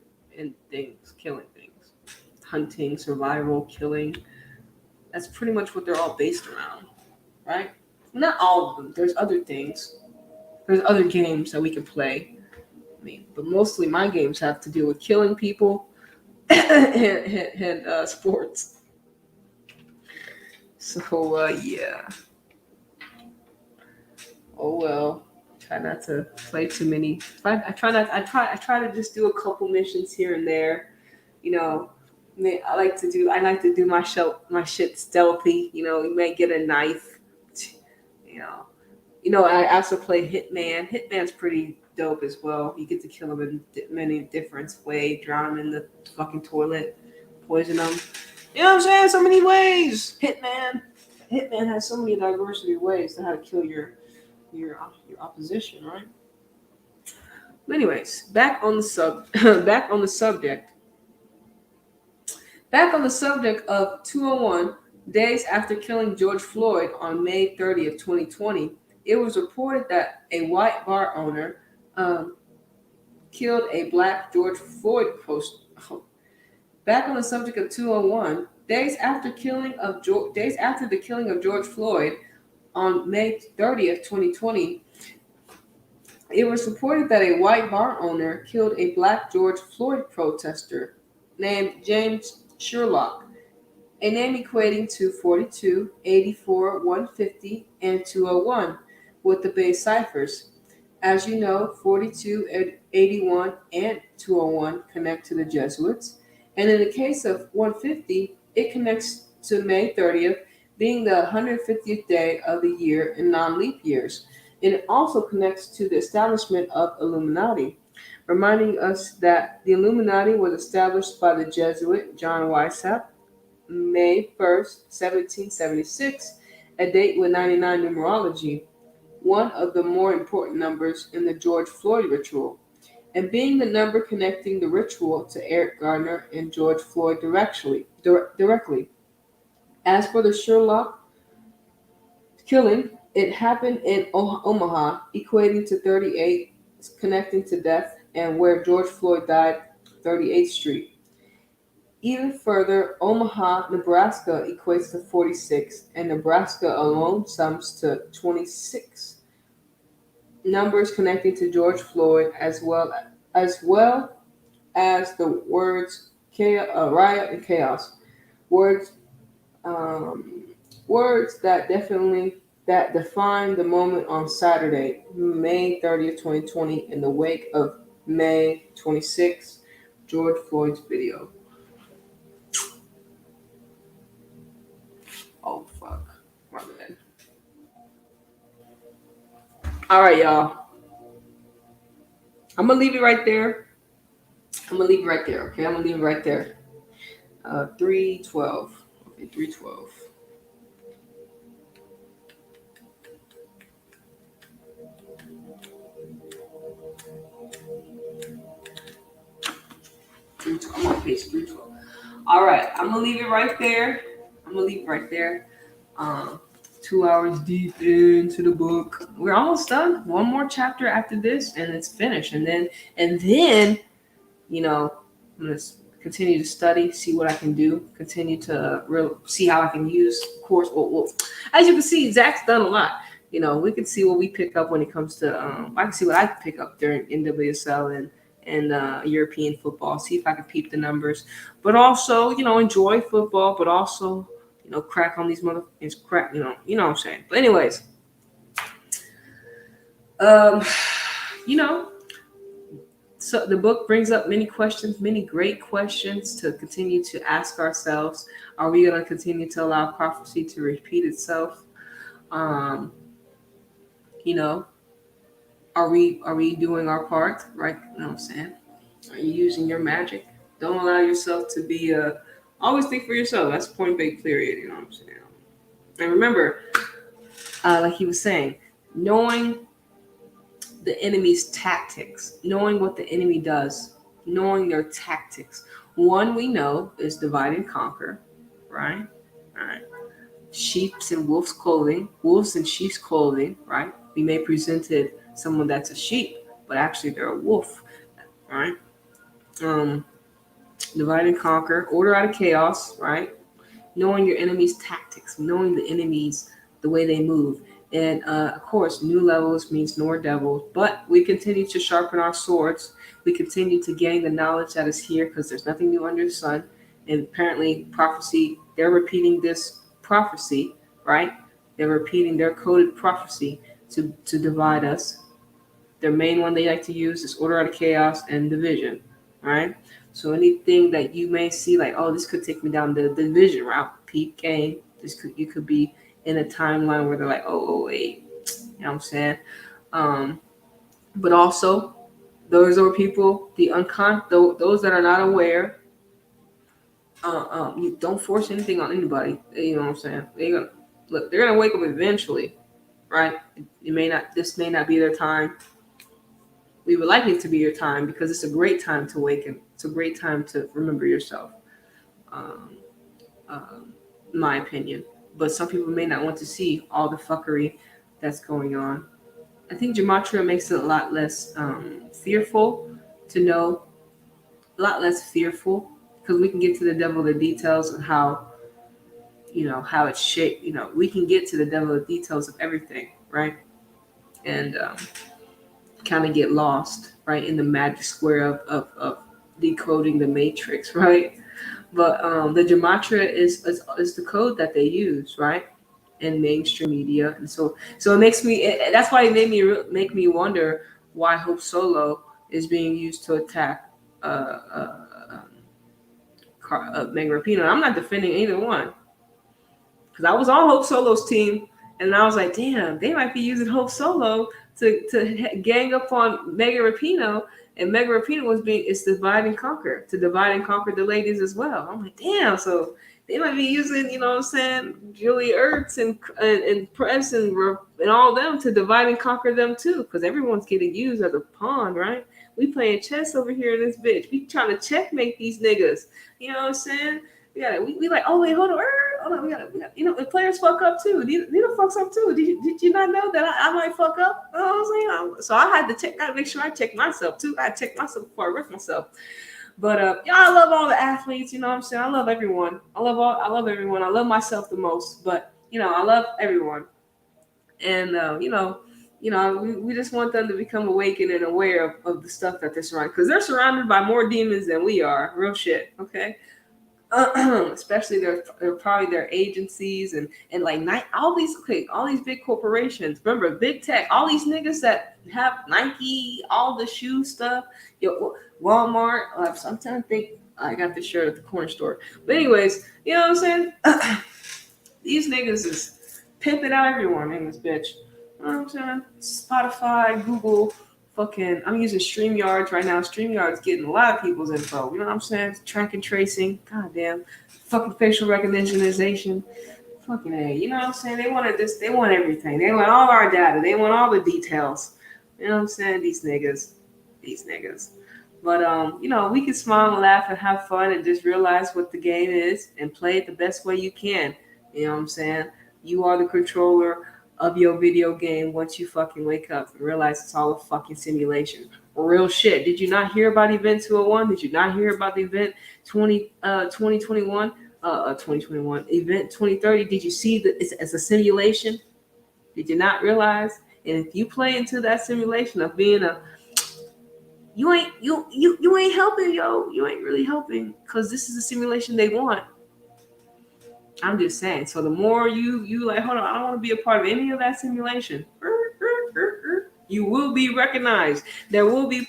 killing things, hunting, survival, killing. That's pretty much what they're all based around, right? Not all of them. There's other things. There's other games that we can play. I mean, but mostly my games have to do with killing people and sports. So yeah. Oh well. Try not to play too many. I try to just do a couple missions here and there. I like to do my shit stealthy. You may get a knife. I also play Hitman. Hitman's pretty dope as well. You get to kill them in many different ways. Drown them in the fucking toilet, poison them. You know what I'm saying? So many ways. Hitman has so many diversity of ways to how to kill your opposition, right? But anyways, back on the subject. Back on the subject of 201 days after killing George Floyd on May 30th, 2020, it was reported that a white bar owner killed a black George Floyd post. Back on the subject of 201, days after the killing of George Floyd on May 30th, 2020, It was reported that a white bar owner killed a black George Floyd protester named James Sherlock, a name equating to 42, 84, 150, and 201 with the base ciphers. As you know, 42, 81, and 201 connect to the Jesuits, and in the case of 150, it connects to May 30th, being the 150th day of the year in non leap years. And it also connects to the establishment of Illuminati, reminding us that the Illuminati was established by the Jesuit John Weishaupt May 1st, 1776, a date with 99 numerology, one of the more important numbers in the George Floyd ritual, and being the number connecting the ritual to Eric Gardner and George Floyd directly. As for the Sherlock killing, it happened in Omaha, equating to 38, connecting to death, and where George Floyd died, 38th Street. Even further, Omaha, Nebraska equates to 46, and Nebraska alone sums to 26 numbers connecting to George Floyd, as well as the words riot and chaos, words um, words that define the moment on Saturday, May 30th, 2020, in the wake of May 26th, George Floyd's video. Oh fuck, my bad. All right, y'all. I'm gonna leave it right there. I'm gonna leave it right there. Okay, I'm gonna leave it right there. 312. Okay, 312. I'm on page 312. All right, I'm gonna leave it right there. I'm gonna leave it right there. 2 hours deep into the book. We're almost done. One more chapter after this, and it's finished. And then, I'm gonna continue to study, see what I can do, continue to see how I can use. Of course, well, as you can see, Zach's done a lot. We can see what we pick up when it comes to. I can see what I pick up during NWSL and European football. See if I can peep the numbers, but also, enjoy football, but also, crack on these motherfuckers. Crack, what I'm saying. But anyways, um, you know. So the book brings up many questions, many great questions to continue to ask ourselves. Are we going to continue to allow prophecy to repeat itself? Um, you know, are we doing our part, right? You know what I'm saying? Are you using your magic? Don't allow yourself to be always think for yourself. That's point blank period, you know what I'm saying? And remember, like he was saying, knowing the enemy's tactics, knowing what the enemy does, knowing their tactics. One we know is divide and conquer, right? All right. Sheep's and wolves' clothing, wolves and sheep's clothing, right? We may presented someone that's a sheep, but actually they're a wolf, right? Um, Divide and conquer, order out of chaos, right? Knowing your enemy's tactics, knowing the enemy's the way they move. And of course, new levels means more devils, but we continue to sharpen our swords. We continue to gain the knowledge that is here because there's nothing new under the sun. And apparently, prophecy, they're repeating this prophecy, right? They're repeating their coded prophecy to divide us. Their main one they like to use is order out of chaos and division, right? So anything that you may see, like, oh, this could take me down the division route, peak game. You could be in a timeline where they're like, oh, wait, you know what I'm saying? But also, those are people, those that are not aware. You don't force anything on anybody. You know what I'm saying? They're gonna wake up eventually, right? This may not be their time. We would like it to be your time because it's a great time to awaken. It's a great time to remember yourself. Um, in my opinion. But some people may not want to see all the fuckery that's going on. I think Gematria makes it a lot less fearful to know, a lot less fearful because we can get to the devil the details of how, how it's shaped. We can get to the devil the details of everything, right? And kind of get lost, right, in the magic square of decoding the matrix, right? But the Gematria is the code that they use, right, in mainstream media, and so it makes me. That's why it made me make me wonder why Hope Solo is being used to attack Meg Rapinoe. I'm not defending either one because I was on Hope Solo's team, and I was like, damn, they might be using Hope Solo to gang up on Megan Rapinoe, and Megan Rapinoe was being it's divide and conquer to divide and conquer the ladies as well. I'm like, damn, so they might be using, you know what I'm saying, Julie Ertz and Press and all them to divide and conquer them too, because everyone's getting used as a pawn, right? We playing chess over here in this bitch. We trying to checkmate these niggas. You know what I'm saying? We like, oh wait, hold on, we gotta, you know, the players fuck up too. Nita fucks up too. Did you not know that I might fuck up? You know what I'm saying? So I had to gotta make sure I check myself too. I check myself before I wreck myself. But yeah, I love all the athletes. You know what I'm saying? I love everyone. I love everyone. I love myself the most, but you know, I love everyone. And we just want them to become awakened and aware of the stuff that they're surrounded, because they're surrounded by more demons than we are. Real shit. Okay. Especially they're probably their agencies and like all these big corporations. Remember, big tech, all these niggas that have Nike, all the shoe stuff, Walmart. I'm trying to think. I got this shirt at the corner store. But anyways, you know what I'm saying? These niggas is pimping out everyone in this bitch. You know what I'm saying? Spotify, Google. Fucking, I'm using StreamYards right now. StreamYards getting a lot of people's info. You know what I'm saying? Track and tracing. Goddamn. Fucking facial recognitionization. Fucking A. You know what I'm saying? They want this. They want everything. They want all our data. They want all the details. You know what I'm saying? These niggas. But we can smile and laugh and have fun and just realize what the game is and play it the best way you can. You know what I'm saying? You are the controller of your video game once you fucking wake up and realize it's all a fucking simulation. Real shit. Did you not hear about Event 201? Did you not hear about the Event 2021? 2021 Event 2030? Did you see that it's a simulation? Did you not realize? And if you play into that simulation of being you ain't helping, yo. You ain't really helping, because this is a simulation they want. I'm just saying. So the more you like, hold on, I don't want to be a part of any of that simulation. You will be recognized. There will be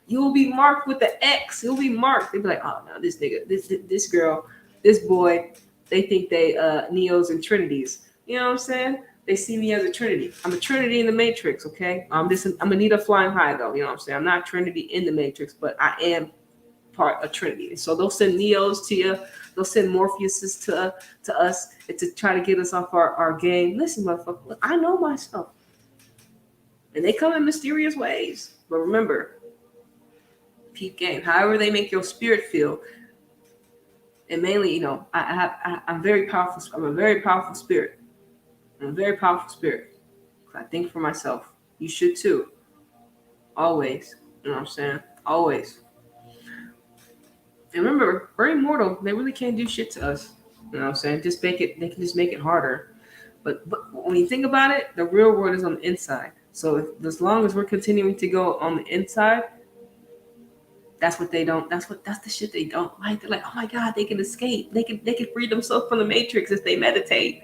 you will be marked with the X. You'll be marked. They'll be like, oh no, this nigga, this girl, this boy, they think they Neos and Trinities. You know what I'm saying? They see me as a Trinity. I'm a Trinity in the Matrix, okay? I'm Anita flying high though. You know what I'm saying? I'm not Trinity in the Matrix, but I am part of Trinity. So they'll send Neos to you. They'll send Morpheuses to us to try to get us off our game. Listen, motherfucker, look, I know myself. And they come in mysterious ways. But remember, peep game. However they make your spirit feel. And mainly, I'm very powerful. I'm a very powerful spirit. I'm a very powerful spirit. I think for myself. You should too. Always. You know what I'm saying? Always. And remember, we're immortal. They really can't do shit to us. You know what I'm saying? They can just make it harder. But when you think about it, the real world is on the inside. So as long as we're continuing to go on the inside, that's what they don't. That's the shit they don't like. They're like, oh my God, they can escape. They can free themselves from the matrix if they meditate.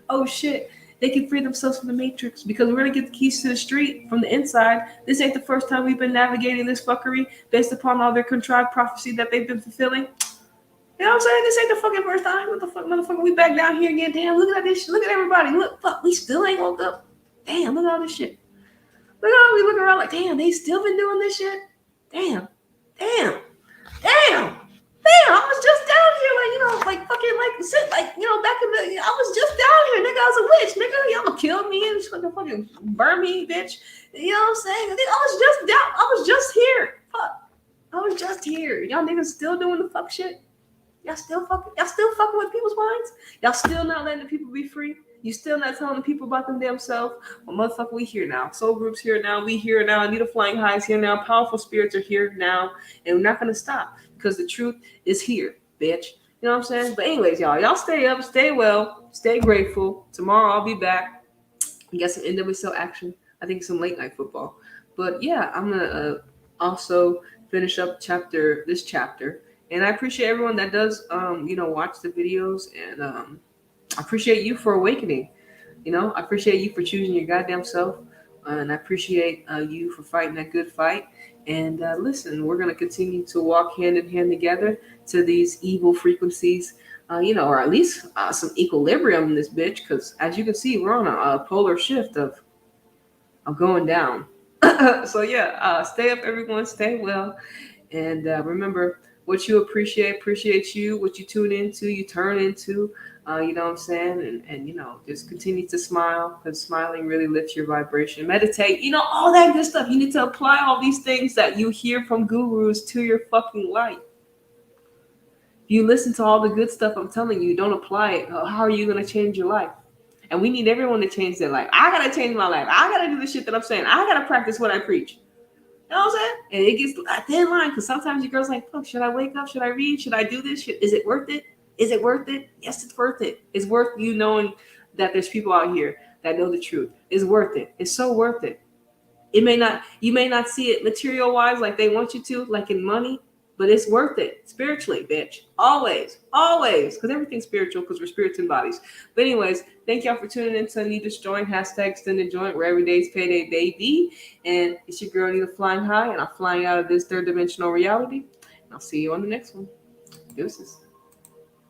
Oh shit. They can free themselves from the matrix because we're going to get the keys to the street from the inside. This ain't the first time we've been navigating this fuckery based upon all their contrived prophecy that they've been fulfilling. You know what I'm saying? This ain't the fucking first time. What the fuck, motherfucker? We back down here again. Damn, look at this shit. Look at everybody. Look, fuck, we still ain't woke up. Damn, look at all this shit. Look at all we look around like, damn, they still been doing this shit? Damn. I was just down here, back in the, I was just down here, nigga. I was a witch, nigga. Y'all gonna kill me and fucking burn me, bitch. You know what I'm saying? I was just here. Fuck. I was just here. Y'all niggas still doing the fuck shit? Y'all still fucking with people's minds? Y'all still not letting the people be free? You still not telling the people about them damn self? Well, motherfucker, we here now. Soul Group's here now. We here now. Anita Flying High is here now. Powerful spirits are here now. And we're not going to stop because the truth is here, bitch. You know what I'm saying? But anyways, y'all stay up, stay well, stay grateful. Tomorrow I'll be back. We got some NWSL action. I think some late night football. But yeah, I'm gonna also finish up this chapter, and I appreciate everyone that does watch the videos, and I appreciate you for awakening. I appreciate you for choosing your goddamn self, and I appreciate you for fighting that good fight. And listen, we're gonna continue to walk hand in hand together to these evil frequencies, or at least some equilibrium in this bitch. Because as you can see, we're on a polar shift of going down. So yeah, stay up, everyone. Stay well, and remember what you appreciate you. What you tune into, you turn into. You know what I'm saying? And just continue to smile, because smiling really lifts your vibration. Meditate, all that good stuff. You need to apply all these things that you hear from gurus to your fucking life. If you listen to all the good stuff I'm telling you, don't apply it, how are you going to change your life? And we need everyone to change their life. I got to change my life. I got to do the shit that I'm saying. I got to practice what I preach. You know what I'm saying? And it gets a thin line, because sometimes your girl's like, fuck, should I wake up? Should I read? Should I do this? Is it worth it? Is it worth it? Yes, it's worth it. It's worth you knowing that there's people out here that know the truth. It's worth it. It's so worth it. You may not see it material wise like they want you to, like in money, but it's worth it spiritually, bitch. Always, always, because everything's spiritual, because we're spirits and bodies. But anyways, thank y'all for tuning in to Anita's Joint, #extendAJoint, where every day is payday, baby. And it's your girl Anita flying high, and I'm flying out of this third dimensional reality. And I'll see you on the next one. Deuces.